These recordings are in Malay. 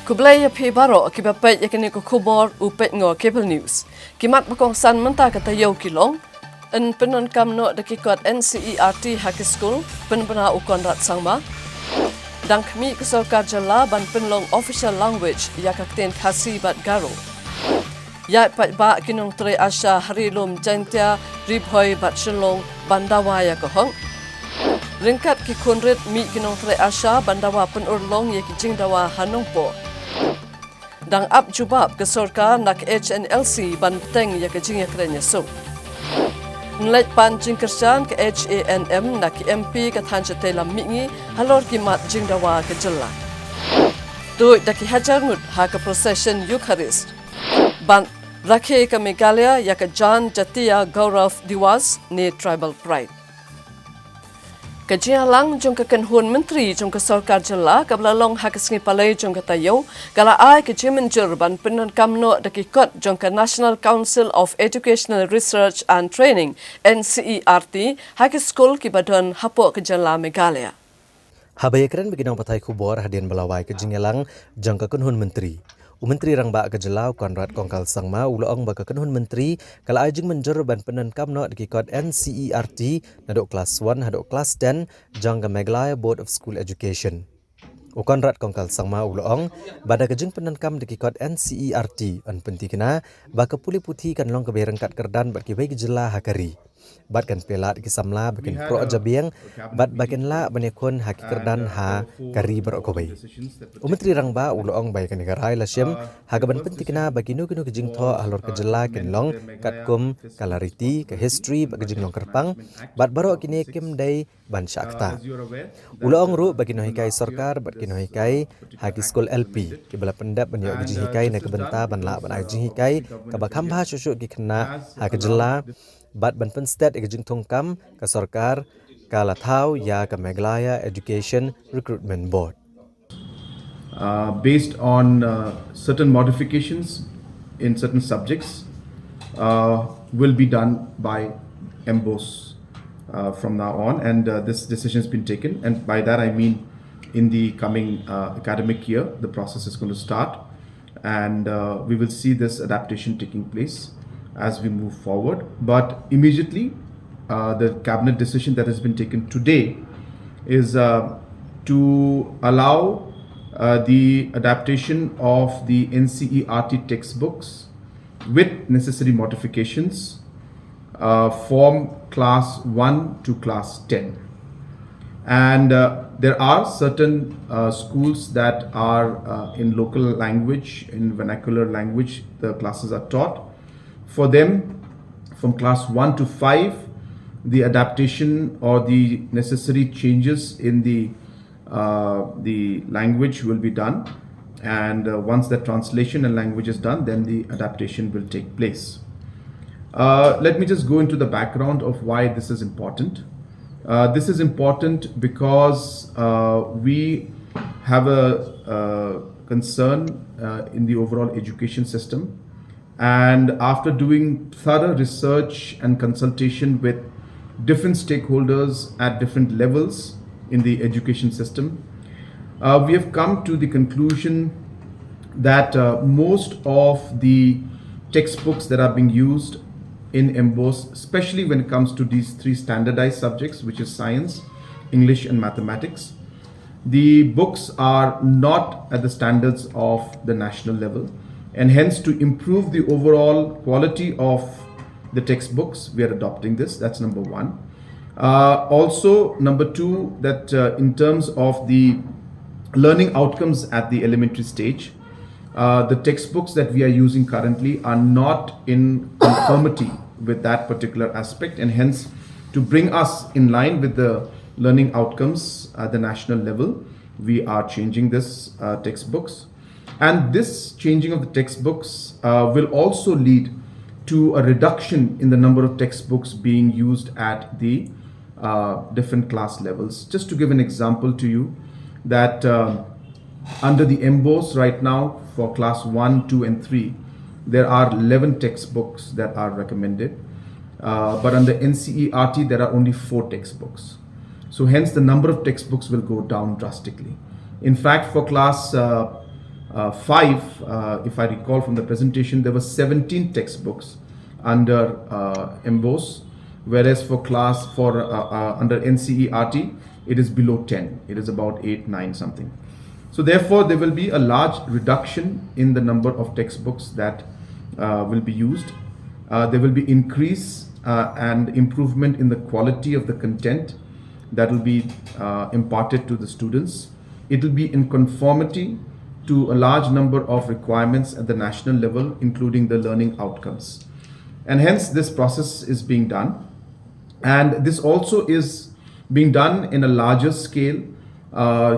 Kublaya pi baro ki bapet yakini ko kubor upet ngo cable news. Kimat bakong san menta kata yau kilong. En penon kamno dakikot NCERT high school penbena ukon rat sangma. Dang kami kesorkar jala ban penlong official language yakakten khasi bat garo. Ya pat ba kinong tre asha harilum jantia ribhoi bat shenlong bandawa ya kohong. Ringkat ki kunrit mi kinong tre asha bandawa penurlong ya ki jingdawa hanungpo. Dang ap jubab kesorkar nak HNLC ban peteng ya ke jing ya kerenya so. Nlait pan jing kerjan ke HANM nak MP ke thanjate lam mingi halor ki mat jingdawa ke jela. Tu daki hajar ngut ha ke procession Eucharist. Ban rakhe ke Meghalaya ya ke Jan Jatia Gaurav Diwas ni Tribal Pride. Kajian lang jong kekenhun menteri jong kesorkar jela kablalong hak sengi palai jong katayo kala ai kejimen ban penon kamno dakikot jong ke National Council of Educational Research and Training NCERT hak school ki badon hapo ke jela Meghalaya. Habayakran beginang patai kubor hadian belawai kejingelang jong kekenhun menteri. Menteri rang ba kejelau Konrad Kongkal Sangma uloong ba kekenhun menteri kala ajeng menjer ban penan kamno dikikot NCERT nadok kelas 1 hadok kelas 10 jang ke Meghalaya Board of School Education. Konrad Kongkal Sangma uloong bada kejeng penan kam dikikot NCERT an penti kena ba kepuli putih kan long keberengkat kerdan bat kibai kejela hakari. Bat kan pelat kisamla bakin pro ajabiang bat bakin la banekon haki kerdan ha kari berokobai. Menteri rangba uloong bai kan negara lasyem hagaban pentikna bagi nu kejing tho alor kejela kin long katkum kalariti ke history bagi jing long kerpang bat baro kini kim dai ban syakta. Uloong ru bagi no hikai sarkar bat kino hikai haki skol LP ki bala pendap banyo gijing hikai na kebenta ban la ban ajing hikai kabakam ba syusuk ki kena ha kejela bat ban penstat ekjing tongkam ke sarkar kala thau ya ke Meghalaya Education Recruitment Board. Based on certain modifications in certain subjects will be done by MBOS from now on, and this decision has been taken, and by that I mean in the coming academic year the process is going to start, and we will see this adaptation taking place as we move forward. But immediately the cabinet decision that has been taken today is to allow the adaptation of the NCERT textbooks with necessary modifications from class 1 to class 10. And there are certain schools that are in local language, in vernacular language, the classes are taught. For them, from class 1 to 5, the adaptation or the necessary changes in the language will be done, and once the translation and language is done, then the adaptation will take place. Let me just go into the background of why this is important. This is important because we have a concern in the overall education system. And after doing thorough research and consultation with different stakeholders at different levels in the education system, we have come to the conclusion that most of the textbooks that are being used in MBOS, especially when it comes to these three standardized subjects, which is science, English and mathematics, the books are not at the standards of the national level. And hence, to improve the overall quality of the textbooks, we are adopting this. That's number one. Also, number two, that in terms of the learning outcomes at the elementary stage, the textbooks that we are using currently are not in conformity with that particular aspect, and hence, to bring us in line with the learning outcomes at the national level, we are changing this textbooks. And this changing of the textbooks will also lead to a reduction in the number of textbooks being used at the different class levels. Just to give an example to you, that under the MBOS right now for class 1, 2 and 3, there are 11 textbooks that are recommended. But under NCERT, there are only 4 textbooks. So hence the number of textbooks will go down drastically. In fact, for class if I recall from the presentation, there were 17 textbooks under MBOS, whereas for under NCERT, it is below 10. It is about 8, 9 something. So therefore, there will be a large reduction in the number of textbooks that will be used. There will be increase and improvement in the quality of the content that will be imparted to the students. It will be in conformity to a large number of requirements at the national level, including the learning outcomes. And hence, this process is being done. And this also is being done in a larger scale,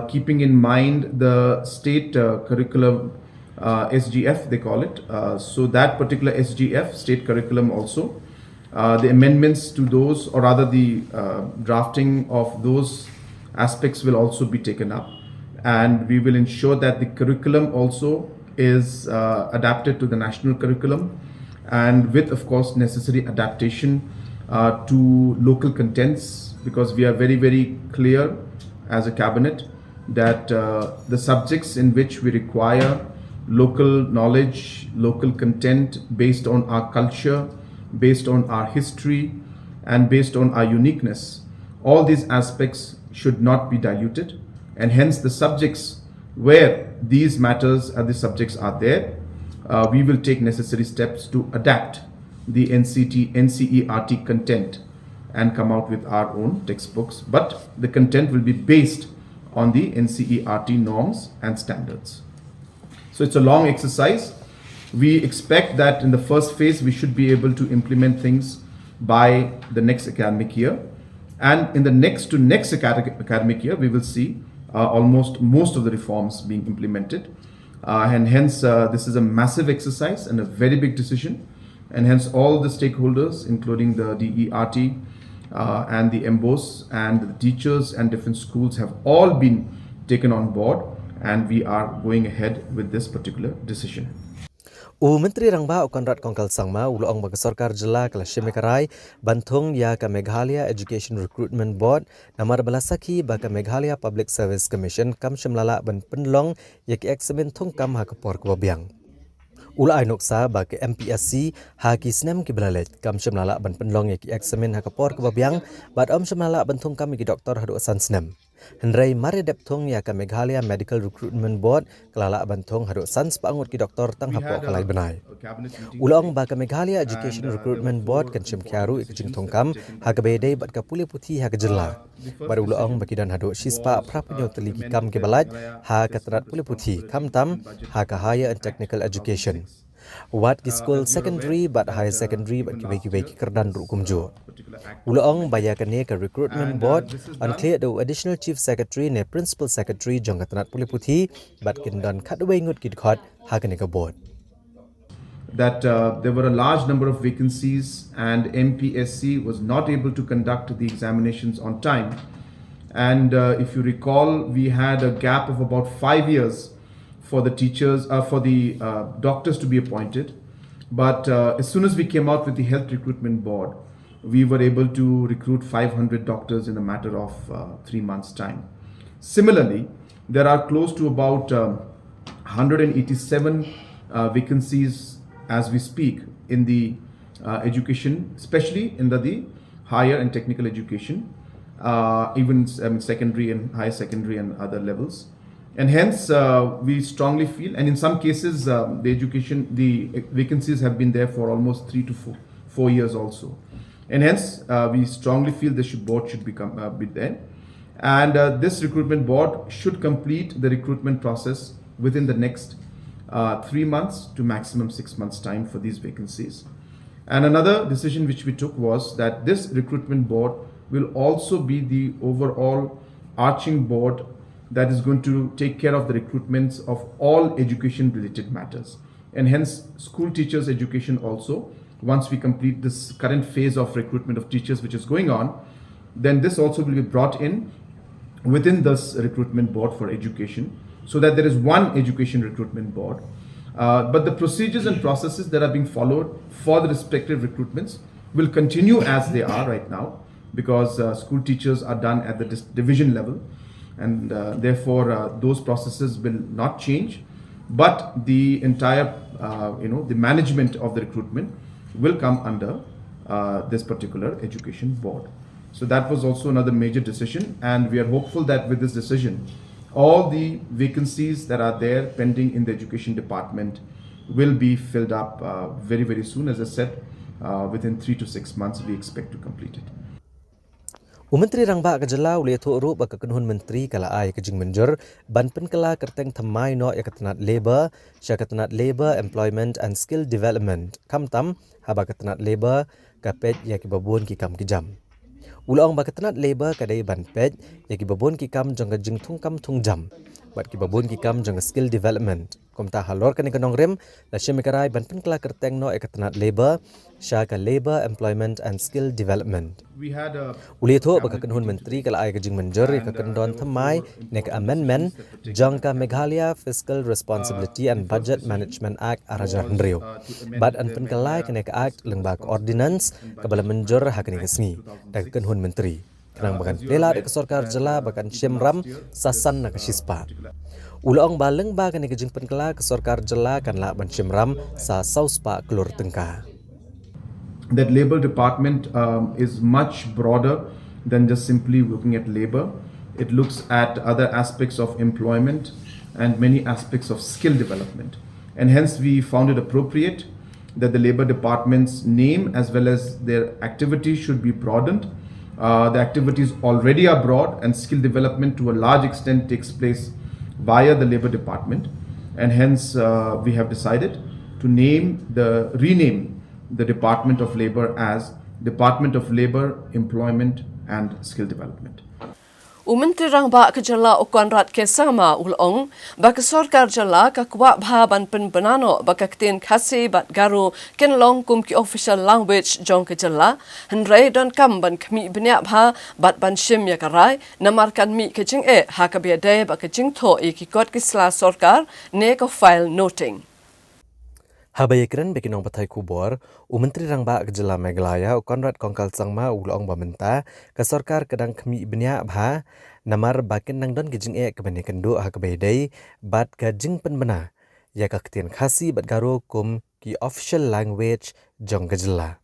keeping in mind the state curriculum, SGF, they call it. So that particular SGF, state curriculum also, the amendments to those, or rather the drafting of those aspects will also be taken up. And we will ensure that the curriculum also is adapted to the national curriculum, and with, of course, necessary adaptation to local contents, because we are very, very clear as a cabinet that the subjects in which we require local knowledge, local content based on our culture, based on our history, and based on our uniqueness, all these aspects should not be diluted. And hence the subjects where these matters the subjects are there, we will take necessary steps to adapt the NCERT content and come out with our own textbooks. But the content will be based on the NCERT norms and standards. So it's a long exercise. We expect that in the first phase, we should be able to implement things by the next academic year. And in the next academic year, we will see almost most of the reforms being implemented. And hence, this is a massive exercise and a very big decision. And hence, all the stakeholders, including the DERT and the MBOS and the teachers and different schools, have all been taken on board. And we are going ahead with this particular decision. Menteri Rangba Konrad Kongkal Sangma uloong bagi Sarkar Jela kelas Shemekarai Bantung ya ke Meghalaya Education Recruitment Board namar belasaki baka Meghalaya Public Service Commission kam shemlala ban penlong ya ke eksamen thong kam ha kapor kebabiang. Ula ainoksa baka MPSC ha ki snem ki belalej kam shemlala ban penlong ya ke eksamen ha kapor kebabiang bad shemlala ban thong kam ki doktor hadu asan snem. Henry Mari Depthong ya ke Meghalaya Medical Recruitment Board kelala bantong haduk sans pangut ki doktor tang hapok kalai benai. Ulong ba ke Meghalaya Education Recruitment Board kan sim kharu ikjing thongkam ha ke bedai bat ka puli puthi ha ke jela. Bar ulong baki dan haduk sispa prapunyo teliki kam ke balaj ha ke terat puli puthi kam tam ha ke higher and technical education. Wat ki school secondary but higher secondary but ki kerdan rukum jo. Uloong bayakane ke recruitment board unclear the additional chief secretary ne principal secretary jong katanat puli puthi but kindan khatwe ngut ki khot hakane ka board. That there were a large number of vacancies and MPSC was not able to conduct the examinations on time. And if you recall, we had a gap of about 5 years for the teachers, for the doctors to be appointed. But as soon as we came out with the Health Recruitment Board, we were able to recruit 500 doctors in a matter of 3 months' time. Similarly, there are close to about 187 vacancies as we speak in the education, especially in the higher and technical education, even secondary and higher secondary and other levels. And hence, we strongly feel, and in some cases, the vacancies have been there for almost 3 to 4 years also. And hence, we strongly feel this board should be there. And this recruitment board should complete the recruitment process within the next 3 months to maximum 6 months time for these vacancies. And another decision which we took was that this recruitment board will also be the overall arching board that is going to take care of the recruitments of all education related matters. And hence, school teachers education also, once we complete this current phase of recruitment of teachers which is going on, then this also will be brought in within this recruitment board for education, so that there is one education recruitment board. But the procedures and processes that are being followed for the respective recruitments will continue as they are right now, because school teachers are done at the division level, and therefore those processes will not change. but the entire, the management of the recruitment will come under this particular education board. So that was also another major decision, and we are hopeful that with this decision, all the vacancies that are there pending in the education department will be filled up very, very soon. As I said, within 3 to 6 months, we expect to complete it. Umentri rangba kejela uli tu uru baka kenhun menteri kala ai kejing menjur ban penkala kerteng thamai no ya ketenat labor, sya ketenat labor, employment and skill development. Kam tam haba ketenat labor kapet ya kibabun ki kam kijam. Ulang baka ketenat labor kadai ban pet ya kibabun ki kam jong kejing thung kam thung jam. Bat kibabun ki kam jong skill development. Komta halor kani kanong rem la syemikarai ban penkala kerteng no ya ketenat labor, sya ka labor, employment and skill development. Uli itu baka kenhun menteri kala ai kejing menjur ka kendon thamai nek amendment jangka Meghalaya Fiscal Responsibility and Budget Management Act araja hendrio. Bad an penkalai kenek act lengbak ordinance kabala menjur hakani kesngi dak kenhun menteri. Kenang bakan pela dek sorkar jela bakan syemram sasan nak sispa. Ulang baleng ba kani kejing penkala ke sorkar jela kan la ban syemram sa sauspa kelur tengka. That labor department is much broader than just simply looking at labor. It looks at other aspects of employment and many aspects of skill development. And hence we found it appropriate that the labor department's name as well as their activities should be broadened. The activities already are broad, and skill development to a large extent takes place via the labor department. And hence we have decided to rename the Department of Labor as Department of Labor, Employment and Skill Development. Umentri rangba kejela ukonrat kesama ulong baka sorkar jela kakwa bhaban penbenano baka ketin khasi bat garu kenlong kum ki official language jong kejela henrei don kam ban kmi bnya bha bat ban shim ya karai namarkan mi kejing hakabia de baka jing tho ikikot kisla sorkar ne ko file noting. Habayekran bekinong patay kubor, umentri rangba kejela Meghalaya ukonrat kongkal sangma ulong bamenta ke sorkar kedang kemi benya bha namar bakin nang don kejing kebani kendo hakabaydai bat kejing penbena ya kaktian khasi bat garo kum ki official language jong kejela.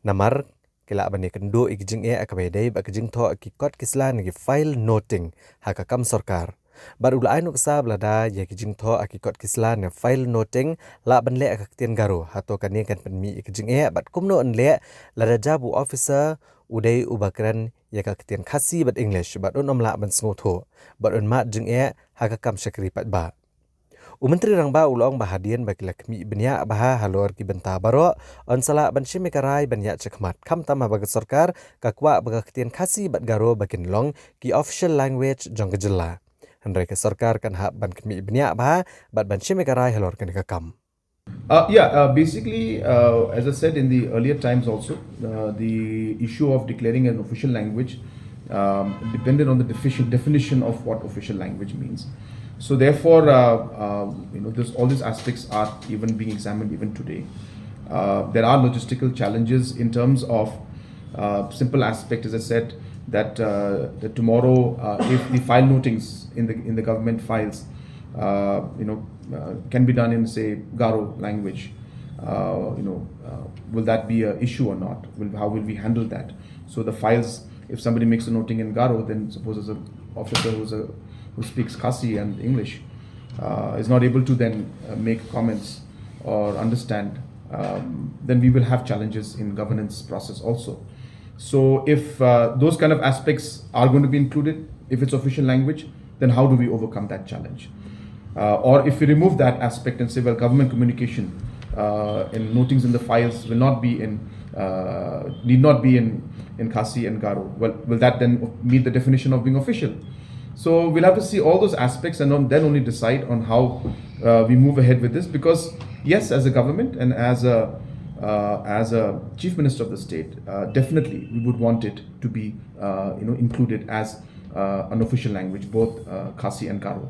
Namar kila bani kendo ikejing hakabaydai bat kejing tho ki kot kisla ngi file noting hakakam sorkar. Baru ulai nuksa belada ya kijing tho akikot kisla ne file noting la banle akaktian garo hato kani kan penmi kijing bat kumno anle lada jabu officer udai ubakran ya kaktian khasi bat English bat on omla ban sngoto bat on mat jing hakakam syakri pat ba. Umentri rangba ulong bahadian bagi lakmi benya baha halor ki benta baro on sala ban shimikarai banya chekmat kam tama bagat sorkar kakwa bagaktian khasi bat garo bakin long ki official language jong kejela. Henry ke sorkar kan hak ban kemi benya bah bat ban shimikarai halor kan kakam. Basically, as I said in the earlier times also, the issue of declaring an official language depended on the definition of what official language means. So therefore, all these aspects are even being examined even today. There are logistical challenges in terms of simple aspect, as I said, that tomorrow, if the file notings in the government files, can be done in say Garo language, will that be an issue or not? How will we handle that? So the files, if somebody makes a noting in Garo, then suppose as an officer who speaks Khasi and English is not able to then make comments or understand, then we will have challenges in governance process also. So if those kind of aspects are going to be included, if it's official language, then how do we overcome that challenge? Or if we remove that aspect and say, well, government communication and notings in the files will not be need not be in Khasi and Garo. Well, will that then meet the definition of being official? So we'll have to see all those aspects and then only decide on how we move ahead with this. Because yes, as a government and as a chief minister of the state, definitely we would want it to be included as an official language, both Khasi and Garo.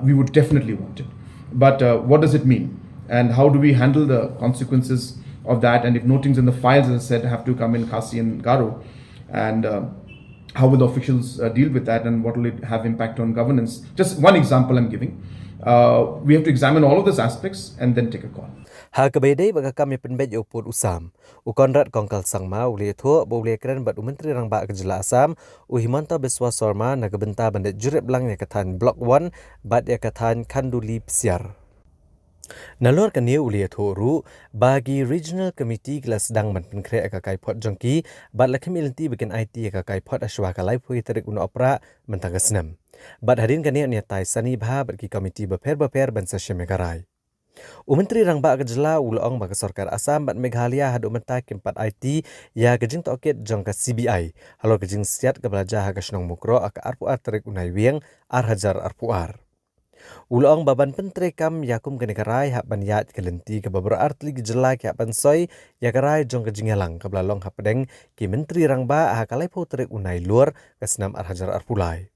We would definitely want it. But what does it mean? And how do we handle the consequences of that? And if notings in the files, as I said, have to come in Khasi and Garo, and how will the officials deal with that, and what will it have impact on governance? Just one example I'm giving. We have to examine all of those aspects and then take a call. Ha kabede baga kami penbet yo put usam. Ukonrat kongkal sangma uli thu bo uli kren bat Menteri Rangba Kejela Assam Himanta Biswa Sarma nagabenta bandet jurep lang yakatan Block 1 bat yakatan Kanduli Psiar. Nalor kani uli thu ru bagi Regional Committee kelas sedang man penkre akakai pot jongki bat lakim ilanti bikin IT akakai pot aswa kalai pui Tarik uno opera mentang senam. Bat hadin kani ania tai sani bha bagi komiti beper ban session megarai. Menteri Rangba Kejela ulong bagi Sarkar Assam bat Meghalaya hadu menta kempat IT ya kejing toket jongka CBI halo kejing siat kebelajar ha kasnong mukro aka arpuar Tarik unai wieng hajar arpuar. Ulong baban pentre kam yakum kenekarai hak banyat kelenti ke beberapa artli Kejela ke hak soi ya karai jong kejingelang ke belalong hak pedeng ki Menteri Rangba ha kalai po Tarik unai luar kesenam hajar arpulai.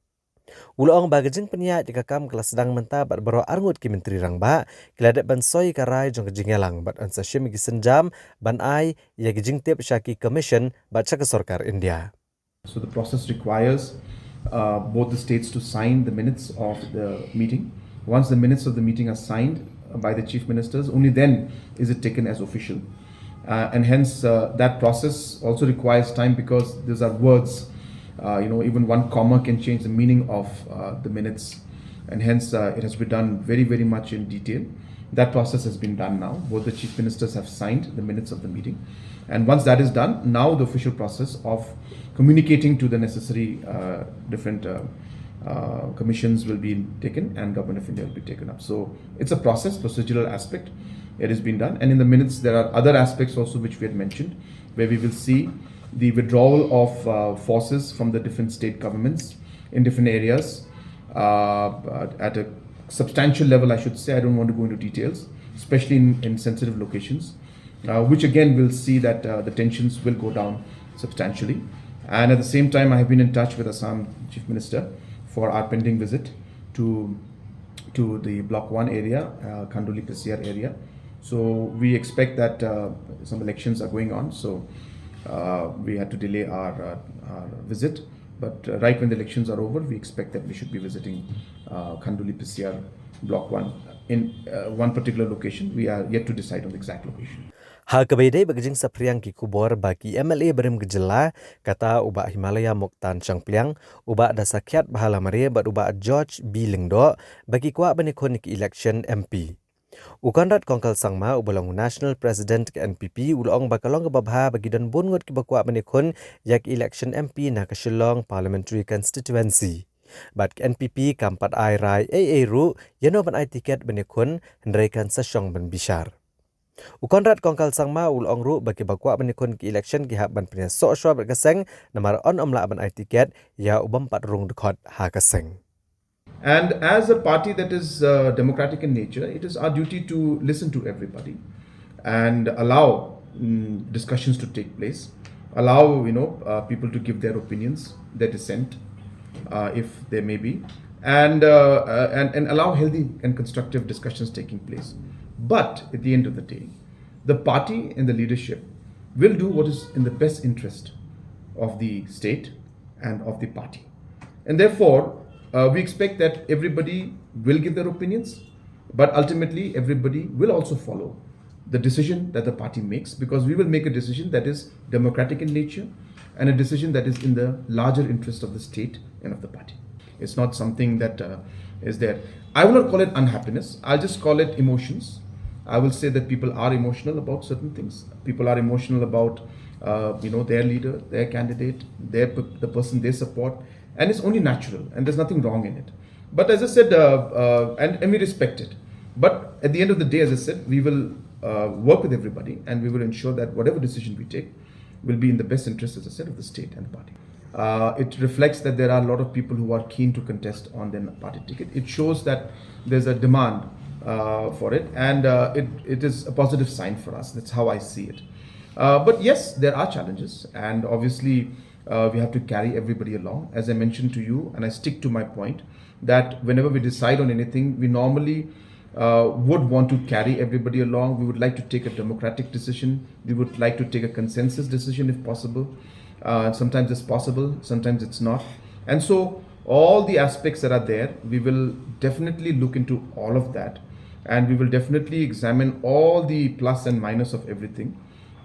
Ulong bagajing peniat jika kam kelas sedang menta bat bero arngut ki Menteri Rangba kiladat bansoi karai jong kejingelang bat ansa syim gi senjam ban ai ya gijing tip syaki commission bat chaka Sarkar India. So the process requires both the states to sign the minutes of the meeting. Once the minutes of the meeting are signed by the chief ministers, only then is it taken as official. And hence that process also requires time because these are words. Even one comma can change the meaning of the minutes, and hence it has been done very much in detail. That process has been done now. Both the chief ministers have signed the minutes of the meeting, and once that is done, now the official process of communicating to the necessary different commissions will be taken, and Government of India will be taken up. So it's a process, procedural aspect. It has been done, and in the minutes there are other aspects also which we had mentioned, where we will see the withdrawal of forces from the different state governments in different areas at a substantial level, I should say. I don't want to go into details, especially in sensitive locations, which again will see that the tensions will go down substantially. And at the same time, I have been in touch with Assam Chief Minister for our pending visit to the Block 1 area, Kanduli Pesiar area. So we expect that some elections are going on. So we had to delay our visit, but right when the elections are over, we expect that we should be visiting Kanduli Pesiar Block 1 in one particular location. We are yet to decide on the exact location. Ha kabede bagajing sapriang ki kubor bagi MLA Berem Kejela kata ubak Himalaya Moktan Changpliang ubak dasakyat bahala mare bat ubak George B Lengdo bagi kuak banikon ki election MP. Ukanrat kongkal sangma ubalong National President ke NPP ulong bakalong babha bagi dan bungut ki bakwa banikon yak election MP na Shillong Parliamentary Constituency. Bat ke NPP kampat ai rai ru yano ban ai tiket banikon hendaikan sesyong ban bishar. Ukanrat kongkal sangma ulong ru bagi bakwa banikon ki election ki hak ban penya so shwa berkaseng namar on omla ban ai tiket ya ubam pat rung dekot ha kaseng. And as a party that is democratic in nature, it is our duty to listen to everybody and allow discussions to take place, allow people to give their opinions, their dissent, if there may be, and allow healthy and constructive discussions taking place. But at the end of the day, the party and the leadership will do what is in the best interest of the state and of the party, and therefore. We expect that everybody will give their opinions, but ultimately everybody will also follow the decision that the party makes, because we will make a decision that is democratic in nature and a decision that is in the larger interest of the state and of the party. It's not something that is there. I will not call it unhappiness. I'll just call it emotions. I will say that people are emotional about certain things. People are emotional about their leader, their candidate, the person they support. And it's only natural, and there's nothing wrong in it. But as I said, and we respect it. But at the end of the day, as I said, we will work with everybody, and we will ensure that whatever decision we take will be in the best interest, as I said, of the state and the party. It reflects that there are a lot of people who are keen to contest on their party ticket. It shows that there's a demand for it, and it is a positive sign for us. That's how I see it. But yes, there are challenges, and obviously we have to carry everybody along. As I mentioned to you, and I stick to my point, that whenever we decide on anything, we normally would want to carry everybody along. We would like to take a democratic decision. We would like to take a consensus decision if possible. Sometimes it's possible, sometimes it's not. And so all the aspects that are there, we will definitely look into all of that, and we will definitely examine all the plus and minus of everything.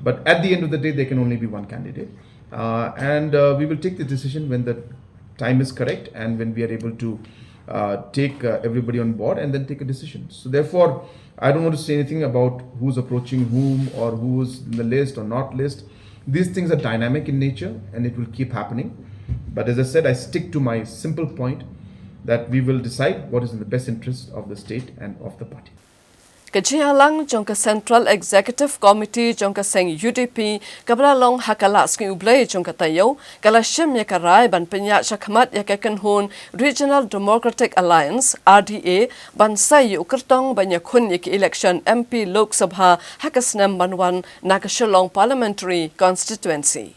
But at the end of the day, there can only be one candidate, and we will take the decision when the time is correct and when we are able to take everybody on board and then take a decision. So therefore, I don't want to say anything about who's approaching whom or who's in the list or not list. These things are dynamic in nature and it will keep happening. But as I said, I stick to my simple point that we will decide what is in the best interest of the state and of the party. Kajialang jongka Central Executive Committee jongka seng UDP kabla long hakala sking ublay jongka tayo kala shim yakarai ban penyak shakmat yakakenhun Regional Democratic Alliance RDA ban say ukertong banyakun yaki election MP Lok Sabha hakasnam banwan nakashalong Parliamentary Constituency.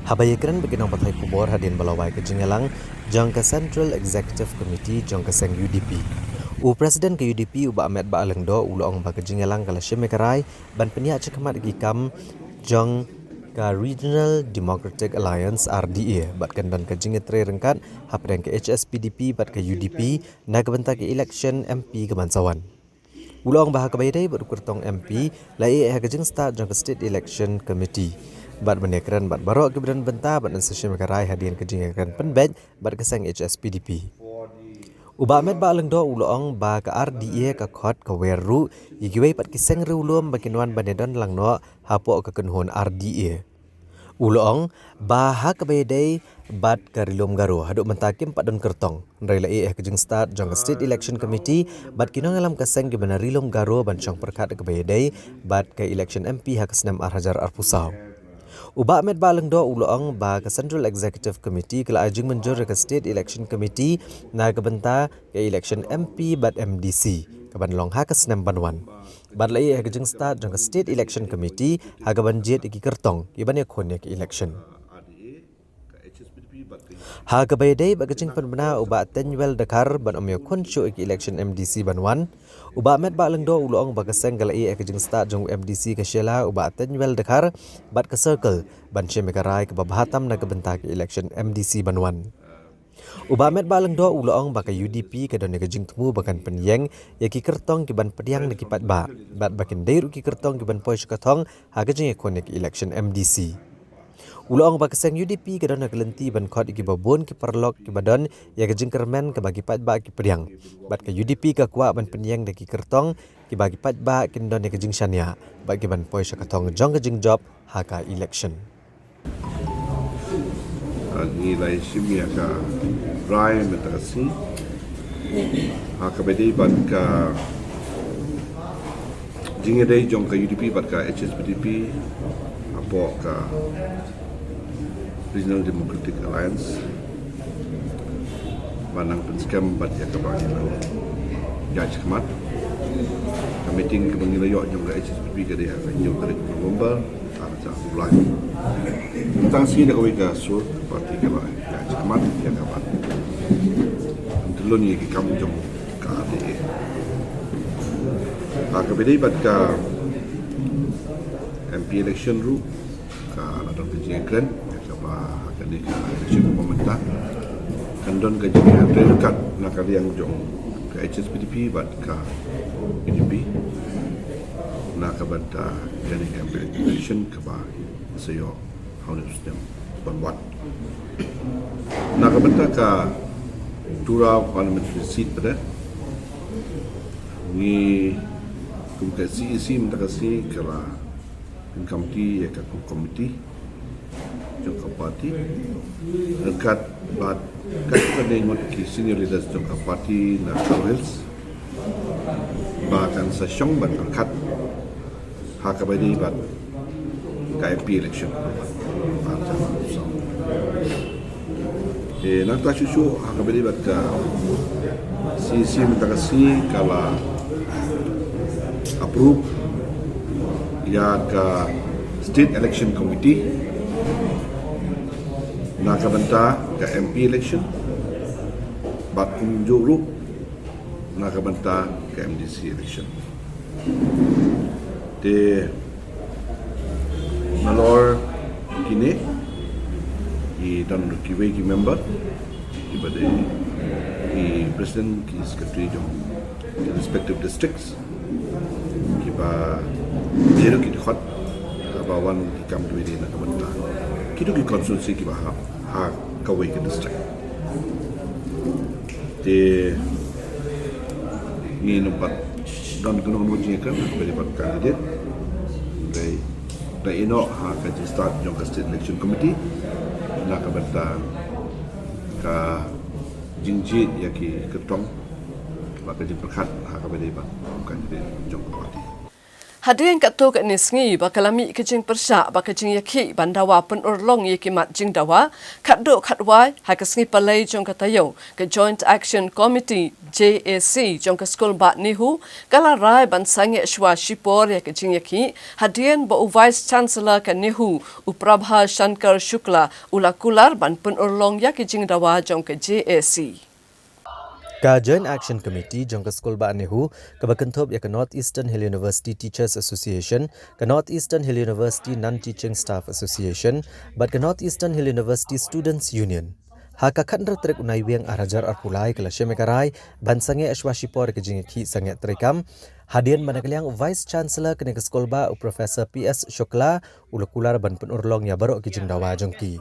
Habayakran beginang patay kubor hadin balawai ke Jingalang jangka Central Executive Committee jangka seng UDP. Presiden ke UDP Uba Ahmed Ba Alengdo ulong ba ke Jingalang kala Shemekarai ban penyak cekamat gikam jang ka Regional Democratic Alliance RDA bat kandan ke jingetre rengkat hapdang ke HSPDP bat ke UDP na kebentak ke election MP ke Bansawan. Ulong bah kabaidai berkurtong MP lai ke jing start jang ke State Election Committee. Bat menekran bat barok ke badan bentah bat ansesya mekarai hadian ke jingakan penbet bat kesang HSPDP. Uba Ahmed Ba Alengdo ulong ba ke RDA ke khot ke weru yigiwei pat kiseng rulum bakinwan banedon langno hapo ke kenhon RDA. Ulong ba ha ke bayadai bat ke rilum garo haduk mentakim pat don kertong. Ndrai lai ke jing start jang State Election Committee bat kinong alam keseng ke bana rilum garo ban chang perkat ke bayadai bat ke election MP ha kesnam Arhajar Arpusau. Uba Ahmed Ba Alengdo ulong ba ke Central Executive Committee kala ajing menjur ke State Election Committee na kebenta ke election MP bat MDC kaban long ha ke senam banwan. Bat lai ke jing start jang ke State Election Committee ha ke banjet iki kertong iban ya khon ke election. Ha ke bayadai ba ke jing penbena uba tenwel dakar ban omyo khon chu iki election MDC banwan. Uba Ahmed Ba Alengdo ulong ba ke seng galai ke jing start jang MDC ke Shela uba tenwel dakar bat ke circle ban shemekarai ke babahatam na kebenta ke election MDC banwan. Uba Ahmed Ba Alengdo ulong ba ke UDP ke don ke jing temu bakan penyeng yaki kertong ke ban pediang na kipat ba bat bakin dairu ki kertong ke ban poi shkatong ha ke jing ke election MDC. Ulong ba keseng UDP ke dona kelenti ban khot ki babon ki perlok ki badon ya ke jingkermen ke bagi pat ba ki periang bat ke UDP ke kuat ban penyeng de ki kertong ki bagi pat ba kin don ke jing shania bagi ban poi syakatong jong ke jing job haka election ni lai simia ka rai metasi haka bedi bat ka jingedai jong ka UDP bat ka HSPDP apo ka Regional Democratic Alliance Banang penskam bat ya kabang ilang Judge Kemat meeting kebang ilayok jom ke HSPP ke dia nyok ke November sa bulan tentang si dah kawai ke sur parti ke lah Judge Kemat ya kabat telun ni kamu jom ke ADA kebedai bat ke MP election ru ke alat kerja grand akan election pemerintah kandon gaji dekat nak yang jong ke HSPDP bat ke UDP nak banta jadi election ke ba sayo haun sistem banwat nak banta ke tura parliamentary seat pada ni kumka CEC mentakasi kala komiti ya ke komiti jangka parti dekat bat kat dengan senior leaders jangka parti na Hills bahkan sesong bat kat hakabadi bat KMP election nak tak susu hakabadi bat ka CC mentakasi kala approve ya ka State Election Committee nak banta ke MP election bat unjuk ru nak banta ke MDC election de nalor kini i dan kiwe ki member kepada Presiden, Secretary jong the respective districts kiba jero ki khot abawan ki kam dwi na kamanta kitu ki constituency kiba ha kawai ke district de ni numpat dan gunung ujian kan beri pat kandidat dari ino ha ka start jong state election committee na kamanta ka jingjit yaki ketong baka diperkat ha ka beri pat kandidat jong parti Hadirin kat tu kat ni sengi bakalami kejing persyak bakajing yaki bandawa penurlong yaki mat jing dawa kat duk kat wai ha ka sengi palai jong katayo ke Joint Action Committee JAC jong ka skul ba nihu kala rai ban sange shwa shipor ya kejing yaki hadirin ba Vice Chancellor ka nihu Uprabha Shankar Shukla ulakular ban penurlong yaki jing dawa jong ka JAC. Ka Joint Action Committee jong ka skul ba nehu ka bakentop ya ka North Eastern Hill University Teachers Association, ka North Eastern Hill University Non-Teaching Staff Association, bat ka North Eastern Hill University Students Union. Ha ka khandra trek unai wiang arajar arpulai kala shemekarai ban sange ashwashipor ke jingki sange trekam hadian manakaliang Vice Chancellor kene ka skul ba Professor PS Shukla ulakular ban penurlong ya barok ke jingdawa jongki.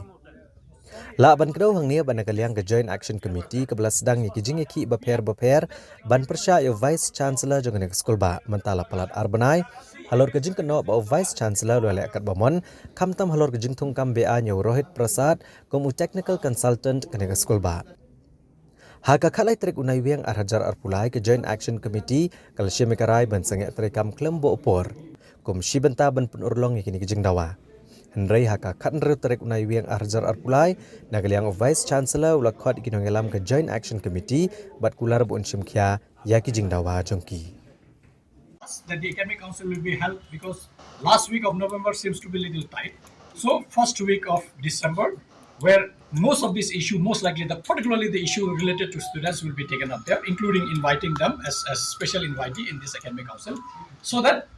La ban kedau hang nia ban kaliang ke Joint Action Committee ke belas sedang ki jing ki baper ban persya yo Vice Chancellor jong nek skul ba mentala palat arbanai halor ke jing keno ba Vice Chancellor lele kat bomon kamtam halor ke jing thungkam BA nyo Rohit Prasad komu technical consultant ke nek skul ba ha ka khalai trek unai wiang arhajar arpulai ke Joint Action Committee kal shemekarai ban sange trekam klembo opor kom shibenta ban penurlong ki jing dawa Henry haka khandre trek unai wiang arjar arpulai nagaliang Vice Chancellor ula khot kinongelam ke Joint Action Committee bat kular bu unshimkhya yaki jingdawa jongki. That the Academic Council will be held because last week of November seems to be a little tight. So first week of December, where most of this issue, most likely particularly the issue related to students will be taken up there, including inviting them as special invitee in this Academic Council, so that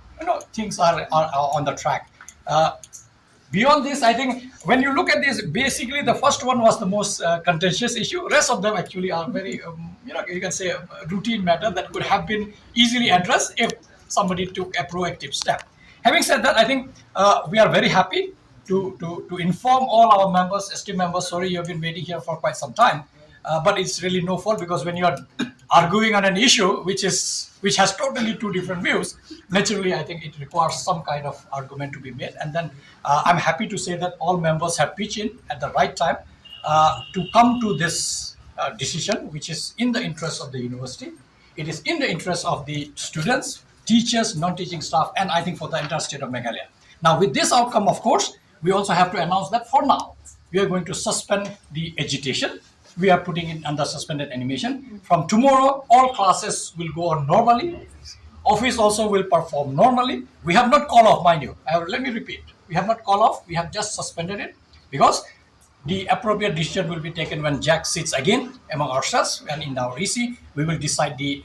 things are on the track. Beyond this, I think when you look at this, basically the first one was the most contentious issue. Rest of them actually are very, you can say routine matter that could have been easily addressed if somebody took a proactive step. Having said that, I think we are very happy to inform all our members, esteemed members. Sorry, you have been waiting here for quite some time, but it's really no fault because when you are arguing on an issue which has totally two different views, naturally I think it requires some kind of argument to be made. And then I'm happy to say that all members have pitched in at the right time to come to this decision, which is in the interest of the university. It is in the interest of the students, teachers, non-teaching staff, and I think for the entire state of Meghalaya. Now, with this outcome, of course, we also have to announce that for now, we are going to suspend the agitation. We are putting it under suspended animation. From tomorrow, all classes will go on normally. Office also will perform normally. We have not called off, mind you. Let me repeat. We have not called off. We have just suspended it because the appropriate decision will be taken when Jack sits again among ourselves, and in our EC, we will decide the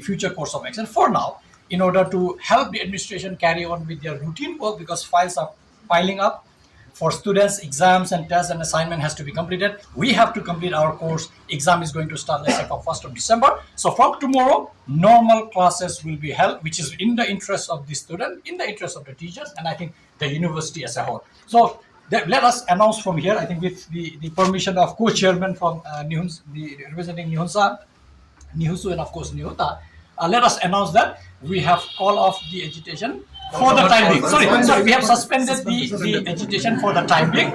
future course of action. For now, in order to help the administration carry on with their routine work, because files are piling up for students, exams and tests and assignment has to be completed. We have to complete our course. Exam is going to start, let's say, from 1st of December. So from tomorrow, normal classes will be held, which is in the interest of the student, in the interest of the teachers, and I think the university as a whole. So let us announce from here, I think with the permission of co-chairman from representing Nihusu and of course Nihuta, let us announce that we have called off the agitation for the time being. Sorry, we have suspended the agitation for the time being,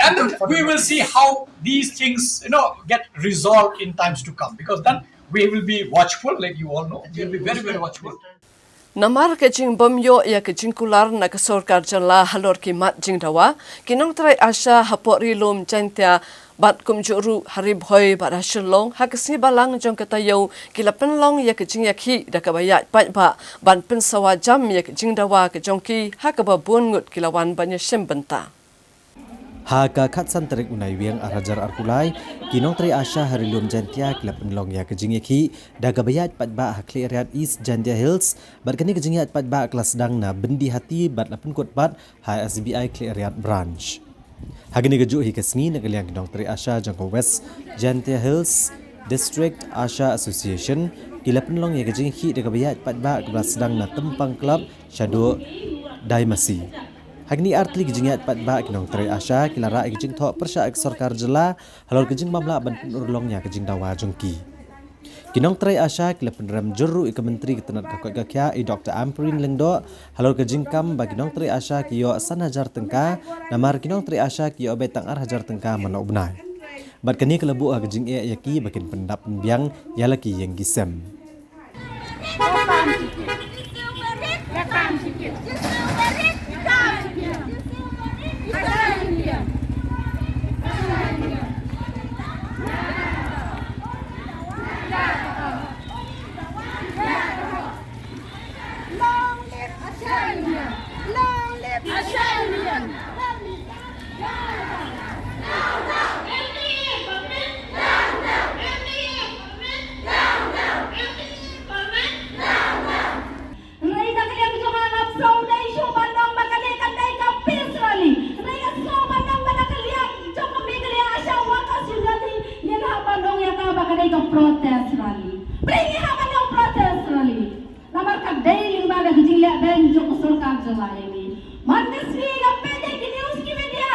and we will see how these things get resolved in times to come, because then we will be watchful, like you all know. We will be very, very watchful. Namar ke jing bomyo ya ke jing kular na ke sorkar jala halor ki mat jing dawa kinong trai asha hapori lom jantia bat kum juru harib hoi bat hasilong hakasi balang jong katayo kilapen long ya ke jing yakhi da ka baya ba ban pen sawa jam ya ke jing dawa ke jongki hakaba bun ngut kilawan banya sembenta ha ka khatsan tarik unai wiang arhajar arkulai kinong trai asha harilum jantia kilapen long ya ke jing yakhi da ka baya patba hakli area East Jantia Hills bat kani ke jing ya patba kelas dang na bendi hati bat lapun kot bat ha SBI kli area branch Hagini gajuk hi kesni nagaliang kinong Tarik Asha jangko West Jantia Hills District Asha Association kila penlong ya gajing hi de kabayat patba kebla sedang na tempang klub Shadow Daimasi. Hagni artli gajingat patba kinong Tarik Asha kila ra gajing thok persya sarkar jela halor gajing mamla ban penurlong ya gajing dawa jongki. Kinong Tarik Asha kila penram juru ika menteri ketenat kakot gakya Dr. Amperin Lengdo halor gajing kam bagi kinong Tarik Asha kiyo sanajar tengka namar kinong Tarik Asha kiyo betang hajar tengka mana ubnai. Bat kani kelebu gajing yaki bakin pendap biang ya laki yang gisem. Protest rally. Bring hapa ng protest rally. Namar ka day yung baga gijila ben joko sarkar jala ini. Mandisri ga pede ki news ki media.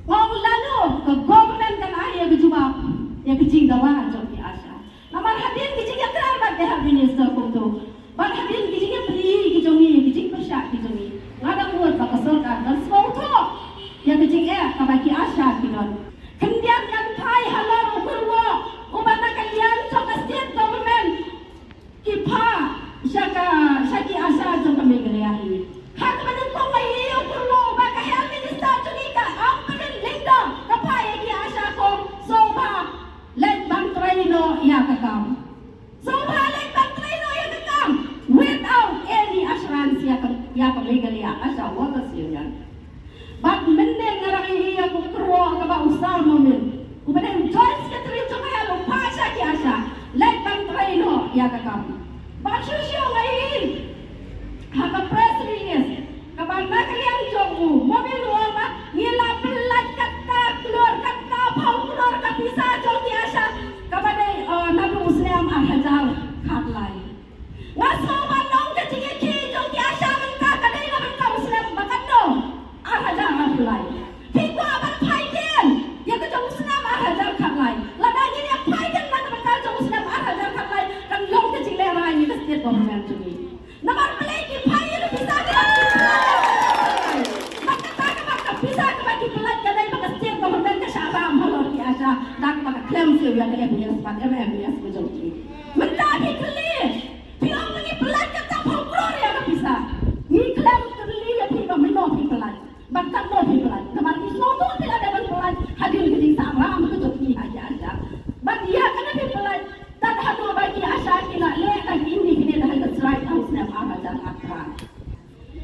Ngong lalu ke government kan ay gijuba. Ya gijing dawa joki Asha. Namar hadin gijing ya kran ba de minister kuntu. Ban hadin gijing ya beli gijongi gijing persya gijongi. Ngadang buat ba sarkar dan semauto. Ya gijing kabaki Asha kinon. Kendian kan pai halal ukurwo. Ubana kalian coba state government kipa shaki Asha jong kami geliahi. Hak menentu mahiyo kurlo baka health minister chunika amperin lindo kapaya di Asha ko soba let bang traino ya kakam. Soba let bang traino ya kakam without any assurance ya kami gelia Asha workers union. Bak mende ngarangi iya ko kurwo ka ba usar momen. Ubana Joyce Catherine jong halo pasha ki Asha let bang traino ya kakam. Bakshusyo ngayon haka press release kabanda kaliang jogu mobil luar ngila pelat kata keluar kata pau keluar kapisa jogi Asha kabanda nabi muslim hajar khatlai ngaso banong kecing ki jogi Asha mengka kadai mengka muslim bakando hajar khatlai piku aban paiken ya ke muslim hajar khatlai ladani ya paiken mengka muslim hajar khatlai kan long kecing lerai ni state government ni namar pelaki payah bisa maka bisa bagi pelat kadai maka state government ke syarah malor ki Asha dak maka claim sih ya ke MBS pak MBS bejoki mentapi keli piang ni pelat kata pokro ya ke bisa ni claim keli ya pi meno pi pelat bahkan no pi pelat namar ni soto tidak ada pelat hadir ke syarah maka joki aja Asha bagi ya kana pi pelat dan hadu bagi Asha kila le lagi ini kini dah ke serai house na apa dan akra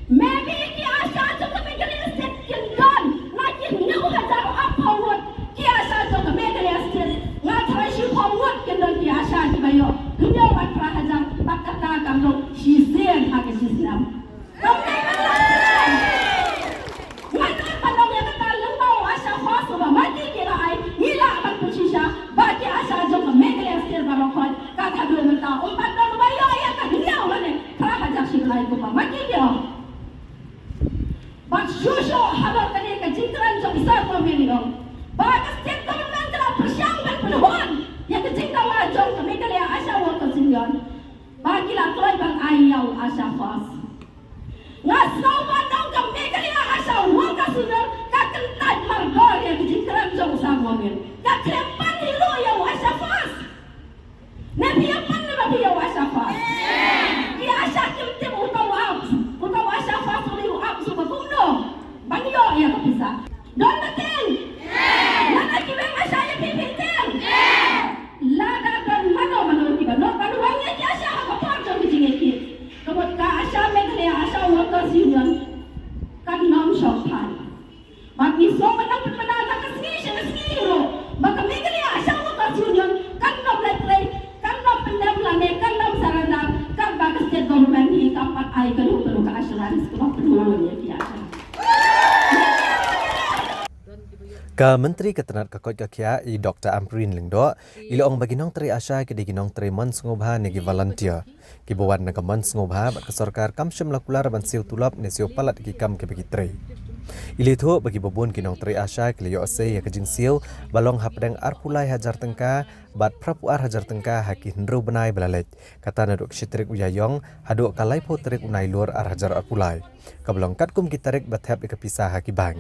maybe ki Asha jok ke gele state kindon lagi nyu hajar apa wot ki Asha jok ke gele state ngatra shi pawot kindon ki Asha ki bayo dunia wat pra hajar bakata kamlo shi zen ha ke sistem kamne mana pandong ya kata lembau Asha faso ba mati kira ai ila ban pushisha bagi Asha jok ke gele state barokot kata dua menta umpat dong bayo ya ka dunia wane pra hajar shi lai ko ba mati kira Bak shusho halor kani ka jingkran jok isar ko menilong. Bak state government la persyang ben penuhon. Ya ke jingka wajong kami kali Asha wo ko sinyon. Bagi la toy bang ayau Asha fas. Ngasau bandong kami kali Asha wo ka sinyon ka kentat margol ya ke jingkran jok isar ko men. Ka krempan hilu ya Asha fas. Nabi apa nabi ya Asha fas. Ki Asha kim utau Asha fas uli up suba kumno. Banyo ya kapisa. Don natin. Lada kibeng Asha ya pipitin. Lada don mano tiba. No panuwangnya ki Asha kapag jong kijingeki. Kamot ka Asha Ka Menteri Ketenat Kakot Kakia I Dr. Amrin Lingdo iloong bagi nong Tri Asha ke di nong Tri Mons ngobha negi volunteer. Ki bawan na Mons ngobha bat ke sarkar kam syam lakular ban siu tulap ne siu palat ki kam ke bagi Tri. Ili thu bagi babun ki nong Tri Asha ke liyo ase ya ke jing siu balong hapdeng arpulai hajar tengka bat prapuar hajar tengka haki hendro benai belalet. Kata naduk sitrik uyayong haduk kalai po trik unai luar ar hajar arpulai. Kabalong katkum kitarik bathap ikapisah haki bang.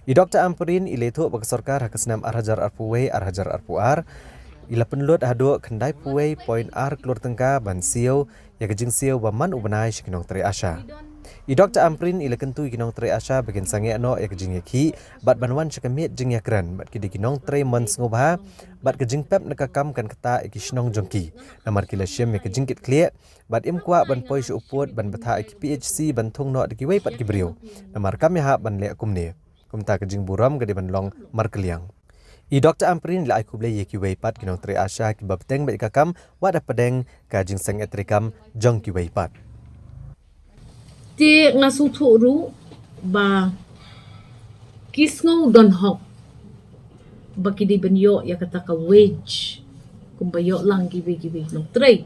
I Dr. Amrin iletu bagi sarkar hak senam arhajar arpuwe arhajar arpuar ila penlut haduk kendai puwe point ar kelur tengka ban siu ya kejing siu baman ubenai shikinong Tri Asha. I Dr. Amrin ila kentu kinong Tri Asha bagian sange no ya kejing yakhi bat banwan shikamiet jing yakran bat kidi kinong Tri Mons ngobha bat kejing pep nakakam kan kata ikishnong jongki namar kila syem ya kejing kit kliek bat imkwa ban poi shu uput ban batha iki PHC ban thong no dikiwei pat kibriu namar kam ya ban le kumne kumta kejing buram gede banlong markeliang. I Dr. Amrin la akuble yeki weipat kinong Tri Asha ki babteng ba ikakam wada padeng kajing sang etrikam jong ki weipat. Ti ngasu thu ru ba kisngo don hok ba kidi benyo ya kata ka wage kumbayo lang gibe nong Tri.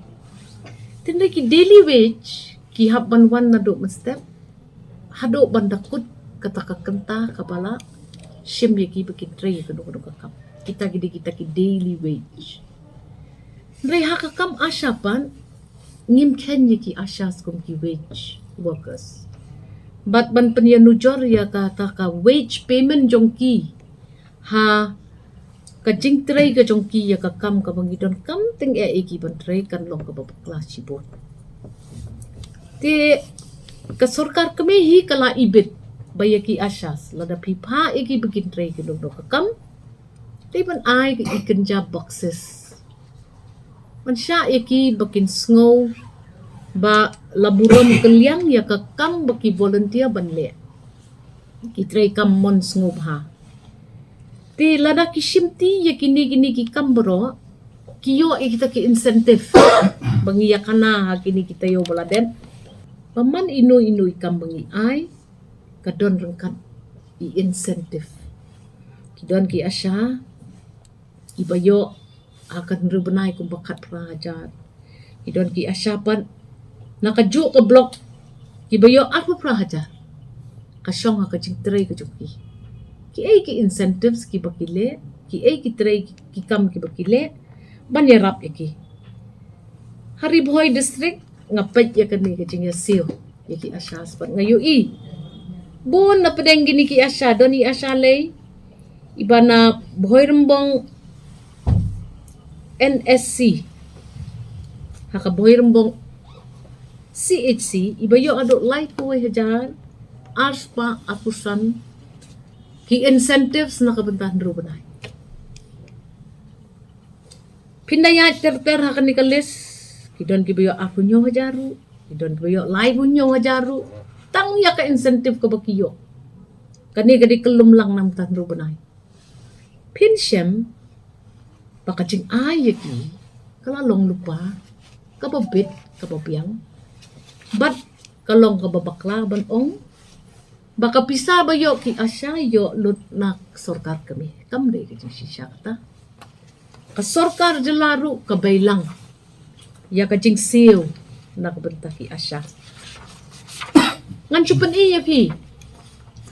Tindai ki daily wage ki hab banwan na do step hado bandakut kata kenta kapala sim yaki bikin Tri kanu kakam kita ki daily wage Tri hakakam asya pan ngimken yaki asya skum ki wage workers but ban penyanujor ya kata ka wage payment jongki ha ka jing Tri ka jongki ya kakam ka bangidon kam ting iki ban Tri kan long ka babakla sibot te ka sarkar kami hi kala ibit bayaki asyas lada pipa iki bikin Tri kinong kakam Tiban ay ikan job boxes man siya iki bakin snow ba laburam kelyang ya kakam baki volunteer banle ki Tri kam mon snow ha ti lada kisimti ya kini ki kambro kiyo ikita ki incentive bangi yakana ha kini kita yo baladen paman ino ikam bangi ay kadon rengkat i incentive kidon ki asya ibayo akan rubenai kum bakat prajar kidon ki asya pan nakaju ke blok ibayo apa prajar kasyong ha kajing Tri ke joki ki ai ki incentives ki bakile ki ai ki Tri ki kam ki bakile banyarap iki hari boy district ngapet ya kani kajing ya sio yaki asya pan ngayu i Bon na pedeng gini ki asya doni asya lay ibana boy rembong NSC haka boy rembong CHC ibayo aduk lai puwe hajar arspa apusan ki incentives na kabentahan ro benay pindaya ter haka nikalis kidon kibayo apunyo hajaru kidon kibayo lai punyo hajaru tang ya ka incentive ka bakiyo kani gadi kelum lang nam tanru benai pinshem bakajing ayaki kalalong lupa kababit kababiang bat kalong kababakla banong baka pisa bayo ki asya yo lut na sarkar kami kamde kajing sisya kata ka sarkar jelaru kabailang ya kajing siyo na kabenta ki asya ngan chupan iya pi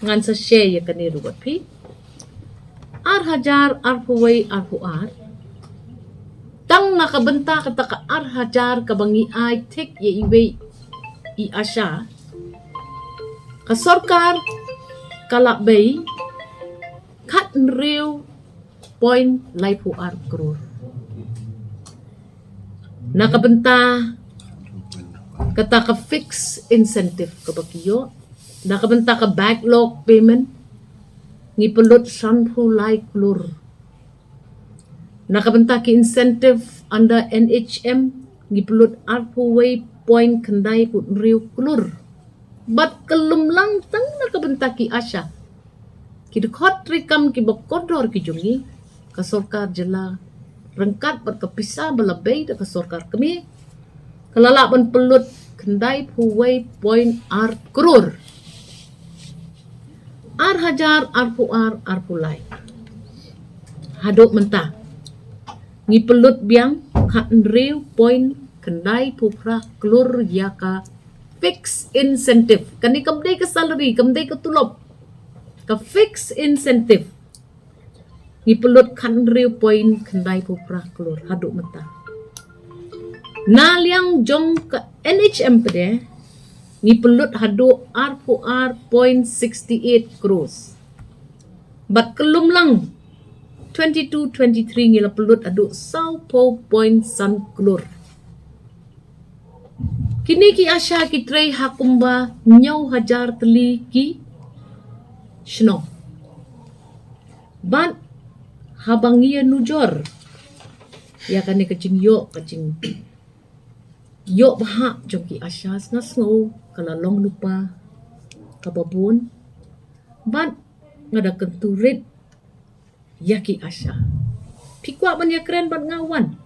ngan sa share ya kani rubat pi ar hajar ar puway ar puar tang nakabenta kata ka ar hajar kabangi ay tek ya iwe i asya ka sarkar kalakbay kat nriw point lay puar krur nakabenta kata ka fix incentive ka bakiyo nakabenta ka backlog payment ngipulot sanpu lai klur nakabenta ki incentive under NHM ngipulot arpu way point kendai put riu klur bat kelum lang tang nakabenta ki asya ki dekot rikam ki bakodor ki jungi ka sarkar jela rengkat bat kapisa balabay da ka sarkar kami kalalaban pelut kendai puway point ar krur ar hajar ar pulai. Hadok mentah. Ngi pelut biang kat nrew point kendai pupra klur yaka fix incentive. Kani kamdai ke salary, kamdai ke tulop. Ka fix incentive. Ngi pelut kat nrew point kendai pupra klur hadok mentah. Na liang jong ke NHM pede ni pelut haduk R4.68 crores. Bat kelum lang 22-23 ngila pelut aduk £4.1 crore. Kini ki asya ki trei hakumba nyau hajar teli ki shno. Bat habangia nujor. Ya kani kacing yok bahak jong ki asya ngas ngo kalau long lupa kababun ban ngada kenturit yaki asya pikwa ban ya keren ban ngawan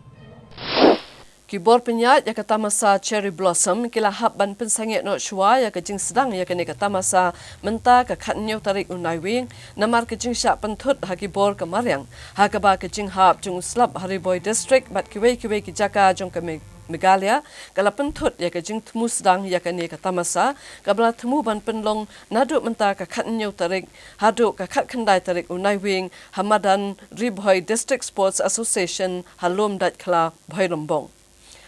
Kibor penyat ya kata masa cherry blossom kila hab ban pensangit no shwa ya kajing sedang ya kene kata masa menta ka khatnyo tarik unai wing namar kajing sya pentut ha kibor kamaryang ha ka ba kajing hab jung slap hariboy district bat kiwe ki jaka jong ka Megalia kala pentut ya kajing temu sedang ya kene kata masa kabla temu ban penlong naduk menta ka khatnyo tarik haduk ka khat khandai tarik unai wing hamadan riboy district sports association halom dat kala bhairombong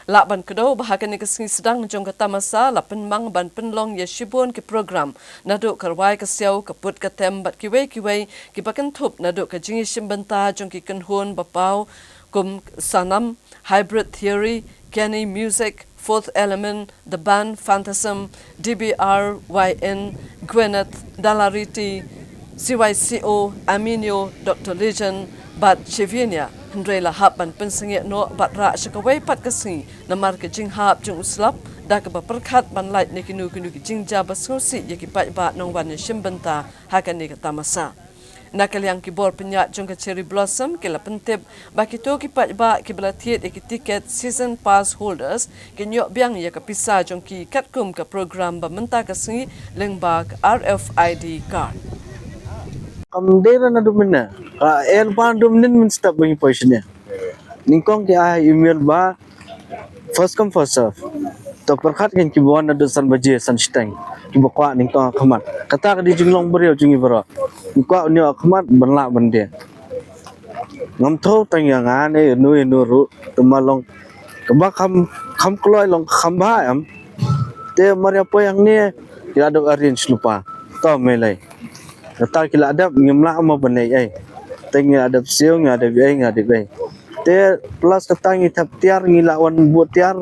Lakban kedua bahagian ni kesengi sedang jong kata masa lapan mang ban penlong ya shibun ke program naduk karwai ke siau kaput ke tem bat kiwe ki bakan thup naduk ke jingi shimbenta jong ki kenhun bapau kum sanam hybrid theory Kenny music fourth element the band phantasm DBR YN Gwyneth Dalariti CYCO Aminio Dr. Legend bat Chevinia Hendrai lahap ban pensengit no bat ra syakawai pat kasing namar ke jing hap jung uslap da ke perkhat ban light ne kinu ki jing ja basngusi ya ki pat ba nong wan shimbenta hakan ni kata masa nakal yang kibor penyat jong ke cherry blossom ke la pentip baki to ki pat ba ki belatiet ki tiket season pass holders ke nyok biang ya ke pisa jong ki katkum ke program ba menta kasing lengba RFID card Kamdera na dumina. En pa dumin min stop bagi positionnya. Ningkong ki email ba first come first serve. To perkhat kan ki buan ada san baje san steng. Ki bakwa ningkong khamat. Kata ka di jinglong beriau jingi bero. Ningkong ni khamat benla bende. Ngam tho tang yang ane nu ru temalong keba kham kloi long kham ba am. Te maria po yang ni kira dok arrange lupa. To melai. Kata kila adab ngimla ama benai ai. Tengi adab siu ngadab ai ngadab ai. Te plus kata ngi tap tiar ngi lawan buat tiar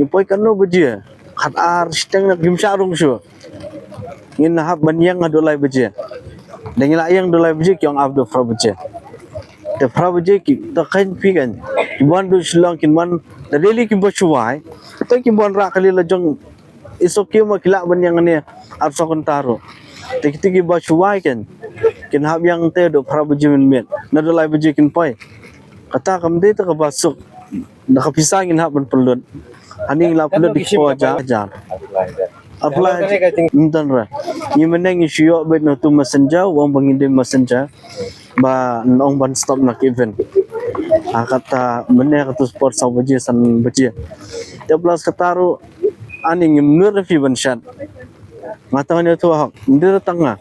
ngi poi kanu beje. Khat ar steng nak gim sarung syu. Ngi nahab banyang adolai beje. Dengi la yang dolai beje kyong abdo fra beje. Te fra beje ki ta khain pi kan. Kiban du shlang kin man da deli ki bochuai. Te ki bon ra kali la jong isokyo ma kila banyang ni ab sokon taro. Tiki bachuai kan hab yang te do prabuji men na do lai buji kin pai kata kam de ta basuk da ka pisang in hab ban pelun aning la pelun di ko ja apply intan ra ni meneng isyo bet no tu messenger wong banginde messenger ba nong ban stop nak event kata meneng tu sport sa buji san buji te plus kataru aning nur fi ban shat matangnya tu hak ndir tanga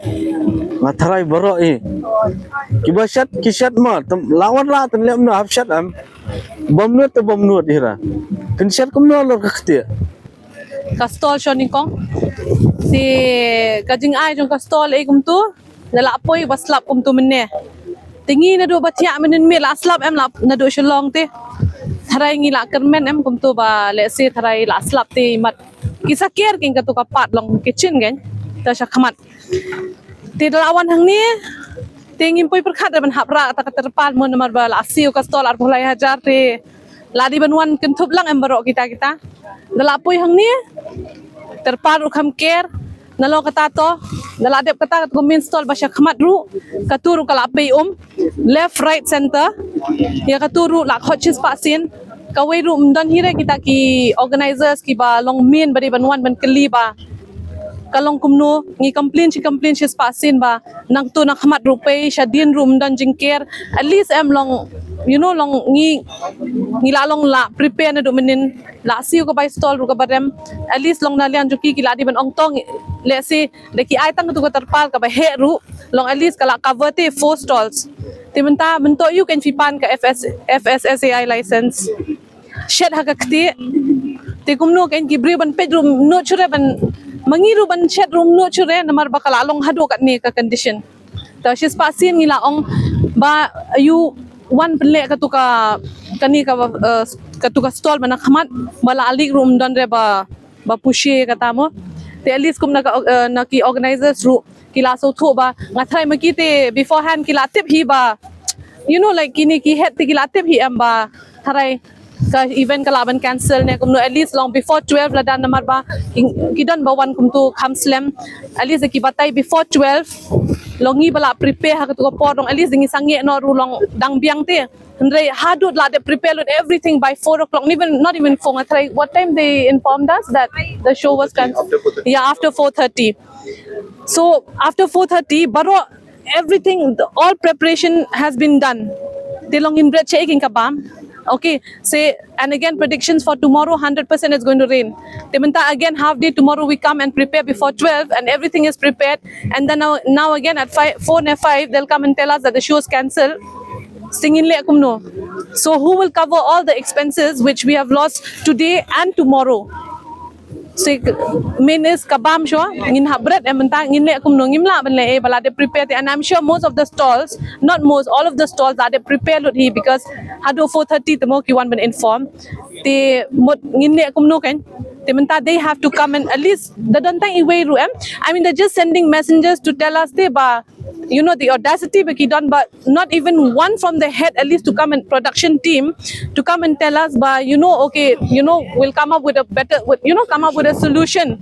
ngatarai baro kibashat kishat ma lawan la tan lem no hafshat am bomnut to bomnut hira kinshat kum no lor khti kastol shoning kong si kajing ai jong kastol kum tu la poi baslap kum tu menne tingi na do batia menen me la slap em la na do shlong te tharai ngi la kermen em kum tu ba le se tharai la slap te mat kisah kier king katu kapat long kitchen kan ta syakmat ti lawan hang ni tingin poi perkhat ban hapra ta terpal mon mar bal asiu ka stol ar pulai hajar te ladi banwan kentup lang em barok kita dala poi hang ni terpal kham ker nalo kata to dala dep kata gumin stol ba syakmat ru katuru kala pe left right center ya katuru la khotchis pasin kawai room dan hire kita ki organizers ki ba long min bari banwan ban keli ba kalong kumno ngi complain shi spasin ba nang tu nak hamat rupai shadin room dan jingker at least em long long ngi la long la prepare na do menin la siu ko by stall ru ka barem at least long na lian juki ki la di ban ong tong le si de ki ai tang tu ko terpal ka ba he ru long at least kala cover te 4 stalls timenta bentuk you can fipan ka FSSAI license shed hakakti te kumno kan ki bri ban bedroom no chure ban mangiru ban shed room no chure namar bakal along hadu kat ni ka condition ta shis pasin ngila ong ba you one ple ka tu ka kani ka tu ka stall mana khamat bala alik room dan re ba pushi kata mo te at least kumna na ki organizers ru kila so thu ba ngathai maki te beforehand kila tip hi ba like kini ki head te kila tip hi am ba tharai ka event kala ban cancel ne kumno at least long before 12 la dan namar ba kidan ba wan kum tu kham slam at least ki batai before 12 longi bala prepare ha tu ko podong at least ngi sange no ru long dang biang te andre hadut la de prepare with everything by 4 o'clock not even 4 try what time they informed us that the show was cancelled after 4:30 so after 4:30 baro everything all preparation has been done they long in bread shaking kabam. Okay, say, and again, predictions for tomorrow, 100% is going to rain. Timenta again, half day tomorrow we come and prepare before 12 and everything is prepared. And then now again at 4 and 5, they'll come and tell us that the show is cancelled. Singin le akumno. So who will cover all the expenses which we have lost today and tomorrow? So main is kabam show ngin habret ementa ngin le akum no ngimla ban le e bala de prepare and I'm sure most of the stalls not most all of the stalls are they prepare lut hi because hado 4:30 temo ki wan ban inform te mot ngin le akum no kan te menta they have to come and at least the dantang iway ru I mean they're just sending messengers to tell us they ba the audacity be done but not even one from the head at least to come and production team to come and tell us ba we'll come up with a better come up with a solution.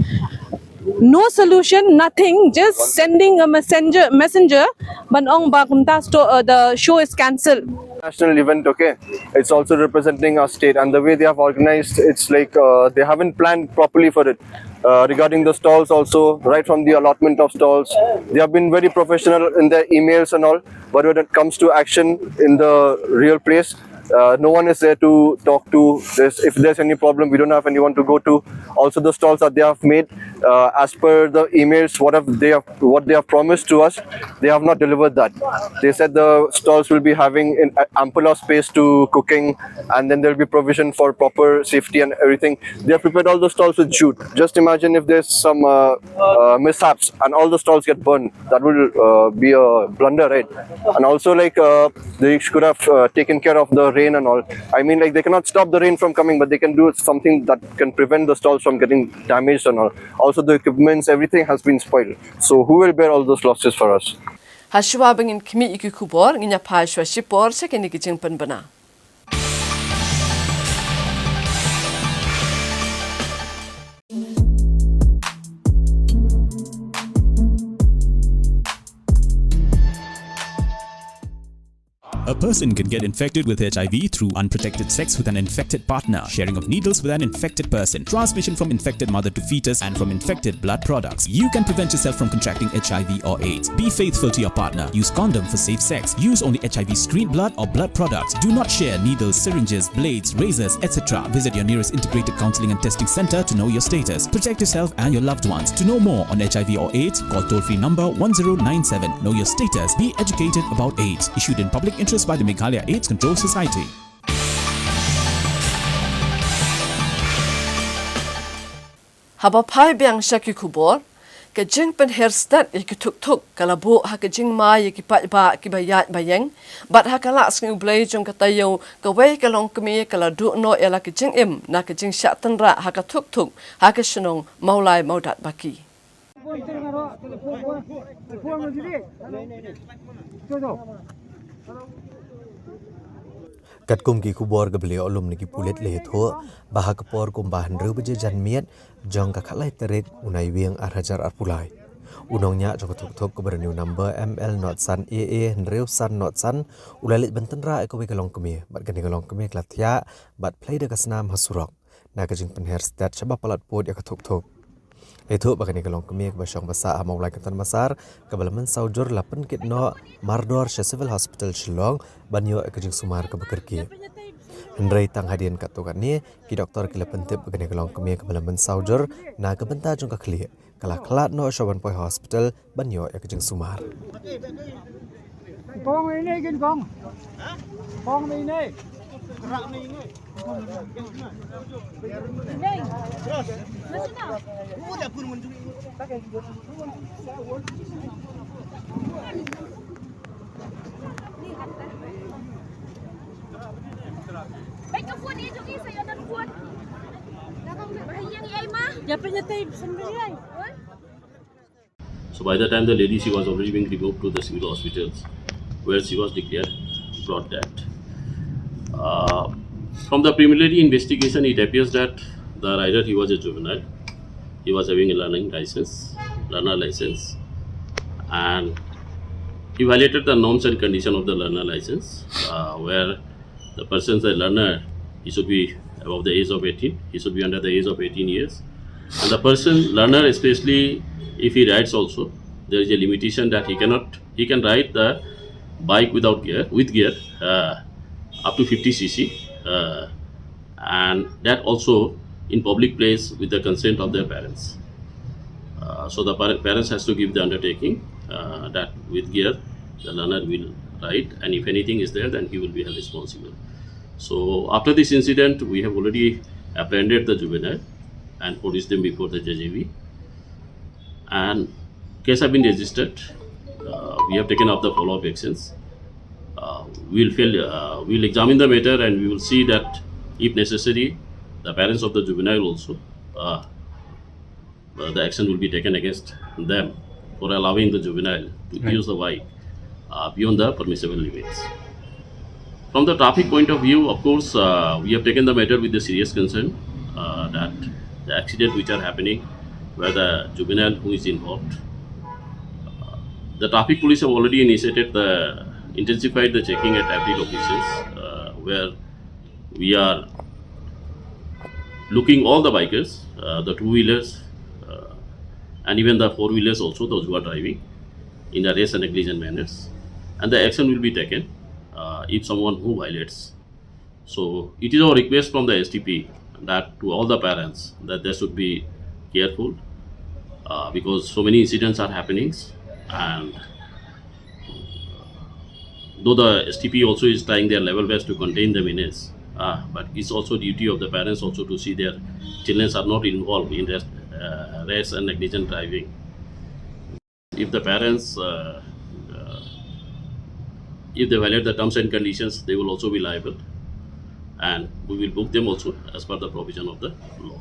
No solution, nothing, just sending a messenger ban ong ba kumta the show is cancelled. National event, okay, it's also representing our state, and the way they have organized, it's like they haven't planned properly for it. Regarding the stalls also, right from the allotment of stalls, they have been very professional in their emails and all, but when it comes to action in the real place, no one is there to talk to. If there's any problem, we don't have anyone to go to. Also, the stalls that they have made, as per the emails, what they have promised to us, they have not delivered that. They said the stalls will be having ample of space to cooking, and then there will be provision for proper safety and everything. They have prepared all the stalls with jute. Just imagine if there's some mishaps and all the stalls get burned. That will be a blunder, right? And also, like they should have taken care of the rain and all. I mean, like they cannot stop the rain from coming, but they can do something that can prevent the stalls from getting damaged and all. Also, the equipments, everything has been spoiled. So who will bear all those losses for us? Hashwa bangin kimi iki kubor nginya phashwa shipor sekeni kijing penbana. A person can get infected with HIV through unprotected sex with an infected partner, sharing of needles with an infected person, transmission from infected mother to fetus, and from infected blood products. You can prevent yourself from contracting HIV or AIDS. Be faithful to your partner. Use condom for safe sex. Use only HIV-screened blood or blood products. Do not share needles, syringes, blades, razors, etc. Visit your nearest integrated counseling and testing center to know your status. Protect yourself and your loved ones. To know more on HIV or AIDS, call toll-free number 1097. Know your status. Be educated about AIDS. Issued in public interest by the Meghalaya AIDS Control Society. Haba pai biang shaki kubor ke jing pen herstat ki tuk kalabo ha ke jing ma ki pa ba ki bayat bayang bat ha kala sing blai jong katayo ka wei ka long kemi kala du no ela ke jing im na ke jing sha tan ra ha ka tuk ha ke shnong maulai maudat baki. Kat kum ki kubor ke beliau alum ni ki pulet le tho bahak por kum bahan ru beje jan miet jong ka khalai Tarik unai wiang arhajar arpulai unongnya jong thok ke berniu number ML not san AA reu san not san ulalit benten ra ko we kalong kemi bat gani kalong kemi klathya bat play de kasnam hasurok na ka jing penher stat chaba palat pod ya ka thok Itu bakal nikalong kami ke basyong basa amau lai kantan masar kebalaman saujur lapan kitno Mardor Civil Hospital Shillong banyo ekajing sumar ke bekerki. Hendrai tang hadian katukan ni ki doktor kila pentip bakal nikalong kami kebalaman saujur na kebenta jong kakli kala kelat no Shawan Poi Hospital banyo ekajing sumar. Con ini gin con. Con ini. Baik ke phone ni juga saya nak phone. Yang ai mah? Ya penyetip sendiri. So by the time the lady, she was already being removed to the civil hospitals, where she was declared brought dead. From the preliminary investigation, it appears that the rider, he was a juvenile. He was having a learner license, and he violated the norms and conditions of the learner license, where the person, the learner, he should be above the age of 18. He should be under the age of 18 years. And the person, learner especially, if he rides also, there is a limitation that he can ride the bike without gear, with gear, up to 50 cc, and that also in public place with the consent of their parents. So the parents has to give the undertaking that with gear the learner will ride, and if anything is there, then he will be held responsible. So after this incident, we have already apprehended the juvenile and produced them before the JJV, and case have been registered. We have taken up the follow-up actions. We'll examine the matter, and we will see that if necessary, the parents of the juvenile also, the action will be taken against them for allowing the juvenile to use the bike beyond the permissible limits. From the traffic point of view, of course, we have taken the matter with the serious concern that the accident which are happening, where the juvenile who is involved, the traffic police have already intensified the checking at every locations, where we are looking all the bikers, the two-wheelers, and even the four-wheelers also, those who are driving in a race and negligent manners, and the action will be taken if someone who violates. So it is our request from the STP that to all the parents that they should be careful because so many incidents are happening, and though the STP also is trying their level best to contain the menace, but it's also duty of the parents also to see their children are not involved in race and negligent driving. If the parents, if they violate the terms and conditions, they will also be liable, and we will book them also as per the provision of the law.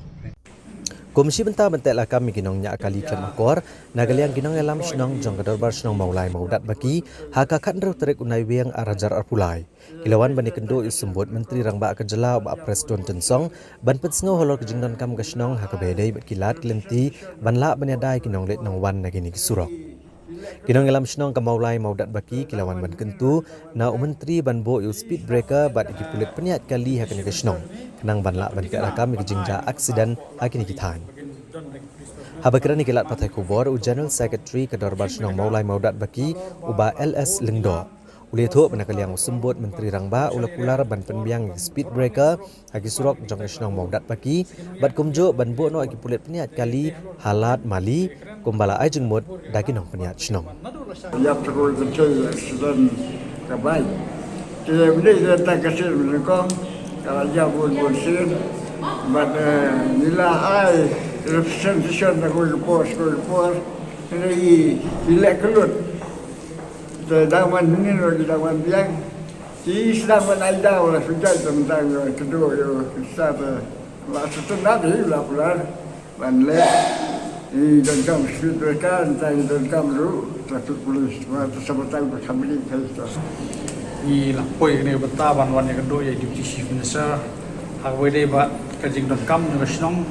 Komisi benta benteklah kami ginong nya kali kemakor nagaliang ginong elam senong jong kedorbar senong maulai maudat baki hakakan ro Tarik unai wiang arajar arpulai kilawan bani kendo isembut menteri rangba kejela ba presiden tensong ban petsngau holor kejingdon kam gasnong hakabedai kilat klenti banla banyadai ginong let nong wan nagini surok ginong elam senong kamaulai maudat baki kilawan ban kentu na menteri ban bo speed breaker bat ikipulit peniat kali hakani gasnong nang banla ban ke rakam kejingja aksiden hakini kitan habakran ikilat patai kubor General Secretary kedorbar senong maulai maudat baki uba LS Lengdo uli thu benakaliang sembut menteri rangba ula pular ban penbiang speed breaker hagi surok jong senong maudat baki bat kumjo ban bo no agi pulit peniat kali halat mali kumbala ai jengmut dagi nong peniat senong ya terus betul aksiden kabai dia boleh tak kasih mereka kalau dia buat sih, but nila ay representation na ko report, ini bila kelut, dawan ini lagi dawan biang, si dawan ada orang sudah tentang kedua yo kita masa tu nak hilang pular, banle, ini dalam speed breaker, dalam lu, traffic police, masa sebentar berkambing kita. I lapoi ni betaban wan yang kedua ya deputy chief minister hak wede ba kajing don kam ng snong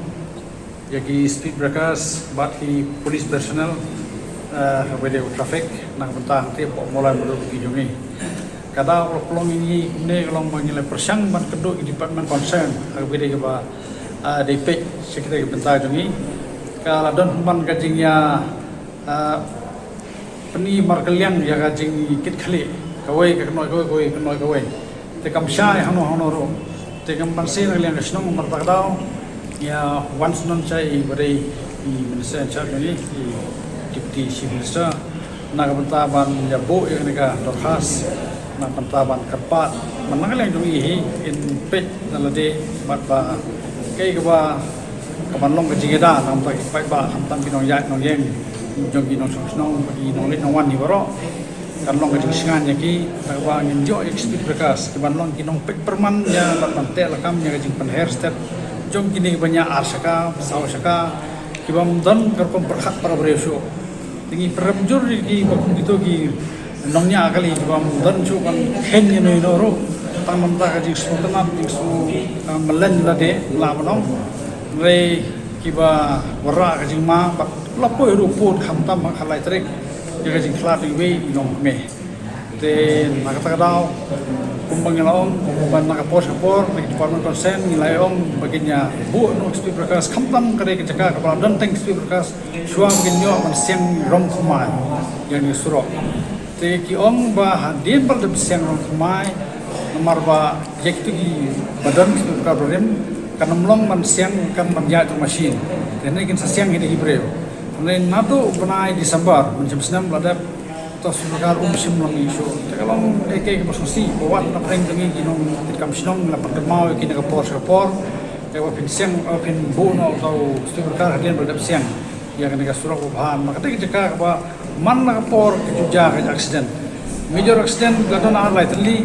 yagi speed breakers but he police personnel hak wede traffic nang bentang ti mulai mulut kijungi kada pelong ini ne long mangile persang ban kedua department concern hak wede ba DP sekretari bentang jungi kalau don man kajingnya peni markelian ya kajing kit kali kawai kawai te kam sha hano ro te kam ban se kalian kesnong martakdao ya once non chai bari minister cha ni deputy chief minister nagabantaban ya bo yang nega dokhas nagabantaban kerpat manangalang dong i in pet nalade batba kai ba kamanlong ka jigeda nam ta pai ba hamtam binong ya nong yeng jong binong song bagi nong le nong wan ni baro kanlong ka jingsingan yaki ba ngin jo expert bekas kamanlong kinong pet perman ya batman te lakam ya jing pan hairstep jong kini banyak arsaka sawsaka kibam dan karpom perkhat para beresho tinggi peremjur di bakum itu ki nongnya kali kibam dan cu kan kenya no ro tamam ta ji sultanat di su melen lade la manong re kiba wara ka jing ma bak lapo ru pun kham tam khalai trek ya ka jing khlat we nong me te nakata dau kumbang laong ban nakapos kapor di department konsen nilai ong baginya bu no speed berkas kham tam kare ke jaka kapal dan tank speed berkas shua baginyo man siang rom khumai yang ni surok te ki ong ba hadin bal de siang rom khumai nomor ba yek tu ki badan speed berkas problem kanamlong man siang kan man ya tu machine dan ini kan siang ini hibreo dan nado benai Desember macam senam ladap tos bekar musim lang isu kalau kayak posisi buat na prank dengan ginong tikam sinong la pagkamaw kini kapor kaya pinsiang pin buno atau bekar hadian berdap siang yang kena surau bahan maka kita jika ba man na kapor kejuja ke accident major accident gadon ar lai tali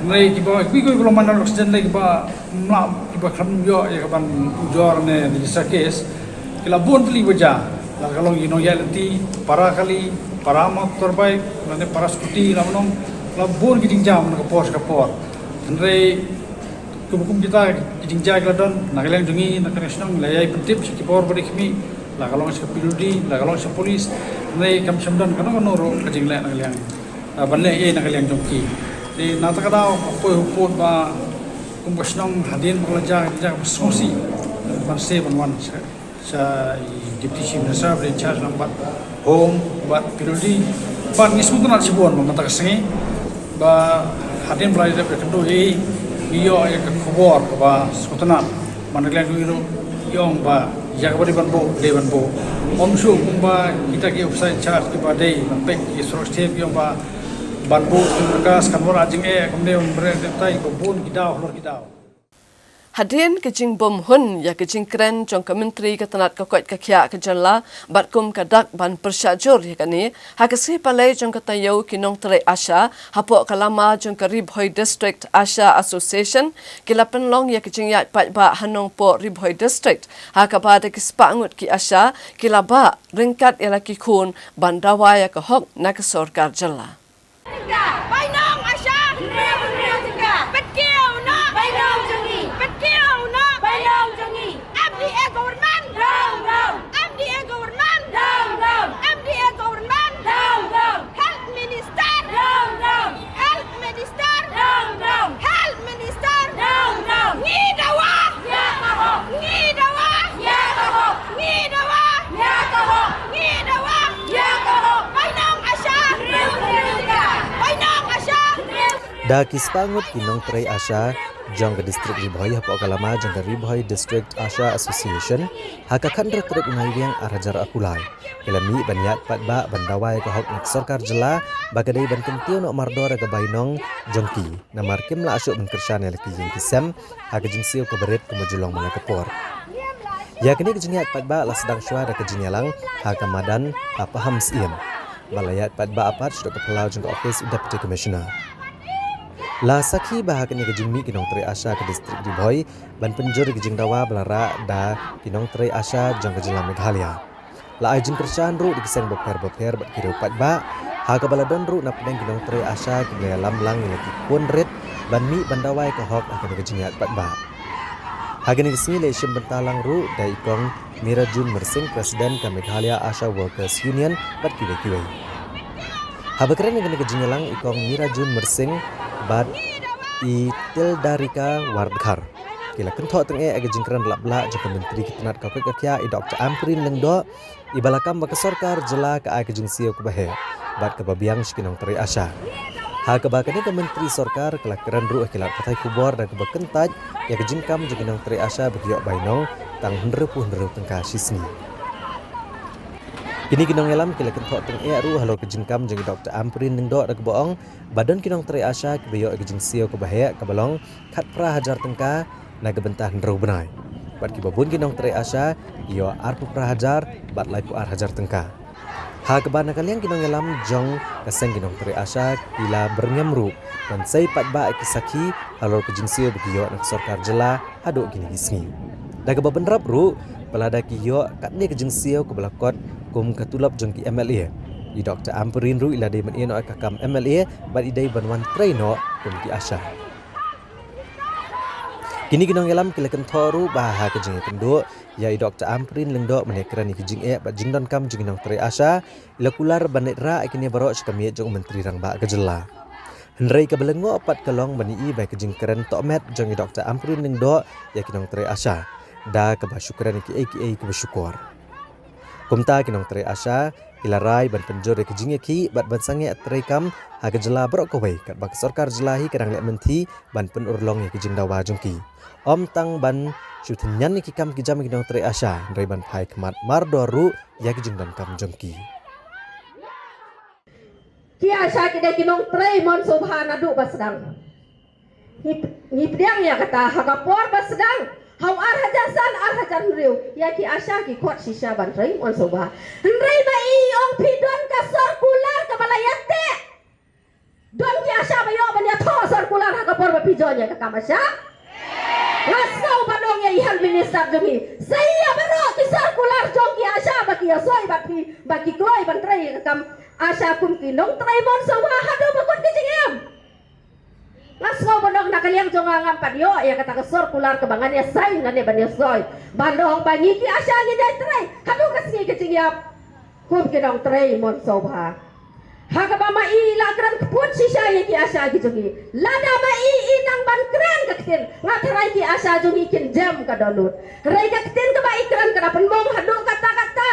nai kiba kui belum man accident lagi ba mla kiba kham yo ya kaban ujor ne di sakes kila bon tali baja kalau ginong ya leti para kali para motor bike nanti para skuti lamunong labur giding jam nak kapor andre kubukum kita giding jam gladon nagalang jungi nak nasional layai pentip si kipor beri kimi la kalau si piludi la kalau si polis andre kam samdan kana ro kajing la nagalang banle ye nagalang jongki di nata kadao apoy hupot ba kumbasnong hadin balaja jak sosi banse banwan sa deputy chief minister in charge ng home buat periodi pan ni semua nak sibuan mata kesengi ba hadin belai de kendo iyo ya ke khobor ba sutana managlan duiro yong ba ya ka bari banbo de banbo omshu kumba kita ki offside charge ke ba dei pek ki step yong ba banbo bekas kanwar ajing kumne umbre tai ko bun kidau lor kidau Hadin kejing bom hun ya kejing keren jong ke menteri ketanat kokot kakia kejanla batkum kadak ban persyajur ya kani hakasi palai jong ketayau kinong terai Asha hapok kalama jong ke Ribhoi District Asha Association kilapen long ya kejing yat pat ba hanong po Ribhoi District hakapa de kispangut ki Asha kilaba ringkat ya laki kun bandawa ya ke hok nak sorkar jalla Bainong Asha Betkil no Bainong Jungi Betkil no Bainong Jungi MDA government down MDA government down MDA government down Health Minister down Health Minister down Health Minister down Ngidawa ya kaho Ngidawa ya kaho Ngidawa ya kaho Ngidawa ya kaho Bainong Asha Bainong Asha Da kispangut kinong terai Asha jong ke distrik Ribhoi hapok kalama jong ke Ribhoi District Asha Association hakakan retrek unai yang arajar akulai kelami banyat patba bandawai ke hok nak sorkar jela bagadai ban kentio nok mardor ke bainong jongki namar kim la asyuk benkersan laki yang kisem hakajing siu ke berit ke mujulong mana kepor ya kini kejeniat patba la sedang syuara ke jenyalang hakamadan apaham siem balayat patba apat sudah ke pelau jong ke office deputy commissioner La sakhi bahakanya kejingmi kinong terai Asha ke distrik Ribhoi ban penjur kejing dawa belara da kinong terai Asha jong ke jelam Meghalaya. La ajing kerjaan ru dikiseng boper bat kiri upat ba ha ke baladon ru na pedeng kinong terai Asha ke belaya lam lang lagi kun red ban mi bandawai ke hok akan kejingat pat ba. Hagani kesini lesim bentalang ru da ikong Mirajun Mersing Presiden ke Meghalaya Asha Workers Union bat kiwe. Habakren yang kejinyalang ikong Mirajun Mersing bad i Tildarika Wardhar kila kentok tenge age jingkran labla jangka menteri kitanat kau kekya Dr. Amprin lengdo ibalakam baka sorkar jela ka age jingsio ke bahe bat ke babiang shikinong teri asya. Ha kebakane ke menteri sorkar kelakaran ru kilat patai kubor dan kebakentaj ya ke jingkam jikinong teri asya begiok bainong tang henrepu tengka sisni. Kini kinong elam kila kentok teng ru halo ke jingkam jeng Dr. Amprin lengdo dak boong badan kinong teri asya ke beyo age jingsio ke bahe ke balong kat pra hajar tengka na gebentah ndro benai. Bat ki babun kinong teri asya iyo arpu pra hajar bat lai pu ar hajar tengka. Ha kebana kalian kinong elam jong kaseng kinong teri asya kila bernyamru dan sei pat ba kisaki halo ke jingsio begiyo nak sorkar jela aduk gini gisni. Da ke babenrap ru pelada kiyo katne ke jingsio ke belakot kum katulap jong ki MLA. I Dr. Amprin ru ila dai menino kakam MLA bat idai banwan traino kum ki asya. Kini kinong elam kila kentoru baha ke jing kenduk ya Dr. Amprin lengdo menekrani ke jing bat jingdon kam jing nong teri asya ila kular banitra ikini barok sekami jong menteri rang ba ke jela. Henrei ke belengo opat kelong bani i bai ke jing keren tokmet jong Dr. Amprin lengdo ya kinong teri asya da ke basyukuran ki ke bersyukur. Kumta kinong teri asya kila rai ban penjor ke jing ki bat ban sange teri kam ha ke jela barok kawai kat bak sorkar jelahi kadang lek menti ban pen urlong ke jing dawa jongki. Om tang ban syutinyan ni kikam kijam kinong teri asya ndrai ban pai kemat mardoru ya kijing dan kam jongki. Ki asya kide kinong teri mon subhana du basdang. Ngipdiang ya kata hakapor basdang. Hau ar hajasan ar hajan riu ya ki asya ki kot sisya ban teri mon subha. Ndrai ba i ong pidon ka sirkular ka balayate. Don ki asya bayo ban ya tho sirkular hakapor ba pijonya ka kamasya. Rasau badong ya ihal minister jumi. Saya baru kisar kular joki asya baki asoi baki kloi bantrai kam asya kum kinong trai mon sawa hado bakon kijingem. Rasau badong nakaliang jonga ngampat yo ya kata kisar kular kebangan ya sai ngane ban asoi. Bandong bangi ki asya ni dai trai hado kasni kijingem. Kum kinong trai mon sawa. Haka ba mai lakran keput sisa yang ki asa ki jungi. Lada mai inang ban keren ka kiten. Ngatarai ki asa jungi kin jam ka download. Rai ka kiten ka ba ikran ka dapan mong haduk kata-kata.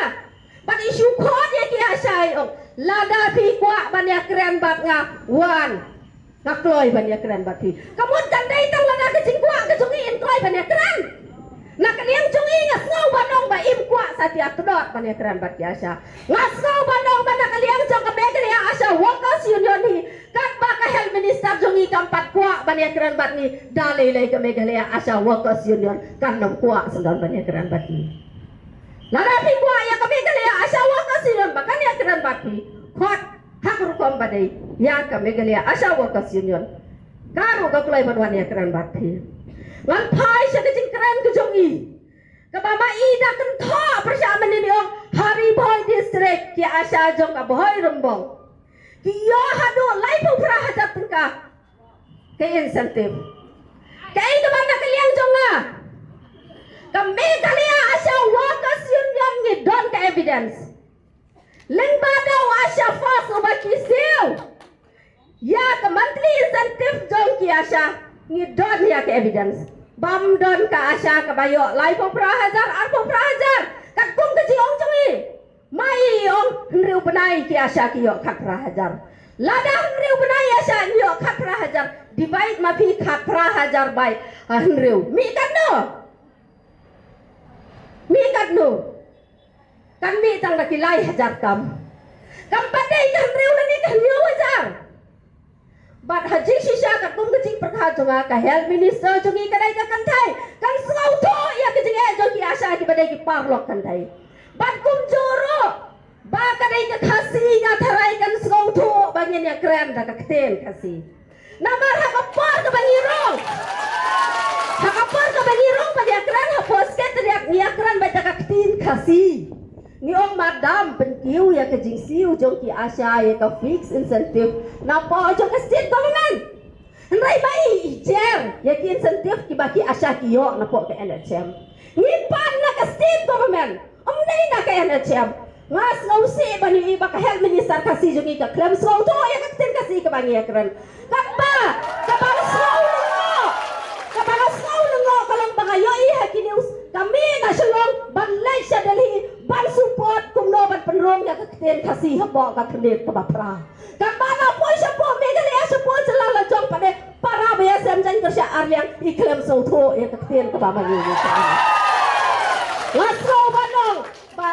Ban isu kod ya ki asa ong. Lada pi kwa ban ya keren bat nga wan. Ngakloi ban ya keren bat pi. Kamu tandai tang lada ke jingkwa ke jungi in kloi ban ya keren. Nak liang jungi ngasau banong ba im kwa satia kedot ban ya keren bat ki asa. Ngasau banong ban nak liang jong ka begri asya workers union ni kat baka health minister jongi kampat kuak bani keran bat ni dalai lai ke Meghalaya asya workers union kan nom kuak sendon bani keran bat ni larapi kuak ya ke Meghalaya asya workers union bakan ya keran bat ni khot hak rukom badai ya ke Meghalaya asya workers union karu ka kulai banwan ya keran bat ni ngan pai sya ke keran ke jongi ke bama ida kan tho persyaman ni ong hari boy district ki asya jong ka boy rembong kiyo hado lai pu pra hadat tengka ke insentif kai ke mana kalian jonga kami kalian asya workers union ni don ke evidence leng badau asya fas ubaki siu ya ke monthly insentif jong ki asya ni don ya ke evidence bam don ka asya ke bayo lai pu pra hajar ar pu pra hajar kat kum ke jiong jongi mai ong henriu benai ki asya ki yo khatra hajar lada henriu benai asya yo khatra hajar divide ma pi khatra hajar bai henriu mi kan no kan mi tang laki lai hajar kam padai kan henriu lani kan yo hajar bat haji sisya kat kum ke jing perkha jonga ka health minister jongi kadai ka kantai kan sau tho ya ke jing e jongi asya ki badai ki parlok kantai bat kum joro ba kadai ka khasi nga tharai kan sgau tho bangin ya kren da ka kten khasi namar ha ka par ka bangirong ba dia kren ha posket dia kren ba da ka ktin khasi ni ong madam penkiu ya ke jing siu jong ki asya ya ka fix incentive na po jong ka state government Rai bai ijer ya ki incentive ki baki asya ki yo na po ka NHM ni pan na ka state government nay na ka NHM ngas ngausi bani iba ka health minister kasi jungi ka klem so to ya ka tin kasi ka bangi akran kakba ka bang so lengo kalong yo I haki news kami nasional ban Malaysia Delhi ban support kumno ban penrong ya kakten kasih habok ka kredit ka bapra kan bana poi support Meghalaya support celala jong pada para BSM jan kerja arliang iklim sotho ya kakten ka bamangi ni Lasro banong ba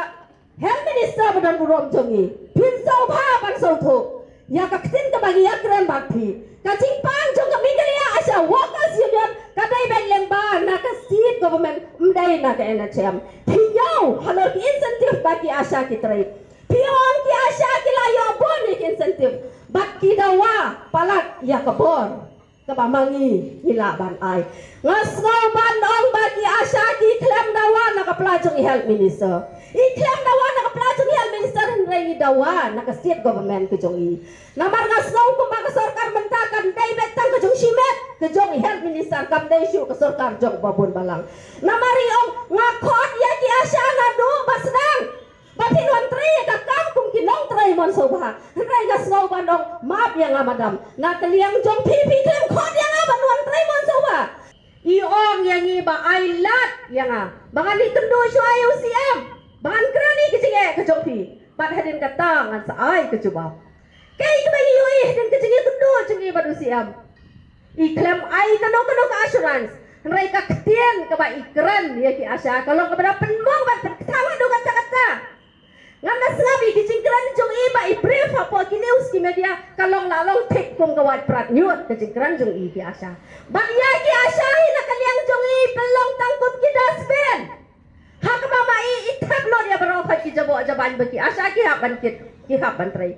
Health Minister badan burom jongi pinsau bha ban sotho ya kakten ka bagi yakran bakti kacing panjang ke Meghalaya Asia Workers Union kadai ben lemba na ka state government mdai na ka NHM thiyau halor ki incentive bagi Asia ki trai pion ki Asia ki la yo bon ki incentive baki dawa palat ya ka bor ka bamangi hila ban ai ngasno ban ong bagi Asia ki klem dawa na ka pelajong health minister iklem dawa na ka pelajong health minister rai dawa na ka state government ke jongi namar ngasno ko ba ka sarkar mentakan dai betang ke jong simet ke jong health minister kam dai shu ke sarkar jong babun balang namari ong ngakot ya ki Asia na do basdang Batin wantri ka kam kum kinong trai mon sobha rai ngasno bandong map yang amadam na kaliang jong pipi klem khot yang aban wantri mon sobha iong yang i ba ailat yang a bangan ni tendu shu ayu siam bangan krani ke jinge ke jong pi bat hadin kata ngan sa ai ke cuba kai ke bagi yoi hadin ke jinge tendu jinge badu siam I klem ai kano ka assurance rai ka ketien ke ba ikran ya ki Asia kalau ke pada penmong bat tawa do kata-kata ngana sabi ki jingkran jong I ba I brief apa ki news ki media kalong lalong tek kum kawat prat nyut ke jingkran jong I ki Asia ba ya ki Asia na kaliang jong I pelong tangkut ki dasben hak mama I itap lo dia berapa ki jabo jaban bagi Asia ki hak ban ki hak ban trai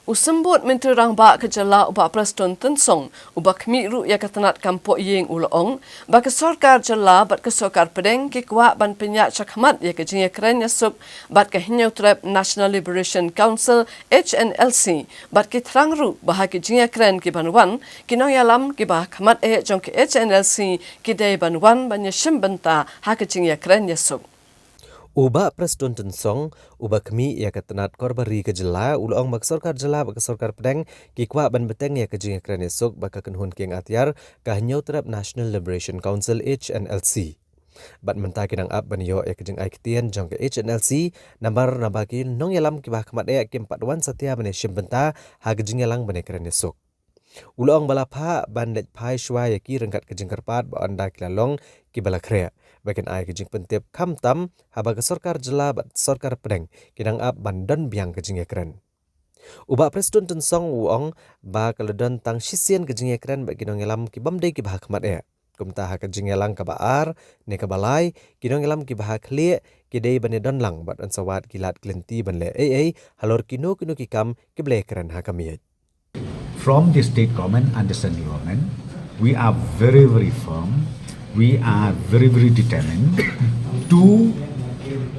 Usembut Menteri Rangba Kejala ubak Preston Tensong ubak kemiru ya ketenat kampuk yeng ulong bak kesorkar jela bat kesorkar pedeng ki kuat ban penyak cakmat ya kejingnya keren yasuk bat kehinyau trap National Liberation Council HNLC bat ki terangru bahag kejingnya keren ki banwan kinong yalam ki bah kamat jong ki HNLC ki dai banwan banya shimbenta ha kejingnya keren yasuk Uba Preston Tensong, uba kami ia ketenat korbari ke jela, ulong bak sorkar jela bak sorkar pedang, kikwa ban beteng ia kejing keren esok bak kenhun keng atiar, kahnyau terap National Liberation Council HNLC. Bat mentah kinang ap ban yo ia kejing aiktian jong ke HNLC, nambar nabaki nong yalam kibah kemat ia kim patwan setia ban esim benta, ha kejing yalang ban keren esok. Ulong balapha ban let pai shwa ya ki rengkat kejing kerpat ba anda kilalong ki balakrea. Bagian ai kejing pentip kam tam haba ke sorkar jela bat sorkar pedang kinang ap bandan biang kejing ekran. Uba Preston Tensong uong ba keledon tang sisian kejing ekran bagi nong elam ki bamde ki bahak mat e. Kumta ha kejing elang ka baar ne ka balai ki nong elam ki bahak lie ki dei bane don lang bat ansawat kilat klenti ban le halor kino ki kam ki ble ekran ha kamiet. From the state government and the central government, we are very, very firm. We are very, very determined to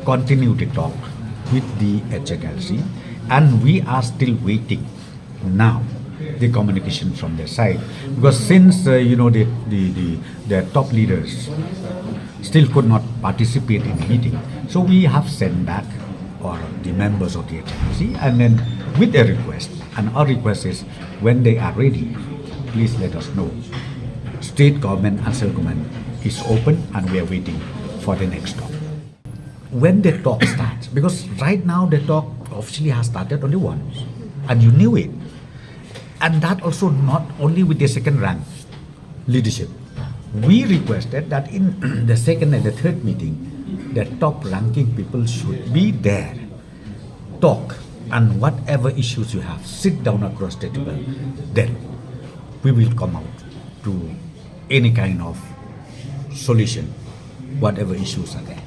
continue the talk with the HNLC, and we are still waiting now the communication from their side, because since the top leaders still could not participate in the meeting, so we have sent back or the members of the HNLC and then with a request, and our request is when they are ready, please let us know. State government and central government is open and we are waiting for the next talk. When the talk starts, because right now the talk officially has started only once and you knew it, and that also not only with the second rank leadership. We requested that in the second and the third meeting, the top ranking people should be there, talk, and whatever issues you have, sit down across the table, then we will come out to any kind of solution, whatever issues are there.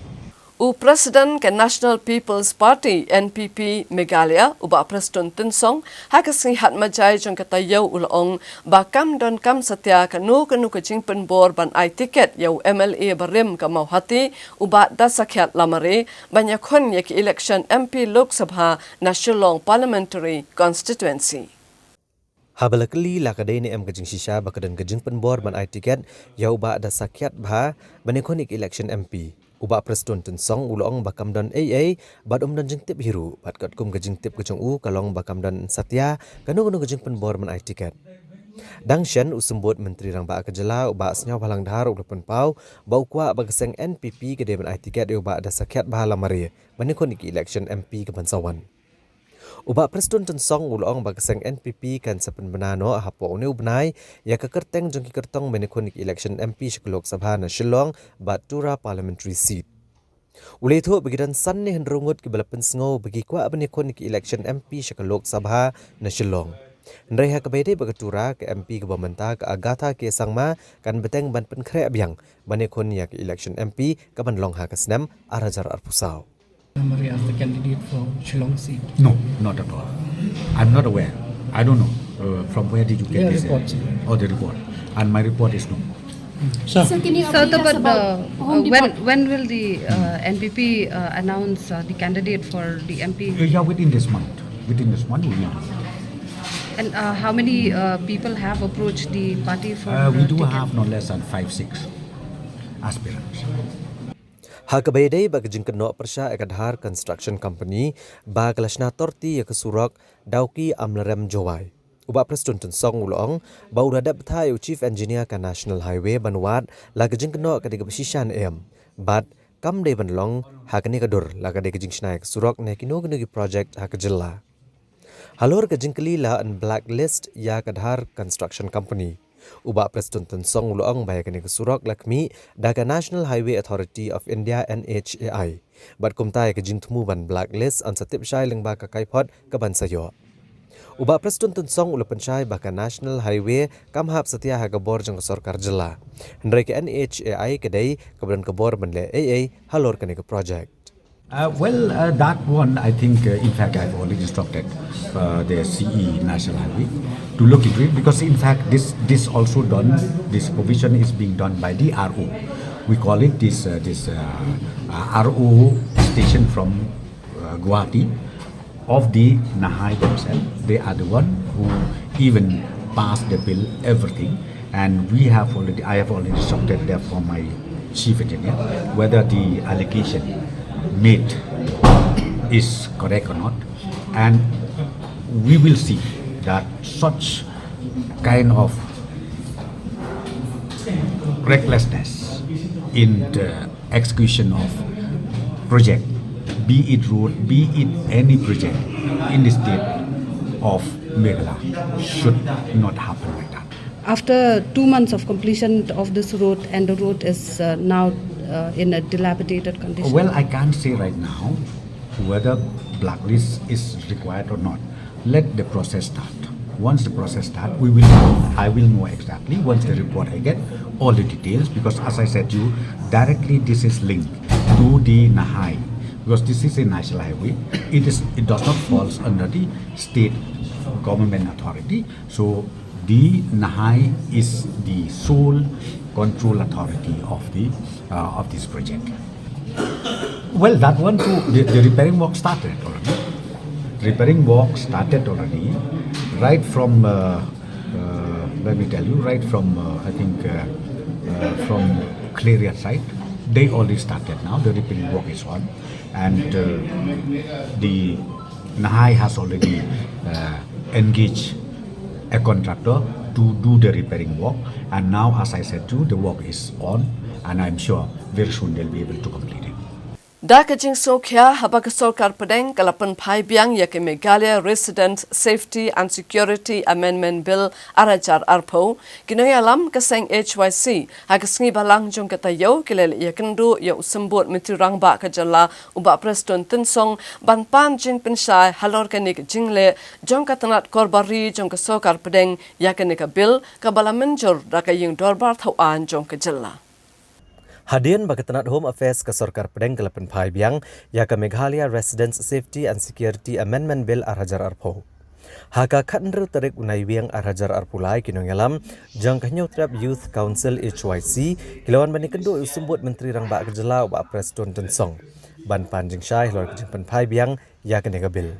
Presiden ke National People's Party NPP Meghalaya ubak Preston Tensong hakasing hat majai jong kata yau ulong bakam don kam setia kanu kejing penbor ban ai tiket yau MLA barim ke mau hati ubak dasakyat lamare banyak kon yaki election MP Lok Sabha National Parliamentary Constituency. Habalakli lakadai ni kejing shisha bakadan kejing penbor ban ai tiket yau ba dasakyat bha banikonik election MP. Ubak Preston Tensong ulong bakam dan bat dan jeng tip hiru bat kat kum kejing tip kejong kalong bakam dan satya kanu kejing penbor man ai tiket. Dangshan usembut Menteri Rang Ba Kejela ubak senyau balang dhar ulapan pau bau kwa bagaseng NPP gede ban ai tiket ubak da sakyat bahala mari manikon iki election MP ke Bansawan. Ubak Preston Tensong ulong bagaseng NPP kan sepen benano hapo uni ubnai ya kekerteng jengki kertong manikon iki election MP Shiklok Sabha na Shillong Batura Parliamentary Seat. Uli itu begitu san ni henrungut ke balapan sengau bagi kwa manikon iki election MP Shiklok Sabha na Shillong. Nreha kebede bagatura ke MP ke Bamanta ke Agatha ke Sangma kan beteng ban penkre abyang manikon ya ke election MP ke Banlong ha ke Senam Arajar Arpusau. Summary as the candidate for Shillong seat? No, not at all. I'm not aware. I don't know from where did you get this the report. And my report is no. So can you update us about when will the NPP announce the candidate for the MP? Yeah, within this month. Within this month we will do. And how many people have approached the party for we do ticket? have no less than 5-6 aspirants. Hakabede bag jingkeno persya ekadhar construction company bag lasna torti ya kesurok dauki amlerem jowai. Ubak Preston Tensong ulong bau radap thai chief engineer ka National Highway Banwat lag jingkeno kadiga besishan bad kam de banlong hakani kadur lag kadiga jingsnai kesurok ne kino gnugi project hakajilla. Halor ke jingkeli la an blacklist ya kadhar construction company. Ubak Preston Tensong ulong bayakani kesurok lakmi daga National Highway Authority of India NHAI. Bat kumtai ke jingtmu ban blacklist an satip syai lengba ka kaipot ke ban sayo. Ubak Preston Tensong ulapan syai baka National Highway kamhap setia hagabor jang sorkar jela. Hendrai ke NHAI kedai keberan kebor banle AA halor kani ke project. That one, I think, in fact, I've already instructed the CE National Highway to look into it because, in fact, this also done, this provision is being done by the RO. We call it this RO station from Guwahati of the Nahai themselves. They are the one who even passed the bill, everything, and I have already instructed there from my chief engineer whether the allocation made is correct or not, and we will see that such kind of recklessness in the execution of project, be it road, be it any project in the state of Meghalaya, should not happen like that. After 2 months of completion of this road, and the road is now in a dilapidated condition. Well, I can't say right now whether blacklist is required or not. Let the process start. Once the process starts, I will know exactly once the report I get all the details, because as I said to you, directly this is linked to the Nahai, because this is a national highway. It does not fall under the state government authority. So the Nahai is the sole control authority of this project. Well, that one too, the repairing work started already. Repairing work started already, right from let me tell you, right from I think from Claria side. They already started now. The repairing work is on, and the Nahai has already engaged a contractor to do the repairing work, and now, as I said too, the work is on, and I'm sure very soon they'll be able to complete it. Da kajing sokya habag sorkar pedeng kalapan pai biang ya ke Meghalaya Resident Safety and Security Amendment Bill arajar arpo kinoy alam kaseng HYC hagasngi balang jong katayo kilele ya kendu ya usembut Menteri Rang Ba Kejela ubak Preston Tensong banpan jing pensai halor kanik jingle jong katanat korbari jong kasokar pedeng ya kenika bill kabala menjur dakaying dorbar tauan jong Kejela. Hadian Bagatanat Home Affairs ke Sorkar Pedeng Kelapan Pai Biang ya ke Meghalaya Residents Safety and Security Amendment Bill Arajar Arpo. Haka Katnru Tarik Unai Wiang Arajar Arpulai kinong alam jang Kanyo Trap Youth Council HYC kilawan bani kendo usumbut Menteri Rang Ba Kejela ubak Preston Tensong ban panjing syai lor kejimpan Pai Biang ya ke nega bill.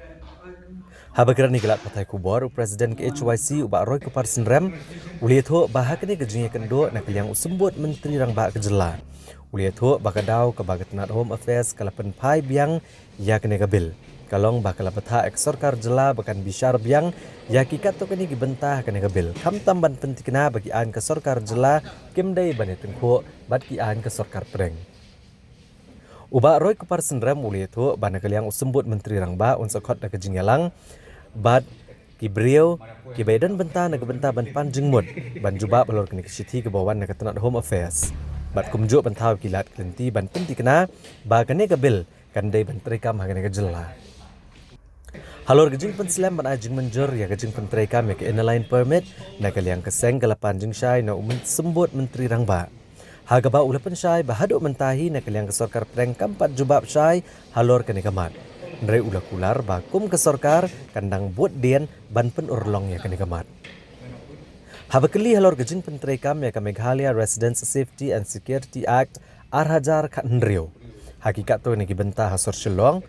Habagiran ni gelat patai kubor Presiden ke HYC ubak Roy Kupar Senrem uliatho bahak ni kejunya kendo nak yang usumbut Menteri Rang Ba Kejela. Uliatho bakadau ke Bagatanat Home Affairs Kelapan Pai Biang ya ke nega bill. Kalong bakal betha ek sarkar jela bakan bishar biang ya kikat to kini gibentah kene gabil. Kam tamban pentikna bagi an ke sarkar jela kimdai bani tengko bat ki an ke sarkar preng. Uba roy kupar sendram uli itu bana kaliang usembut menteri rangba unsakot na kejingelang bat Kibriyo, Kibedan benta na benta ban panjing mud, ban juba balor kini kesithi ke bawan na ketenat Home Affairs. Bat kumjuk bentau kilat kelenti ban penti kena, ba kene gabil, kandai ban terikam hagane kejela. Halor gejing penslam ban ajing menjur ya gejing penterikam ya ke inline permit, na kaliang keseng kalapan jing syai na sembut menteri rangba. Hagaba ulapan syai bahaduk mentahi na kaliang kesorkar preng kampat jubab syai halor kene kamat. Nere ulakular bakum ke sorkar kandang buat dian ban pen urlong ya kene kamat. Habakeli halor gejing penterekam ya ke Meghalaya Residence Safety and Security Act arhajar kat nrio. Hakikat tu ni gibentah hasor Shillong,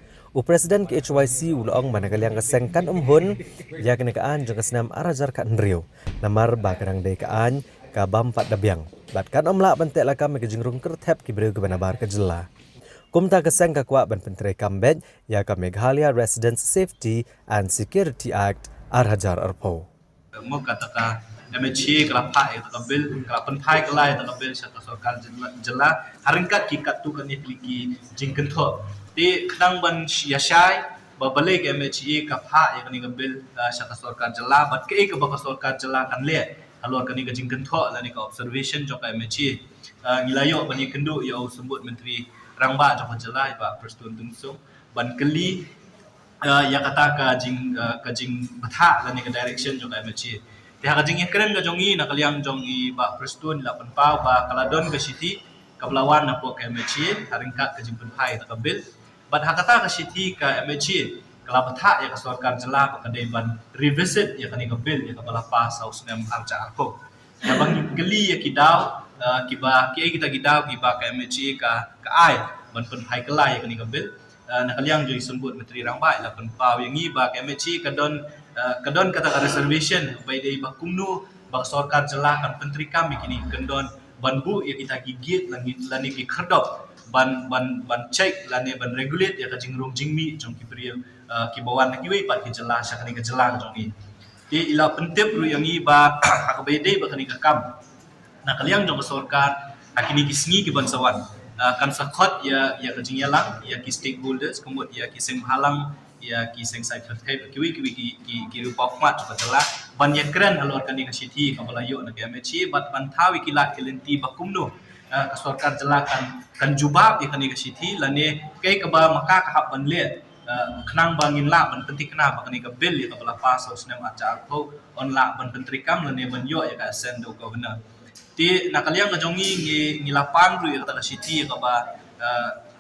Presiden ke HYC ulong managaliang kesengkan hun ya kene kaan jeng kesenam arhajar kat nrio. Namar ba kadang dei kaan ka bampat dabiang. Batkan omlak bentek lakam ke jengrung kertep kibreu ke banabar ke jela. Kumta keseng ka kuat ban pentere kambet ya ka Meghalaya Residence Safety and Security Act arhajar arpo. Mo kata MHA kelapa itu kabil kelapan thai kelai itu kabil satu sorkar jela haringkat kikat tu kan ikliki jingken tho di kadang ban yashai babale ke MHA kapha ya kan kabil satu sorkar jela bat ke ke baka sorkar jela kan le halor kan ke jingken tho la ni ka observation joka MHA ngilayo ban kendu ya sembut menteri rangba joka jela ba Preston Tungsung ban keli ya kata ka jing batha la ni ka direction joka MHA Tiha kajing yang keren kajongi nak kaliang jongi ba Preston la penpau ba kaladon ke city kablawan na po ka MHA haringkat kajing penpai ta kabil bat hakata ka city ka MHA kalapatha ya ka sarkar jela ka kadai ban revisit ya kani kabil ya ka balapa saus nem arca arko ya bang geli ya kidau kiba kita kidau kiba ka MHA ka ai ban penpai kelai ya kani kabil nak kaliang jadi sembut menteri rangba la penpau yang iba ka MHA kadon kata reservation by day bakumnu bak sarkar jela kan penteri kami kini kendon banbu ya kita gigit lani ki kherdop ban check lani ban regulate ya ka jingrong jingmi jong ki priyo ki bawan ki wei pat ki jela sakani ka jela jong ni ti ila pentep ru yang iba ka by day bakani ka kam na kaliang jong sarkar akini kisngi ki bansawan kan sakot ya ka jingyalang ya ki stakeholders kemut ya ki sing halang ya ki seng sai terkait ki rupa mat patala ban ya keren halor kan ni city ka balayo na MHA bat ban thawi ki lat kelenti bakumno ka sarkar jelakan kan jubab ya kan ni city lane kai ka ba maka ka hab ban le khnang bangin la ban penting kena ba kan ni ka bill ya ka bala pas osnem acha ko on la ban pentri kam lane ban yo ya ka send do governor ti nakaliang ka jongi ngi lapan ru ya ka city ka ba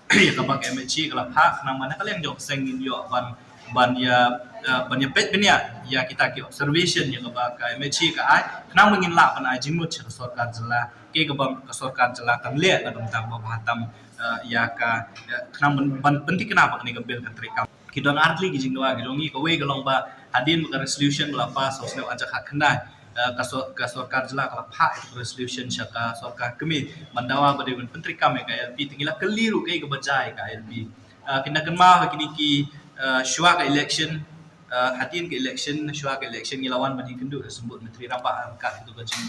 ya kabak MHA kalau hak nama nak kalian jawab sengin yo ban ya pet benya ya kita ki observation ya kabak MHA ka ai kenang mengin la ban ai jimut cha sarkar jela ke kabang ka sarkar jela kan le na dum tam bahatam ya ka kenang ban penting kenapa ni kabel kan trikam kidon artli gi jingwa gi jongi ko we galong ba hadin ka resolution la pas osne ajak hak kenai ka sarkar jela kala pha itu resolution syaka sarkar kami mandawa bade menteri kami ka LP tingila keliru kai ke bajai ka LP kena kenma kini ki syua ka election hatin ke election syua ka election ngilawan bani kendu sebut menteri rapa angkat itu gajing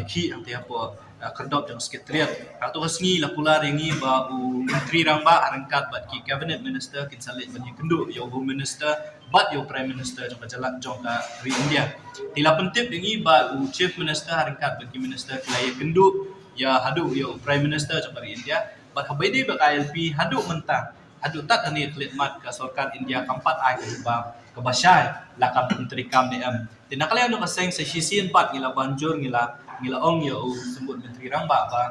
yaki ang tiap po kerdop jang sekretariat atau resmi la pula rengi ba menteri ramba angkat bat ki cabinet minister kin salit bani kendu yo home minister bat yo prime minister jong jalan jong ka ri India tila pentip rengi ba chief minister angkat bagi minister kelaya kendu ya hadu yo prime minister jong ri India bat habaidi ba KLP hadu mentang hadu tak ani khidmat ka sarkar India kampat ai ba ke basyai lakap menteri kam DM tinakala ano kaseng sa sisin pat ngila banjur ngila ong ya sembut menteri ramba ba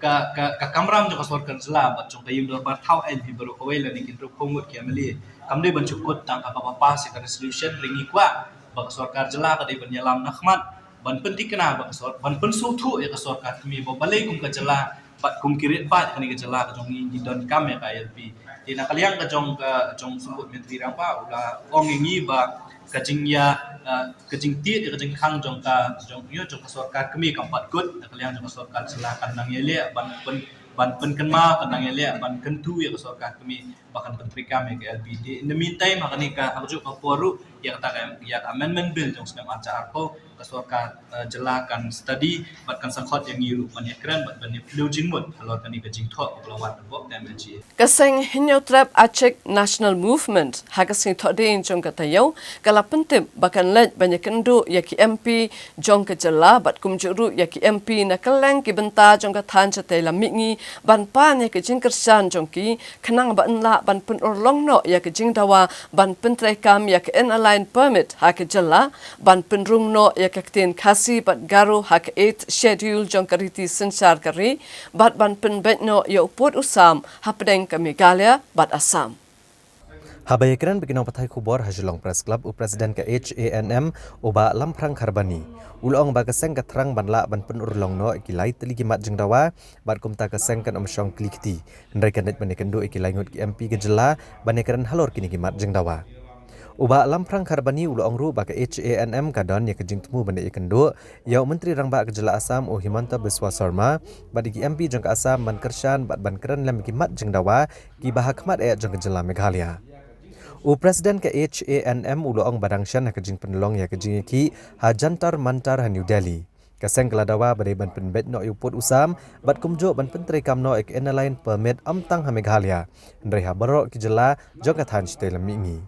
ka kamram jo sarkar jela ba jong kayum do bar thau en hi baru kawai la nikin ro khomut ki amali kamde ban cukut tang apa apa se ka resolution ringi kwa ba sarkar jela ka dei ban yalam nakhmat ban penting kena ba ban pensu thu ya ka sarkar kami ba balai kum ka jela bat kum kirit pat kani ka jela ka jong ni don kam ya ka LP tina kaliang ka jong sembut menteri ramba ula ong ngi ba kajing ya kajing ti kajing khang jong yo jong ka sarkar kami kampat kut kaliang jong sarkar jela kan nang yele ban pen kenma kan nang yele ban kentu ya ka sarkar kami bahkan Menteri kami ke LPD. In the meantime, hakani ka harjuk ka poru yang kata yang amendment bill yang sedang acar ko kasorka jelakan study bahkan sakhot yang yiru panyakran bat bani flu jingmut halor kani ka jingtho oklawat bok damage. Kaseng hinyo trap Aceh National Movement hagasing thodin jong katayo kala pentip bahkan lej banyak kendu yaki MP jong kejela bat kumjuru yaki MP na keleng ki benta jong katan chatela mingi ban pan yaki jingkersan jong ki kenang ban la ban pen orlong no yaki jingdawa ban pentrai kam yaki en align permit hak jela ban penrung no yaki tin kasi bat garu hak 8 schedule jong kariti sensar kari bat ban pen bet no ya uput usam hapdeng ke Meghalaya bat Assam. Habayakiran bikinong patay kubor Hajulong Press Club u Presiden ke HANM uba lamprang karbani. Ulong ba kaseng katrang banla ban penurlong no ikilai teli kimat jengdawa bat kumta kaseng kan omsyong klikti. Mereka net banekendo ikilai ngut ki MP gejela banekaran halor kini kimat jengdawa. Uba lamprang karbani ulong ru ba ke HANM kadon ya kejing temu bane ikendo ya Menteri Rangba Kejela Assam o Himanta Biswa Sarma bat ki MP jeng ke Assam ban kershan bat ban keran lam kimat jengdawa ki bahakmat ayat jeng Kejela Meghalaya. U Presiden ke HANM ulong badangshan kejing penelong ya kejing ki hajantar mantar ha New Delhi. Kaseng keladawa badai ban penbet no uput usam bat kumjo ban penteri kamno ek enaline permit amtang ha Meghalaya. Ndrai ha barok Kejela jong kathan stelam mingi.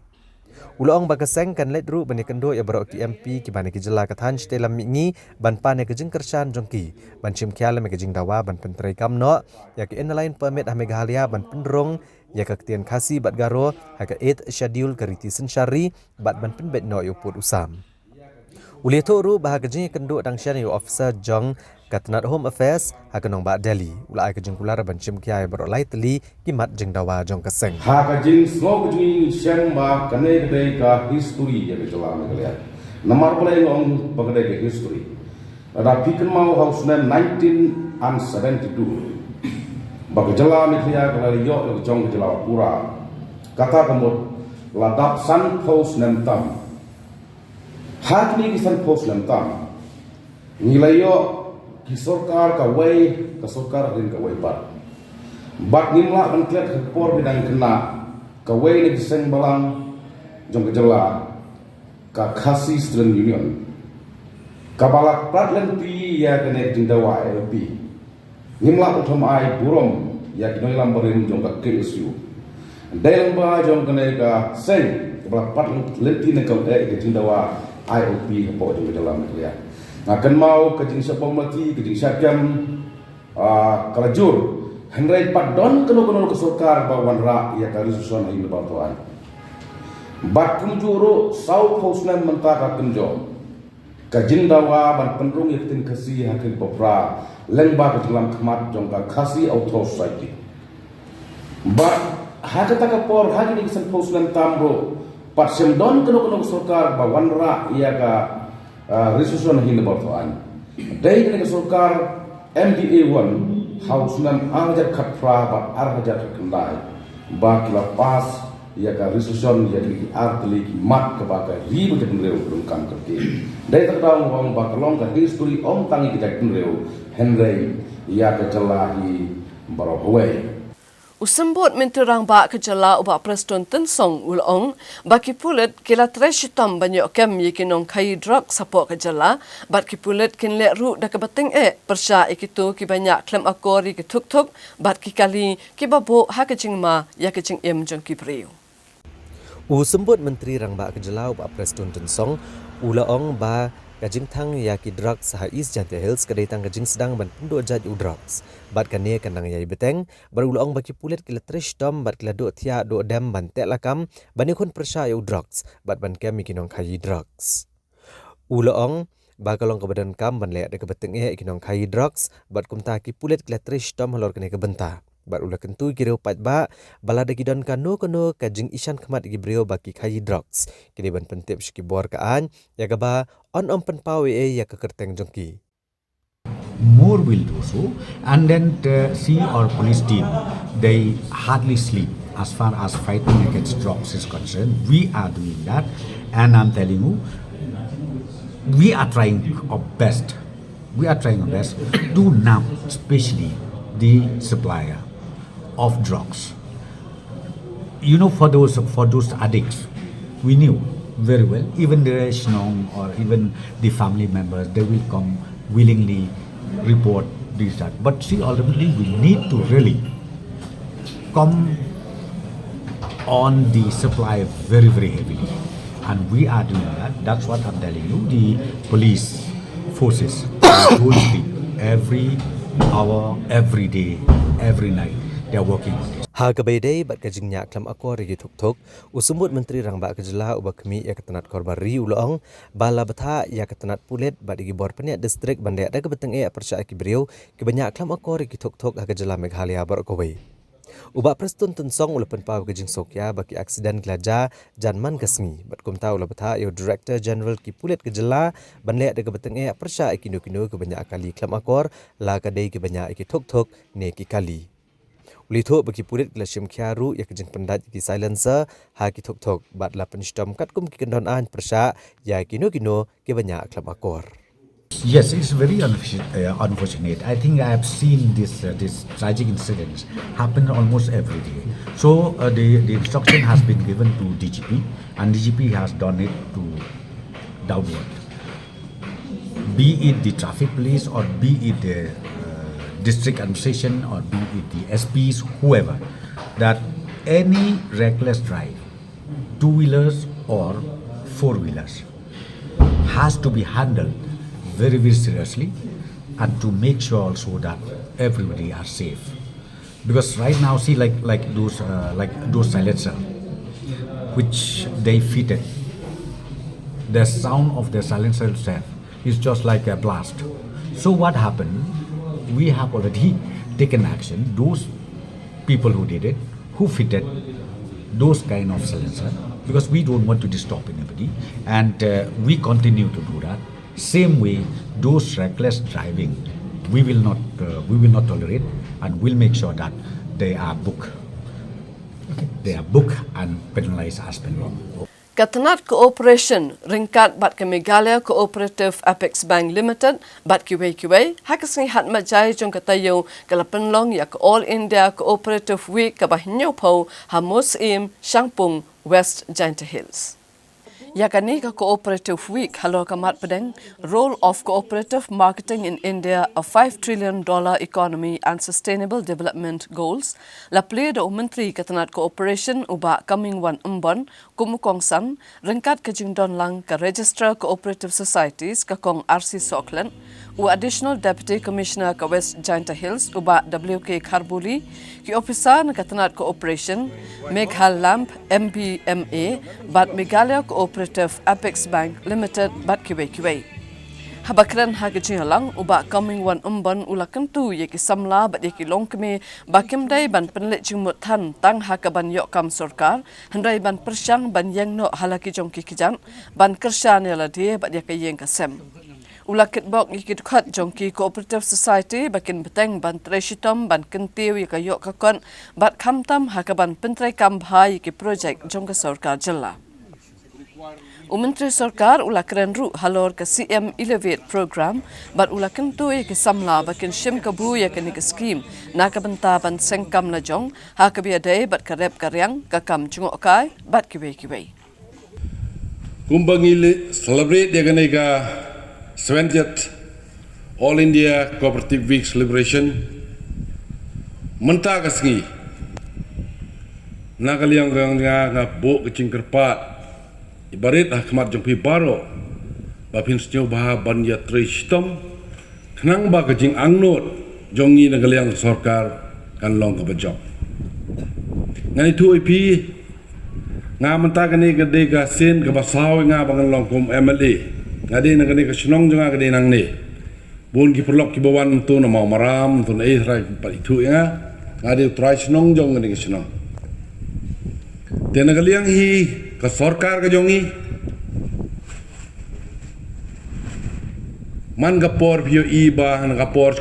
Ulong bakaseng kan let ru bani kendo ya barok ki MP ki bani Kejela kathan stelam mingi ban pane kejing kersan jongki ban chim khyal me kejing dawa ban penteri kamno ya ki enaline permit ha Meghalaya ban penrong ya kaktian khasi bat garo ha ka 8 schedule kariti sensyari bat ban penbet no uput usam. Uli to ru bah kejing kendo dangshan yu officer jong Katnat Home Affairs hakanong ba Delhi ulai kejing kular ban chim khyai barok lai teli kimat jengdawa jong kaseng. Ha kajing small kejing syang ba kane kedai ka history ya Kejela Meghalaya. Namar pula ngong bagdai ke history. Ada pikan mau house name 1972. Ba Kejela Meghalaya kala yo jong Kejela pura. Kata kamut ladap san house name tam. Hat ni kisan house name tam. Nilayo ki sorkar ka wai ka sorkar rin ka wai bat nimla ban klet ka por bidang kena ka wai ni seng balang jong Kejela ka khasi student union ka balak pratlen pi ya kene jingdawa LP nimla utham ai burom ya kinoi lambarin jong ka KSU dalam ba jong kene ka seng ka balak pratlen lenti ne ka jingdawa IOP ka po jong Kejela Meghalaya. Akan mau kejing sepong mati, kejing syakam, kalajur. Henry padon keno ke sokar bawan ra ia kari susun ayu lebal tuan. Bat kunjuru South House nan mentaka kenjo. Kejing dawa ban penrung yaktin kasi hakin popra lengba kejelam kemat jongka kasi auto society. Bat hakata kapor hakin iksan House nan tambro. Pat semdon keno ke sokar bawan ra ia ka Resusun hin bertuan. Dari kena sokar MDA 1 House nan arjat khatra bat arjat kendai. Ba kila pas ya ka resusun ya ki artli ki mat ka ba ka ribu te reu belum kan kerti. Dari terdaung wong ba kelong ka history om tangi ki jak reu Henry ya ka celahi barokwe. Usambut menterang ba Kejela uba Preston Tensong ulong baki pulet kila treshitam banyak kem yikinong kai drug support Kejela bat ki pulet kin le ru da kebating persya ikitu ki banyak klem akori ki tuk bat ki kali ki babo ha kejing ma ya kejing jong ki priu. Usambut Menteri Rangba Kejela uba Preston Tensong ulong ba kajing thang ya ki drugs saha East Jante Hills kadai tang kajing sedang ban pendo jaj u drugs bat kane kanang yai beteng barulong baki pulet kila trish dom bat kila do thia do dam ban tek lakam bani khon persya u drugs bat ban kem ikinong khai drugs ulong ba kalong ke badan kam ban le de ke beteng ikinong khai drugs bat kumta ki pulet kila trish dom halor kane ke benta bat ula kentu kireu pat ba balada kidon kano kajing isan khamat gi breo baki khai drugs kini ban pentep shki bor kaan ya gaba on penpawe ya kekerteng jongki. More will do so, and then see our police team, they hardly sleep as far as fighting against drugs is concerned. We are doing that, and I'm telling you, we are trying our best. We are trying our best to numb, especially the supplier of drugs. you know, for those addicts, we knew very well. Even the Shnong or even the family members, they will come willingly report this that. But see, ultimately, we need to really come on the supply very, very heavily, and we are doing that. That's what I'm telling you. The police forces don't sleep every hour, every day, every night. They are working on this. Hagabay bat kajingnya klam ako rigi tuk usumut menteri rang ba kajela ubak kami ya ketenat korbari uloong bala betha ya ketenat pulet bat digi bor penya distrik bandai ada kebeteng percaya kibriu kebanyak klam ako rigi tuk hagajela Meghalaya bar kowe ubak prestun tensong ulapan pau kajing sokya baki aksiden gelaja janman kasngi bat kumta ula betha yo director general ki pulet kajela bandai ada kebeteng percaya kino kebanyak kali klam akor la kadai kebanyak ki tuk ne ki kali Ulitho bagi pulit glasim kiaru ya kejeng pendat ki silencer ha ki tok bat la penstom kat kum ki kendon an persya ya kino ki banyak klam akor. Yes, it's very unfortunate. I think I have seen this tragic incidents happen almost every day. So the instruction has been given to DGP, and DGP has done it to downward. Be it the traffic police or be it the district administration or be it the SPs, whoever, that any reckless drive, two-wheelers or four-wheelers, has to be handled very, very seriously, and to make sure also that everybody are safe. Because right now, see, like those silencer, which they fitted, the sound of the silencer itself is just like a blast. So what happened? We have already taken action. Those people who did it, who fitted those kind of silencer, because we don't want to disturb anybody, and we continue to do that. Same way, those reckless driving, we will not tolerate, and we'll make sure that they are booked. They are booked and penalized as per law. Katanat Cooperation ringkat bat ke Meghalaya Cooperative Apex Bank Limited bat kiwei hakasni hat majai jong katayo kalapenlong ya All India Cooperative Week kabahnyau pau Hamus Im Shangpung West Giant Hills. Yakani ka Cooperative Week halo kamat pedeng role of cooperative marketing in India, a $5 trillion economy and sustainable development goals. La play do menteri katanat cooperation uba coming one umbon kumukongsan ringkat kajingdon lang ka Registrar Cooperative Societies ka kong RC Auckland u additional deputy commissioner ka West Giant Hills uba WK Kharbuli ki officer na katanat cooperation Meghal Lamp MBMA bat Meghalaya Cooperative Apex Bank Limited bat kiwei. Habakran hagajingalang uba coming one umban ulakan tu yeki samla bat yeki longkeme bakim dai ban penlet jingmut than tang hakaban yok kam sorkar handai ban persyang ban yang no halaki jong kikijan ban kersyan yala dia bat yeki yeng kasem. Ulakit bok yeki dukat jongki Cooperative Society bakin beteng ban treshitom ban kentiu yeka yok kakon bat kamtam hakaban pentrai kambha yeki projek jongka sorkar jela. Menteri Sarkar ulakran ru halor ke CM Elevate program bat ulakan tu ke samla bakin shim kabu ya ke skim na ka benta ban sengkam la jong ha ka biadai bat ka rep karyang ka kam chungok kai bat kiwei. Kumbangile celebrate dia ganega 70th All India Cooperative Week celebration menta kasngi nakaliang nga bo kecing kerpat ibarit ahmat jompi baro bapin senyo bah ban ya tristom kenang ba kejing angnot jongi nagaliang sarkar kan long ka bajok ngani tu ipi nga menta kani gede ga sen ka basaw nga bangan long kom MLA ngade nagani ka snong jonga gede nang ne bon ki perlok ki bawan tu na mau maram tu na rai pa itu nga ngade try snong jong ngani ka snong tenagaliang hi ka sarkar ka jongi man gapor pio iba han gapor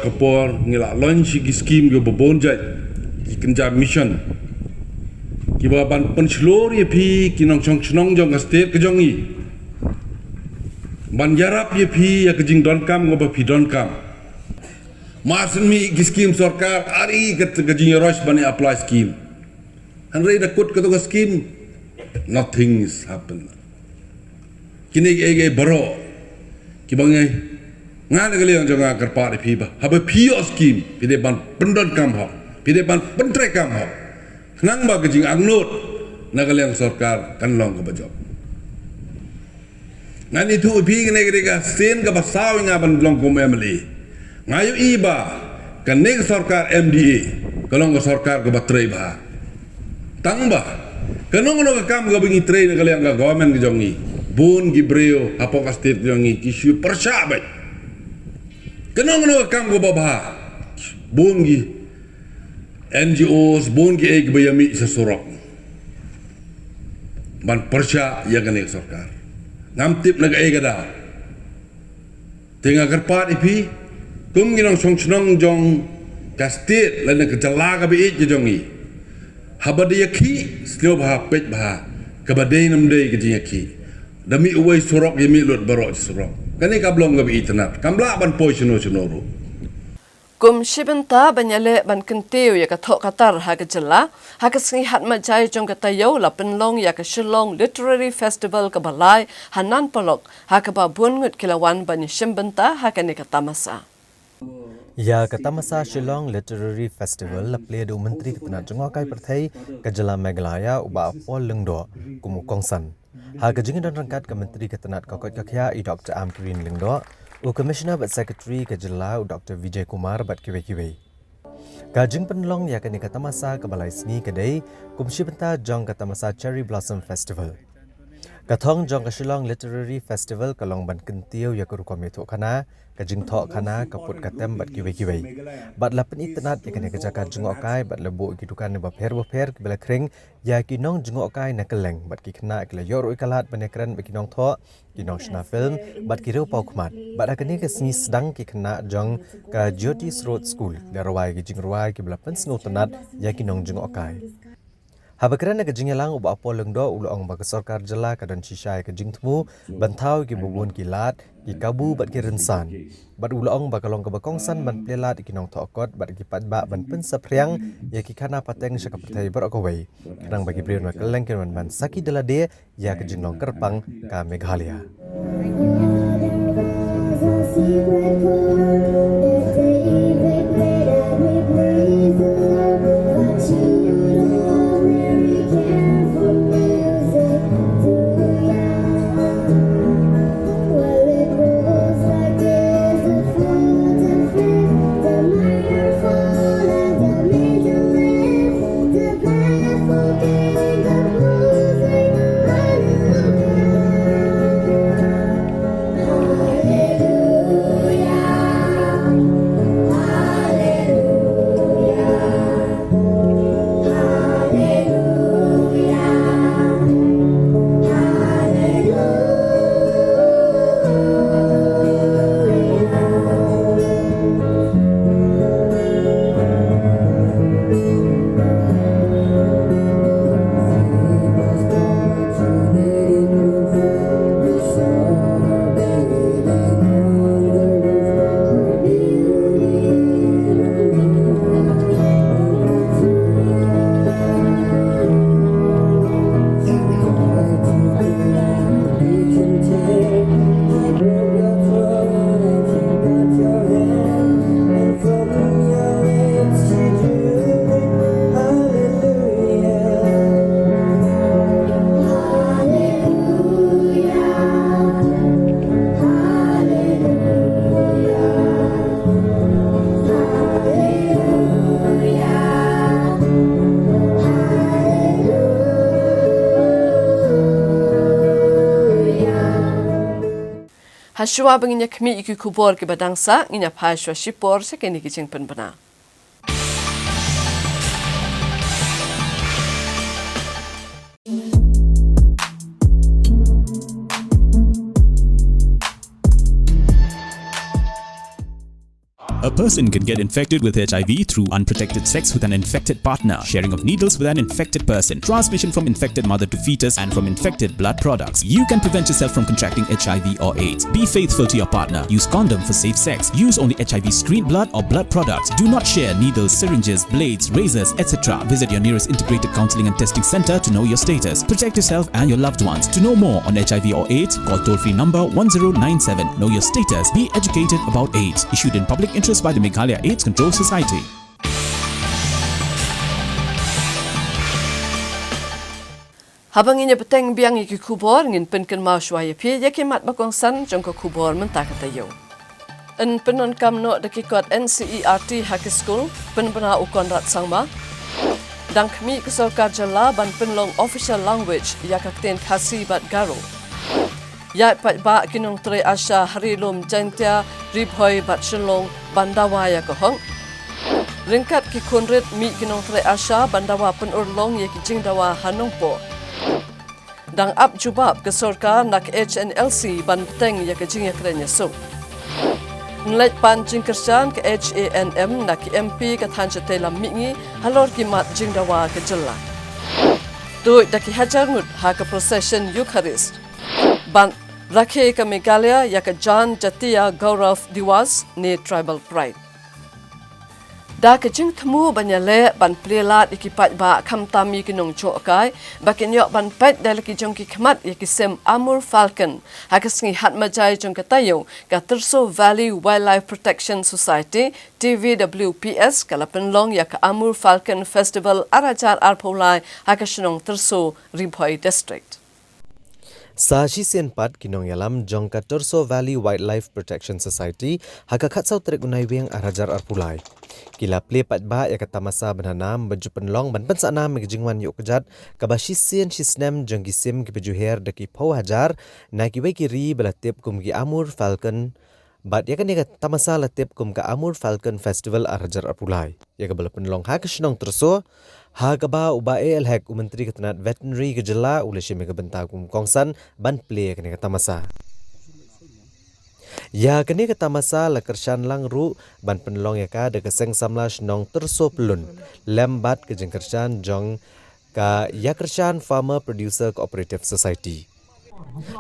ngila launch ki scheme go bobonja ki kenja mission ki baban penslor ye pi ki nong chong chnong jong state ka jongi ban yarap ye pi ya kejing don kam go ba pi don kam masen mi ki scheme sarkar ari ka kejing rosh bani apply scheme Hanrei da kut ka to scheme, nothing is happened. Kini ege baro, kibangai ngana kali yang jangan kerpa di piba, habe pio scheme, pide ban pendon kam ho, pide ban pentre kam ho. Nang ba kejing agnut, nakali yang sarkar kan long ke bajok. Ngan itu pi kene kene sen ka basaw nga ban long ko memeli. Ngayo iba kan nek sarkar MDA, kalong ko sarkar ko batre ba. Tangba, kanong ka kam ga bingi tre nakali yang government ke jongi. Bun gibreo apo ka state jongi kisyu persya bai. Kanong kam ko baba. Bun gi NGOs bun gi ek bayami sa surok. Ban persya ya kan sarkar. Ngamtip naga ek ada. Tinga kerpat ipi kum ginong song jong ka state lan ka jala ka bi ek jongi. Habade yaki slo bah pet bah kabade namde ke yaki. Dami uwai surok yami lut barok surok. Kani kablong ga bi itnat. Kambla ban poi chino. Kum shibenta banyale ban kenteu ya kathok katar ha kejela ha kesengi hat majai jong katayo la penlong ya ke Shillong Literary Festival ke balai hanan polok ha ke babun ngut kilawan ban shimbenta ha kene katamasa. Ya katamasa Shillong Literary Festival la play do menteri ketena jengokai perthai kejela Meghalaya uba pol lengdo kumu kongsan. Ha kejingin dan rangkat ke menteri ketena kokot kakya I Dr. Amkirin lengdo U Commissioner but Secretary kejela Dr. Vijay Kumar bat kiwe-kiwe. Kajing penlong ya kini katamasa ke balai seni kedai kumshi benta jong katamasa Cherry Blossom Festival. Kathong jong ke Shillong Literary Festival kalong ban kentiu ya kuru komito kana kajing thok kana kaput katem bat kiwe-kiwe. Bat lapen itnat ya kini kejaka jengokai bat lebu kidukan ne bapher kebela kring ya kinong jengokai na keleng bat kikna kela yoru ikalat banekran bakinong thok kinong shna film bat kireu pau khmat bat akani ke seni sedang kikna jong ka Jyoti Road School lerwai kijing ruai kebela pen snu tenat ya kinong jengokai. Habakran ke jingyalang uba apol lengdo ulong ba sarkar jela kadan shisai ke jingtmu bantau ki bubun kilat ki kabu bat ki rensan bat ulong ba kalong ke bakongsan ban plelat ki nong thokot bat ki patba ban pen sapriang ya ki kana pateng syaka pertai berokowai kadang bagi brion wa keleng ken ban saki delade ya ke jinglong kerpang ka Meghalaya. Hashwa benginya kmi iki kubor ke badangsa nginya phashwa shipor sekeni kicing penbena. A A person can get infected with HIV through unprotected sex with an infected partner, sharing of needles with an infected person, transmission from infected mother to fetus, and from infected blood products. You can prevent yourself from contracting HIV or AIDS. Be faithful to your partner. Use condom for safe sex. Use only HIV-screened blood or blood products. Do not share needles, syringes, blades, razors, etc. Visit your nearest integrated counseling and testing center to know your status. Protect yourself and your loved ones. To know more on HIV or AIDS, call toll-free number 1097. Know your status. Be educated about AIDS. Issued in public interest by the Meghalaya AIDS Control Society. Habang inya peteng biang iki kubor ngin penken mau shwaya pi yaki mat bakong san jongko kubor mentaka tayo. En penon kam no dekikot NCERT High School penbena ukon rat sangma. Dang kami kesol karjala ban penlong official language yakakten khasi bat garo. Ya pat ba kinong tre asha harilum jantia ribhoi bat shenlong bandawa ya kohong. Ringkat ki kunrit mi kinong tre asha bandawa penurlong ya ki jingdawa hanongpo. Dang ap jubab ke sorkar nak HNLC ban teng ya ke jingya krenya so. Nlek pan jingkersan ke HANM nak MP ke thanjate lam mingi halor ki mat jingdawa ke jella. Tu daki hajar ngut ha ke procession Eucharist. Ban rakhe ke Meghalaya ya ke Jan Jatia Gaurav Diwas ne Tribal Pride. Da ke jing temu banyale ban plelat ikipat ba kam tami kinong chokai bakin yok ban pet dalaki jong ki khmat yakisem Amur Falcon hakasngi hat majai jong katayo ka Terso Valley Wildlife Protection Society TVWPS kalapen long yak Amur Falcon Festival arajar arpolai hakasnong Terso Ribhoi District. Sashi Sian Pat kinong yalam jongka Terso Valley Wildlife Protection Society hakakat sau trek unai weng arajar arpulai. Kila play pat ba ya kata masa benanam baju penlong ban pensana megijingwan yuk kejat kabashi sian shisnem jongki sim ki pejuher deki pau hajar na ki we kiri belatip kum ki Amur Falcon bat ya kan ya kata masa latip kum ka Amur Falcon Festival arajar arpulai ya ka bala penlong ha kesnong terso ha kaba uba AL-hek Menteri Ketenat Veterinary Kejela uleshi mega benta kum kongsan ban play kan ya kata masa. Ya kini kata masa lakershan lang ru ban penlong ya ka de keseng samlash nong Terso pelun lembat ke jengkershan jong ka yakershan Farmer Producer Cooperative Society.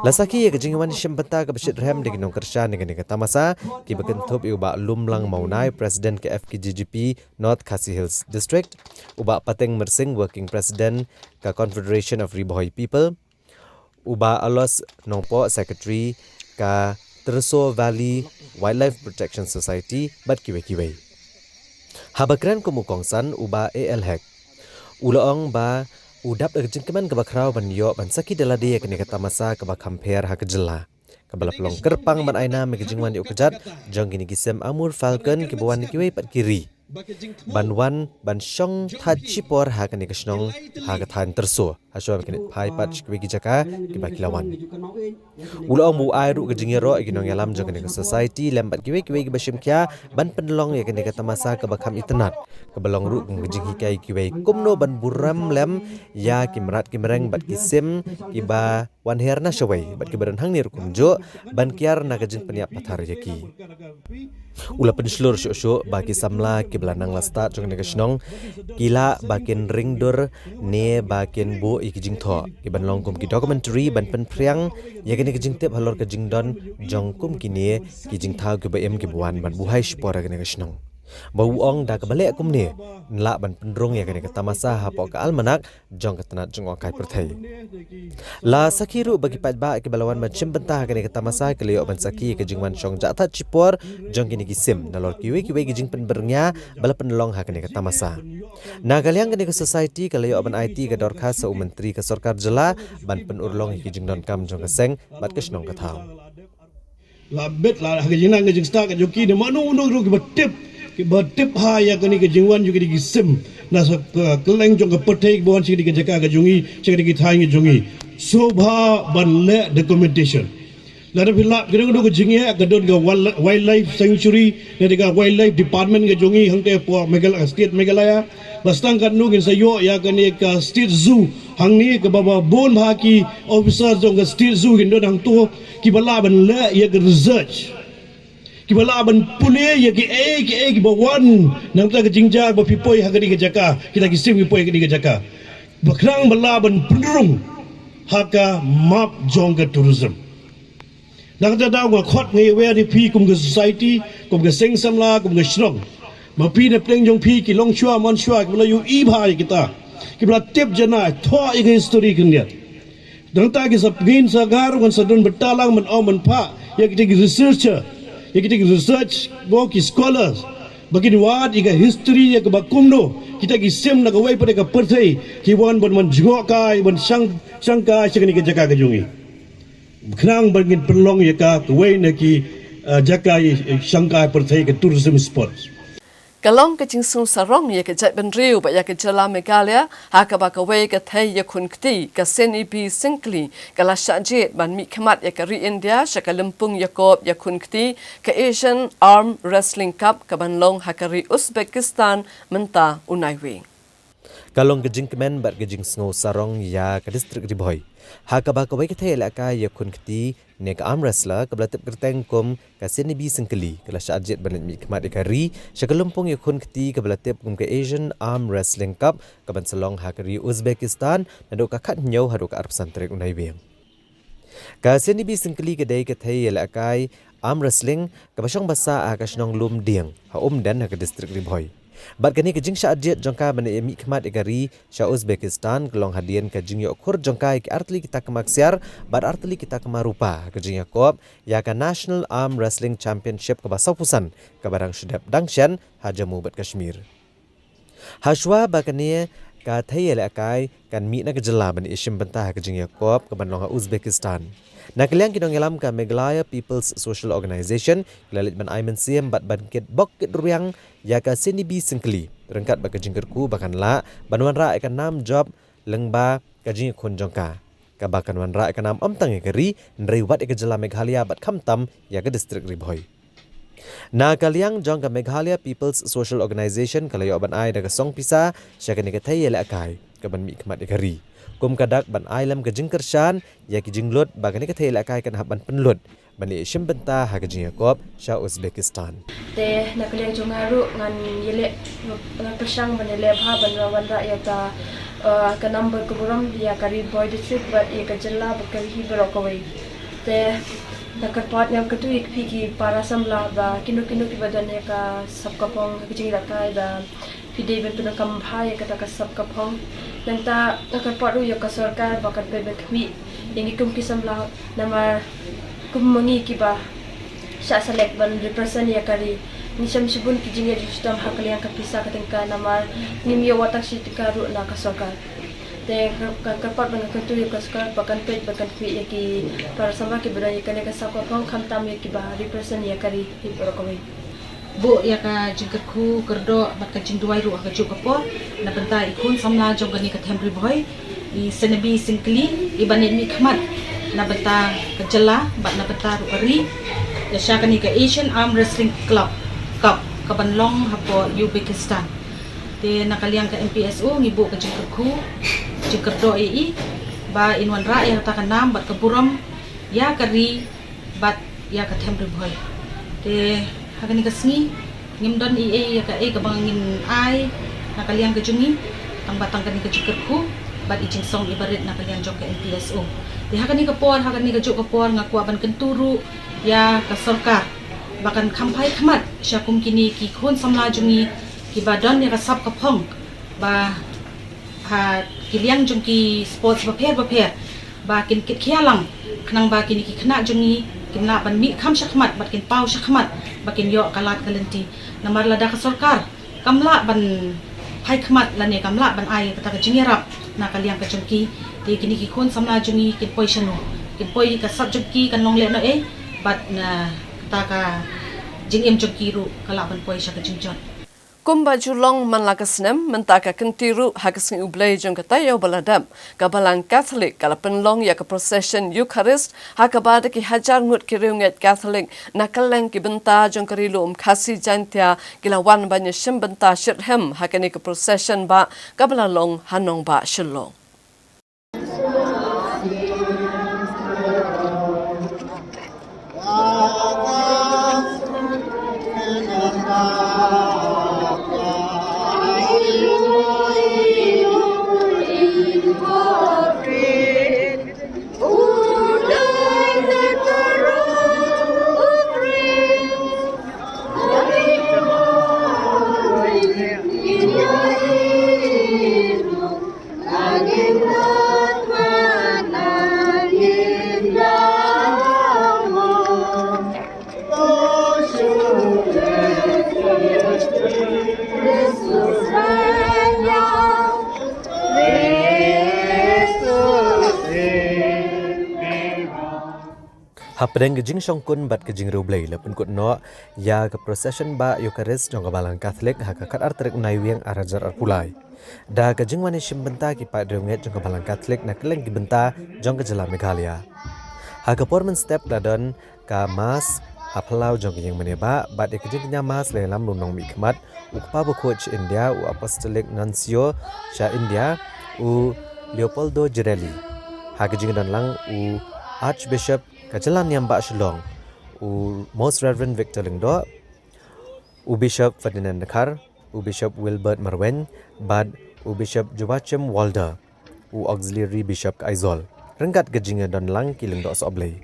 Lasaki ya kejingwan syembenta ke besit rem de nong kershan dengan kata masa ki bekentup uba lumlang maunai Presiden ke FKGGP North Khasi Hills District uba pateng mersing Working President ka Confederation of Ribhoi People uba alos nongpo Secretary ka Terso Valley Wildlife Protection Society bat kiwe-kiwe. Habakran kumukongsan uba AL-hek. Ulaong ba udap jengkeman kebakrau ban yo ban saki dalade kene kata masa keba compare ha kejela. Kabala pelong kerpang ban aina megejingwan yo kejat jong gini gisem Amur Falcon kibuan kiwe pat kiri. Banwan ban syong thad chipor ha kene kesnong ha kathan Terso. Hasyo kene pai pat kiwe gijaka kiba kilawan. Ulaong bu airu kejingero ikinong yalam jong kene society lembat kiwe gibashim kya ban penlong ya kene kata masa kebakam itenat kebalong ru kejing hikai kiwe kumno ban buram lem ya kimrat kimreng bat kisim kiba wan herna shawai bat kibaran hangnir kumjo ban kiar na kejing peniap pathar yaki. Ula penslur syok bagi samla kiblanang lastat jong kene kesnong kila bakin ringdur ne bakin bu ikijing tho kiban longkum ki documentary ban pen priang ya kene kejing tep halor kejing don jongkum kini kijing thau ki baem ki buan ban buhai spora kene kesnong bau ong da kabale kum ne nla ban pendrong ya kene kata masa hapo ka almanak jong katanat jong okai perthai la sakiru bagi patba ki balawan macam bentah kene kata masa kelio ban saki ke jingwan shong jata chipor jong kini kisim nalor kiwe kijing pen bernya bala penlong ha kene kata masa na kaliang kene ke society kelio ban IT ke dorka sa menteri ke sarkar jela ban penurlong kijing don kam jong keseng bat kesnong kathau la bet la kijing ke jing sta ke joki de manu undung ru ke betip bertip ha ya kini kejingwan juga digisim nasa keleng jong kepetek buan sih dikejaka kejungi sih dikithai kejungi sobha banle documentation lada filap kena kudu kejingnya kedon ke wildlife sanctuary dan ke wildlife department kejungi hangte po Meghalaya state Meghalaya bastang kan nu kin sayo ya kini ke state zoo hang ni ke baba bon haki officer jong ke state zoo kin don hang tu ki bala banle ya ke research Kibala ban pune ya ki bawan nang ta jingja ba pipoi hagari ke jaka kita kisim pipoi ke jaka bakrang bala ban pendurung haka map jong ke tourism nang ta da wa khot ngai we ri pi kum ke society kum ke seng samla kum ke shrong ma pi ne pleng jong pi ki long shua mon shua ki bala yu i bhai kita ki bala tep jana tho i ke history kin ya nang ta ki sap gain sa gar wan sa don betalang man om man pa ya kita ki researcher ya kita research go ki scholars bagi wad iga history ya ke bakumno kita ki sem na gawai pada ka perthai ki wan ban jgo kai ban sang kai sekani ke jaka kajungi khnang bangin perlong ya ka gawai na ki jaka sang kai perthai ke tourism spots Kalong ke jingsung sarong ye ke jai ben riu ba ya ke jala Meghalaya ha ka ba ka we ke thai ye khun kti ka seni bi singkli kala shajet ban mi khamat ye ka ri India shaka lempung yakob ya khun kti ka Asian Arm Wrestling Cup ka ban long ha ka ri Uzbekistan menta unaiwi Kalong ke jingkemen bat ke jingsung sarong ya ka distrik Riboy ha ka ba ka we ke thai la ka ye khun kti ne ka arm wrestler ka blatep kerteng kum ka seni bi singkli kala shajet ban mi khamat ye ka ri shaka lempung ye khun kti ka blatep kum ke Asian Arm Wrestling Cup ka ban salong ha ka ri Uzbekistan nado ka khat nyau ha do ka arp santrek unaiwi ka seni bi singkli ke dai ke thai la kai arm wrestling ka basong basa a ka shnong lum dieng ha dan ha ka distrik Riboy bat kani ke jingsha adjet jongka bane mi khmat igari sha Uzbekistan kelong hadian ke jingyo khur jongka ke artli kita kemaksiar bat artli kita kemarupa ke jingya kop ya ka National Arm Wrestling Championship ke basau pusan ke barang shedap dangshan ha Jammu bat Kashmir hashwa bakani ka thayel akai kan mi na ke jela bane ishim bantah ke jingya kop ke banlong Uzbekistan Nakaliang kinong ilam ka Meghalaya People's Social Organization lalit ban aiman siem bat ban kit bok kit ruang ya ka seni bi singkli rengkat ba ka jingkerku bakan la banwan ra ka nam job lengba ka jing khun jongka ka bakan wan ra ka nam amtang ke ri nrei wat ka jela Meghalaya bat khamtam ya ka distrik Riboy Nakaliang jong ka Meghalaya People's Social Organization kalayo ban ai da ka song pisa sya ka ni ka thayel akai ka ban mi khmat ka ri kum kadak ban ailam ke jingkershan ya ki jinglot bagani ke thela kai kan haban penlut bani shim benta ha ke jingakop sha Uzbekistan te nakaliang jungaru ngan yele persang banele bha ban rawan ra ya ka number ke buram ya kari boy district bat ya ka jilla bakari hi barokawai te nakar pat yang ketu ik piki para samla ba kinu ki badan ya ka sabkapong ke jingra kai da pide ben tuna kam bhai kata ka sabkapong nanta nakar paru ya ka sarkar bakat bebe kmi ingi kum kisamla namar kum mangi ki ba sha select ban represent ya kari nisam sibun ki jinge system hakali yang kapisa katengka namar nimyo watak sitikaru na ka sarkar te kapat ban ka tu ya ka sarkar bakan pet bakan kmi ya ki para sama ki bada ya kane ka sabkapong khamtam ya ki ba represent ya kari hi porokowi bu ya ka jingkerku kerdo bat ka jingduai ru ka jukapor na benta ikun samla jong gani ka thembri boy I senebi singkli I banin mi khmat na benta ka jela bat na benta ru kari ya syakani ka Asian Arm Wrestling Club Cup ka banlong hapo Uzbekistan te nakaliang ka MPSO ngibu ka jingkerku jingkerdo I ba inwan ra ya ta ka nam bat ka buram ya kari bat ya ka thembri boy te hakani kasngi ngimdon ya ka ka bangin ai nakaliang ka jungi tang batang kani ka jikerku bat ijing song ibarit nakaliang jok ka MPSO di hakani ka jok ka por ngakwa ban kenturu ya ka sarkar bakan khampai khmat syakum kini ki khun samla jungi ki badan ya ka sab ka phong ba ha kiliang jung ki sports baper ba kin kit khialang khnang ba kini ki khna jungi kinla ban mi kham shakhmat bat kin pau shakhmat bakin yo kalat kalenti namar lada ka sarkar kamla ban phai khmat lane kamla ban ai kata ka jingerap na kaliang ka jungki ti kini ki khon samla jungi kin poisano kin poi ka sab jungki kan long le no bat na kata ka jingem jungki ru kala ban poi sha ka jingjot Kumba julong man lakasnem mentaka kentiru hakasing ublay jong katayo baladam kabalang Catholic kala penlong ya ka procession Eucharist hakabada ki hajar ngut kiriunget Catholic nakaleng ki benta jong karilum khasi jantia kilawan banya shim benta shirhem hakani ka procession ba kabalalong hanong ba shilong Hapdeng gejing songkun bat gejing rublei lepun kut no ya ke procession ba Eucharis jong balang Catholic ha kat artrik naiweng arajar arpulai. Da gejing wani shimbenta ki pat renget jong balang Catholic na keleng ki benta jong ke jela Meghalaya. Ha ke pormen step dadon ka mas aplau jong yang meneba bat gejing nya mas lelam lunong mi kemat ukpa bu coach India u apostolic nuncio sha India u Leopoldo Girelli. Ha gejing dan lang u Archbishop Kajalan yang Mbak Shillong, Most Reverend Victor Lingdo, Bishop Ferdinand Nekar, Bishop Wilbert Marwen, Bad Bishop Joachim Walder, Auxiliary Bishop Aizol. Rengkat gejinga dan lang kiling do soblei.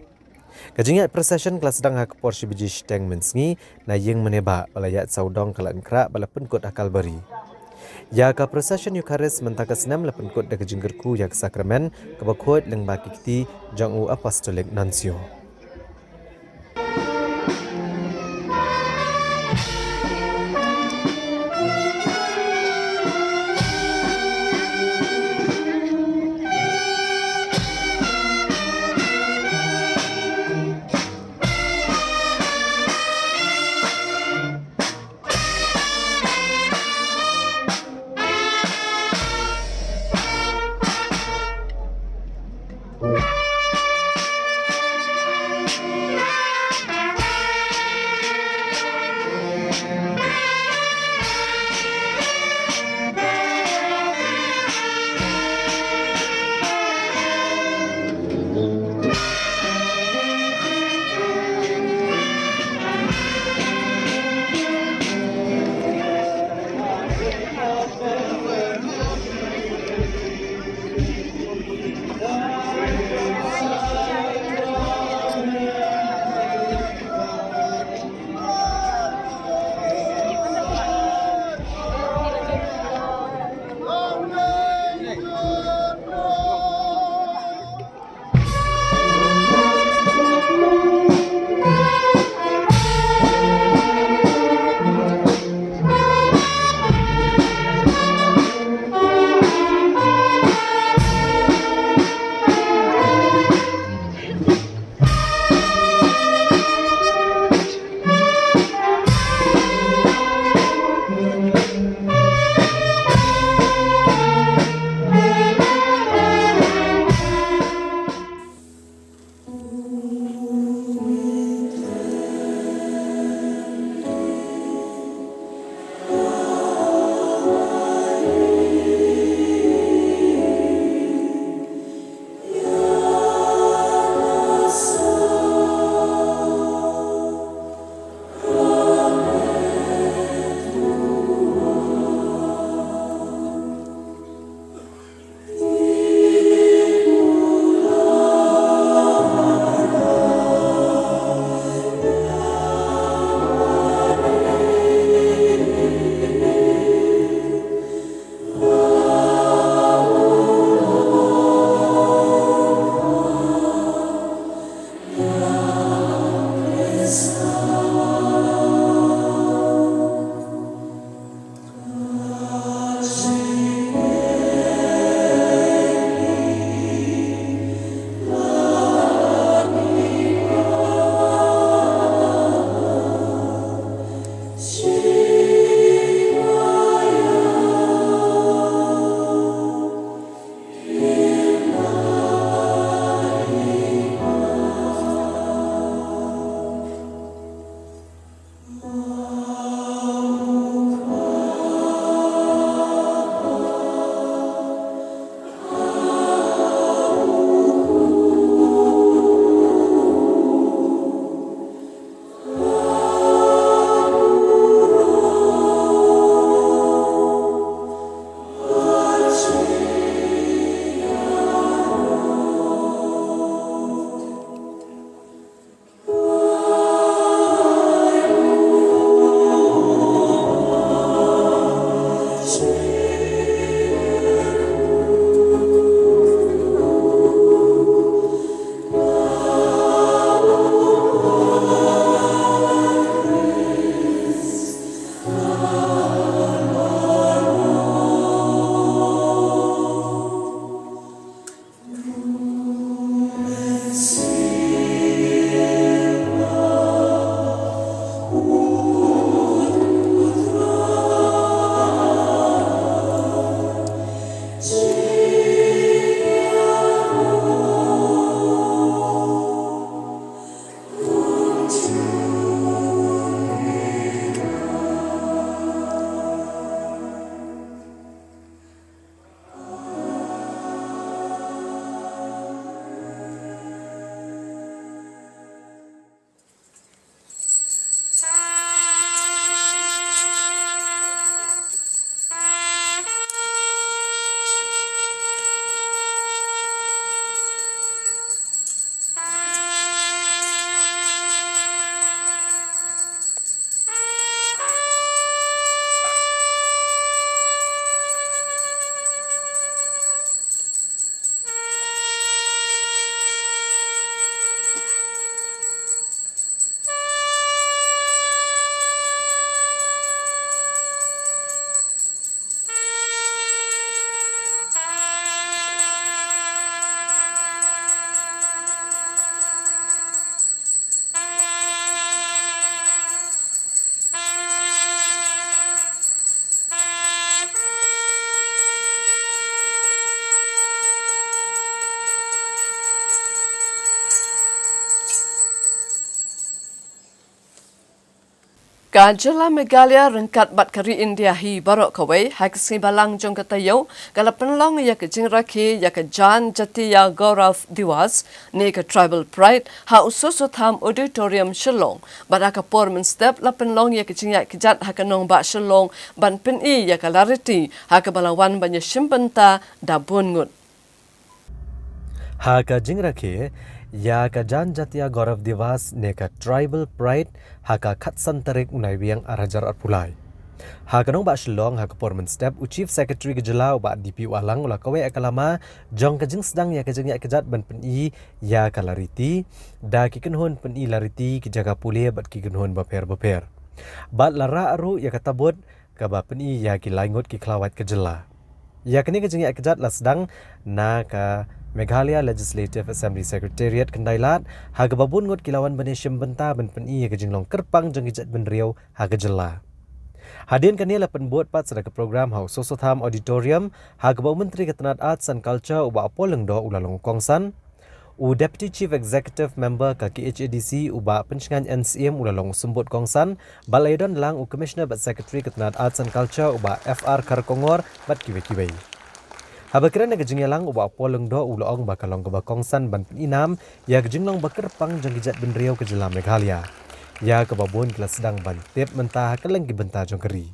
Gejinga procession kelas sedang hak porsi biji steng mensngi na yeng meneba balayat saudong kalan krak balapun kot akal beri. Ya ka procession Eucharis mentaka senam lepun kot da gejinggerku yak sakramen kebakot leng baki kiti jang u apostolic nuncio. Kajala Megalia rengkat bat kari India hi barok kawai haksi balang jong katayo kala penlong ya ke jingraki ya ke jan jati ya Gaurav Diwas ne ke tribal pride ha ususu tham auditorium Shillong badaka porman step la penlong ya ke jingya ke jat ha kanong ba Shillong ban pen I ya ke lariti ha ke balawan banya shimpenta da bungut ha ka jingraki ya ka jan jatia Gaurav Diwas ne ka tribal pride ha ka khatsan tarik unai wiang arajar arpulai ha kanong ba Shillong ha ka porman step u chief secretary ke jelau ba DP walang ula kawe akalama jong ka jing sedang ya ka jing ya ke jat ban pen I ya ka lariti da ki kenhon pen I lariti ki jaga pule bat ki kenhon baper bat lara aru ya ka tabut ka ba pen I ya ki laingot ki klawat ke jela ya kini ke jing ya ke jat la sedang na ka Meghalaya Legislative Assembly Secretariat Kendailat haga babun ngot kilawan bani shimbenta ban pen I ke jinglong kerpang jeng ijat ben riau haga jela. Hadian kani la penbuat pat sedaka program hau Sosotham Auditorium haga bau Menteri Ketenat Arts and Culture uba apoleng do ulalong kongsan u Deputy Chief Executive Member ka KHADC uba pencingan NCM ulalong sumbut kongsan balaidon lang u Commissioner bat Secretary Ketenat Arts and Culture uba FR Karkongor bat kiwe-kiwe. Habakiran na gajing yalang uba polong do uloong bakalong kebakongsan ban peninam ya gajinglong bakar pang jangijat ben riau ke jelam Meghalaya. Ya kebabun kelas sedang ban tip mentah keleng gibenta jong keri.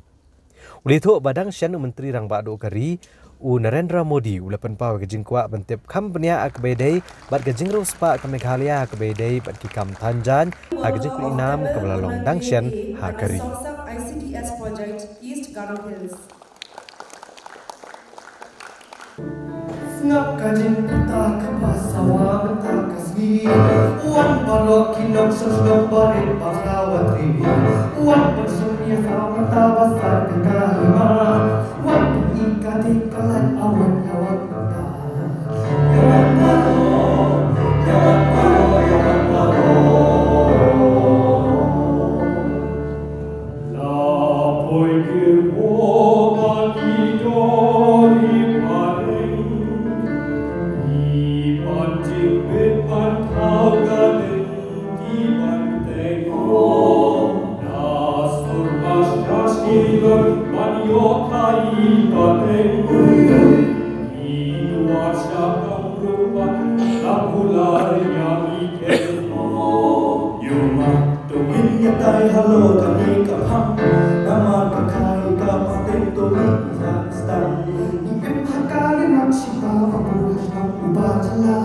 Uli tu badang sian menteri rang bado keri u Narendra Modi ulapan paw gajing kwa ban tip kam benia akbedai bat gajing ruspa ke Meghalaya akbedai bat kikam tanjan ha gajing peninam kebelalong dang sian ha keri. ICTS project East Garo Hills. Ngap kajin puta kapasawa mata kasgi Uwan parok kinok sosok barit pakawatri Uwan bersunia sama tabasar kekahima Uwan ikati kalat awan yawat mata Yawat maro, yawat maro, yawat maro Lapoy kirboga kidori Hello, kami kapam, nama kakai kapatid to minsan stan. Ipin hakali magsipa mabuhay ng ubadala.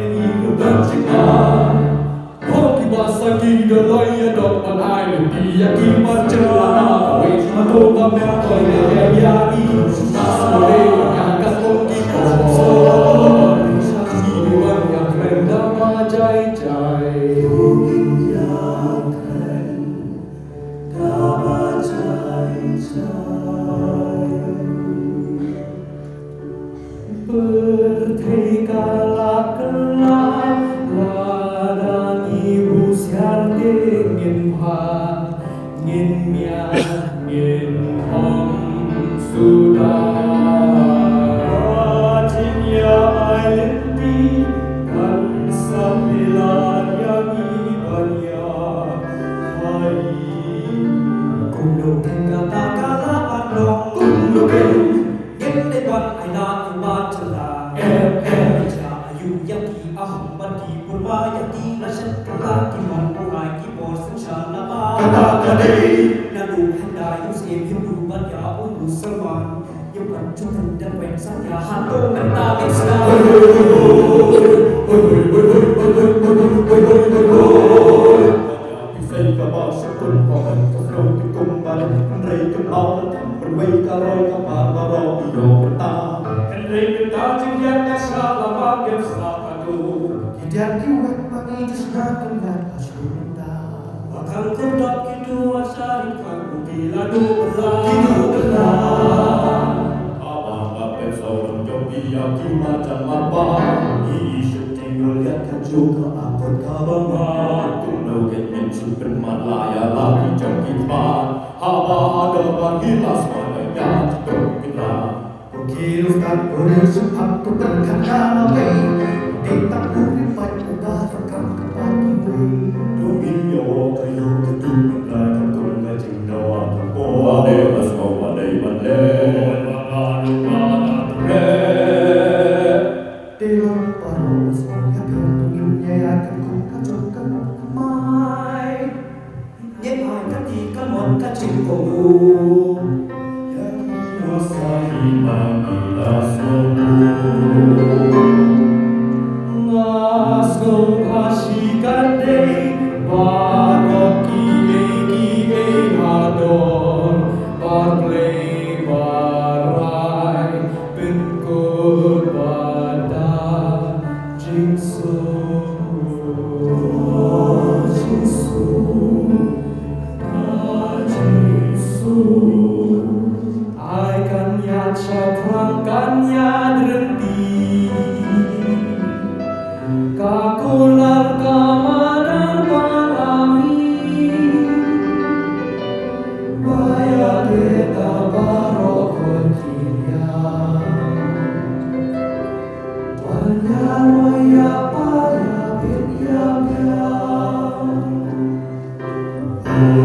Yang ikutan siya, hoki basagi dalay adok panay di akibat jala. Kawit matuka mertoy na yayari, nasmore yang kasong kita. Iwan yang renda majay-jay. Berterikalah kelak wadangi usiar dingin ha ngin mia ngin hong sudah wajibnya alimpi kan sambilan yang ibanya hai kundukin kata kala adok kundukin ngin depan aina imat celah Tidak kiwat pangijis na kembali asyurta Bakal kodok kedua syarikat Kukila dula Abang bapet seorang jogi Yaki macam apa Isu tinggal lihatkan juga Akut kabangan Tunoget yang super malaya Lagi jogi pan Haba ada bagilas Malaya Jatuh kita Kukil tak boleh sempat Kuterkan kalawai Tak boleh pada dah rekam kepaki Dongin yawa kayu ketupat Kanya drenti Kakular kamadar palami Baya kita barokon kiria Wanya roya paya bitya bya Yeah.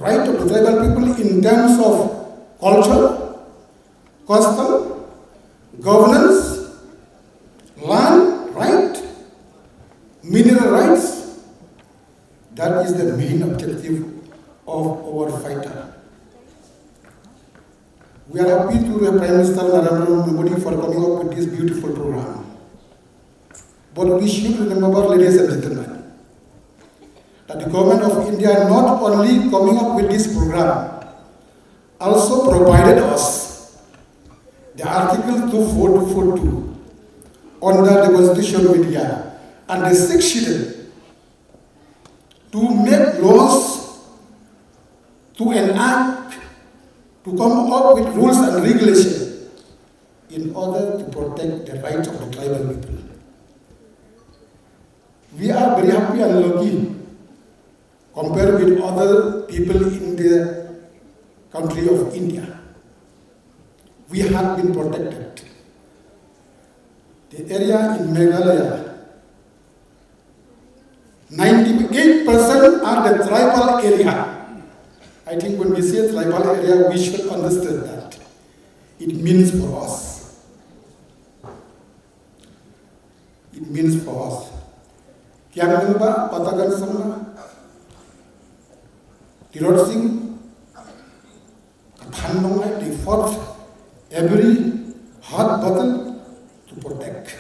right of the tribal people in terms of culture, custom, governance, land right, mineral rights. That is the main objective of our fighter. We are happy to the Prime Minister Narendra Modi for coming up with this beautiful program. But we should remember, ladies and gentlemen, that the government of India not only coming up with this program, also provided us the Article 242 under the Constitution of India and the 6th schedule to make laws, to enact, to come up with rules and regulations in order to protect the rights of the tribal people. We are very happy and lucky compared with other people in the country of India. We have been protected. The area in Meghalaya, 98% are the tribal area. I think when we say tribal area, we should understand that. It means for us. It means for us. Kianamba, Patagan Sama, Tirot Singh, Pandonga, they fought every hard battle to protect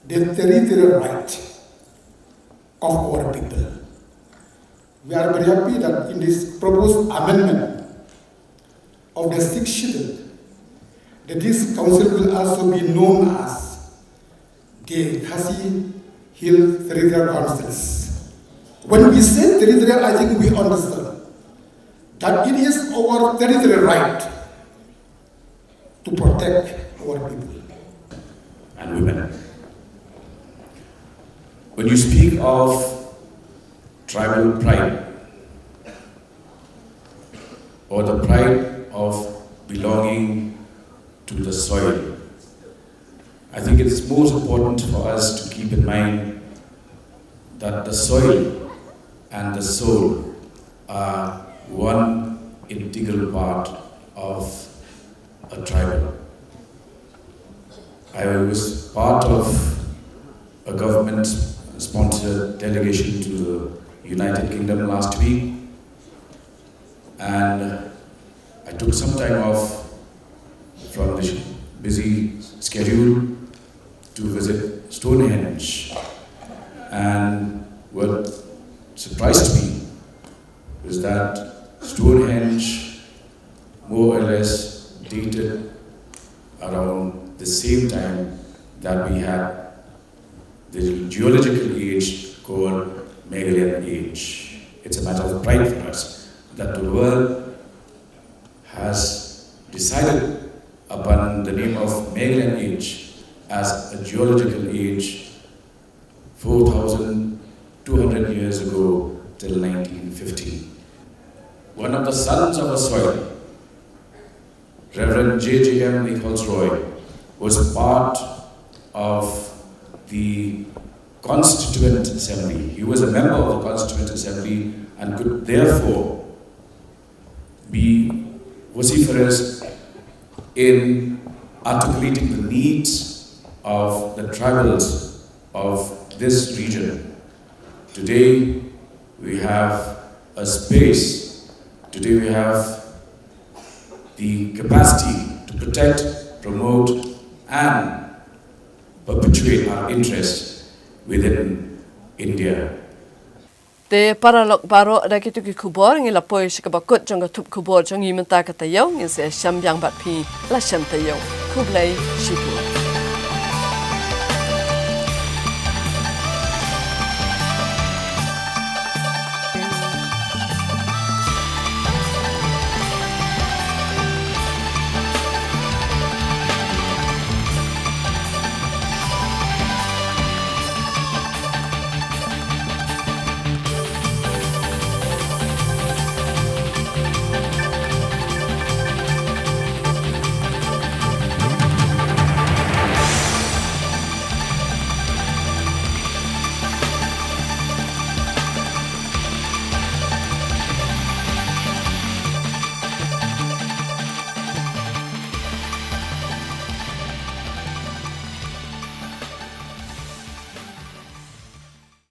the territorial right of our people. We are very happy that in this proposed amendment of the 6th schedule, that this council will also be known as the Khasi Hill Territorial Councils. When we say territorial, I think we understand that it is our territorial right to protect our people. And women. When you speak of tribal pride or the pride of belonging to the soil, I think it is most important for us to keep in mind that the soil and the soul are one integral part of a tribe. I was part of a government-sponsored delegation to the United Kingdom last week, and I took some time off from the busy schedule to visit Stonehenge. And what surprised me was that Stonehenge more or less dated around the same time that we had the geological age called Meghalayan age. It's a matter of pride for us that the world has decided upon the name of Meghalayan age as a geological age 4,200 years ago till 1950. One of the sons of a soil, Reverend J.J.M. Nichols-Roy, was part of the Constituent Assembly. He was a member of the Constituent Assembly and could therefore be vociferous in articulating the needs of the tribals of this region. Today we have a space, today we have the capacity to protect, promote and perpetuate our interests within India. Te paralok baro da kitu ki kubor ngi la poi shikabakut jong tup kubor jong yimenta katayo ngi se sham yang bat pi la sham tayo kublai shipu.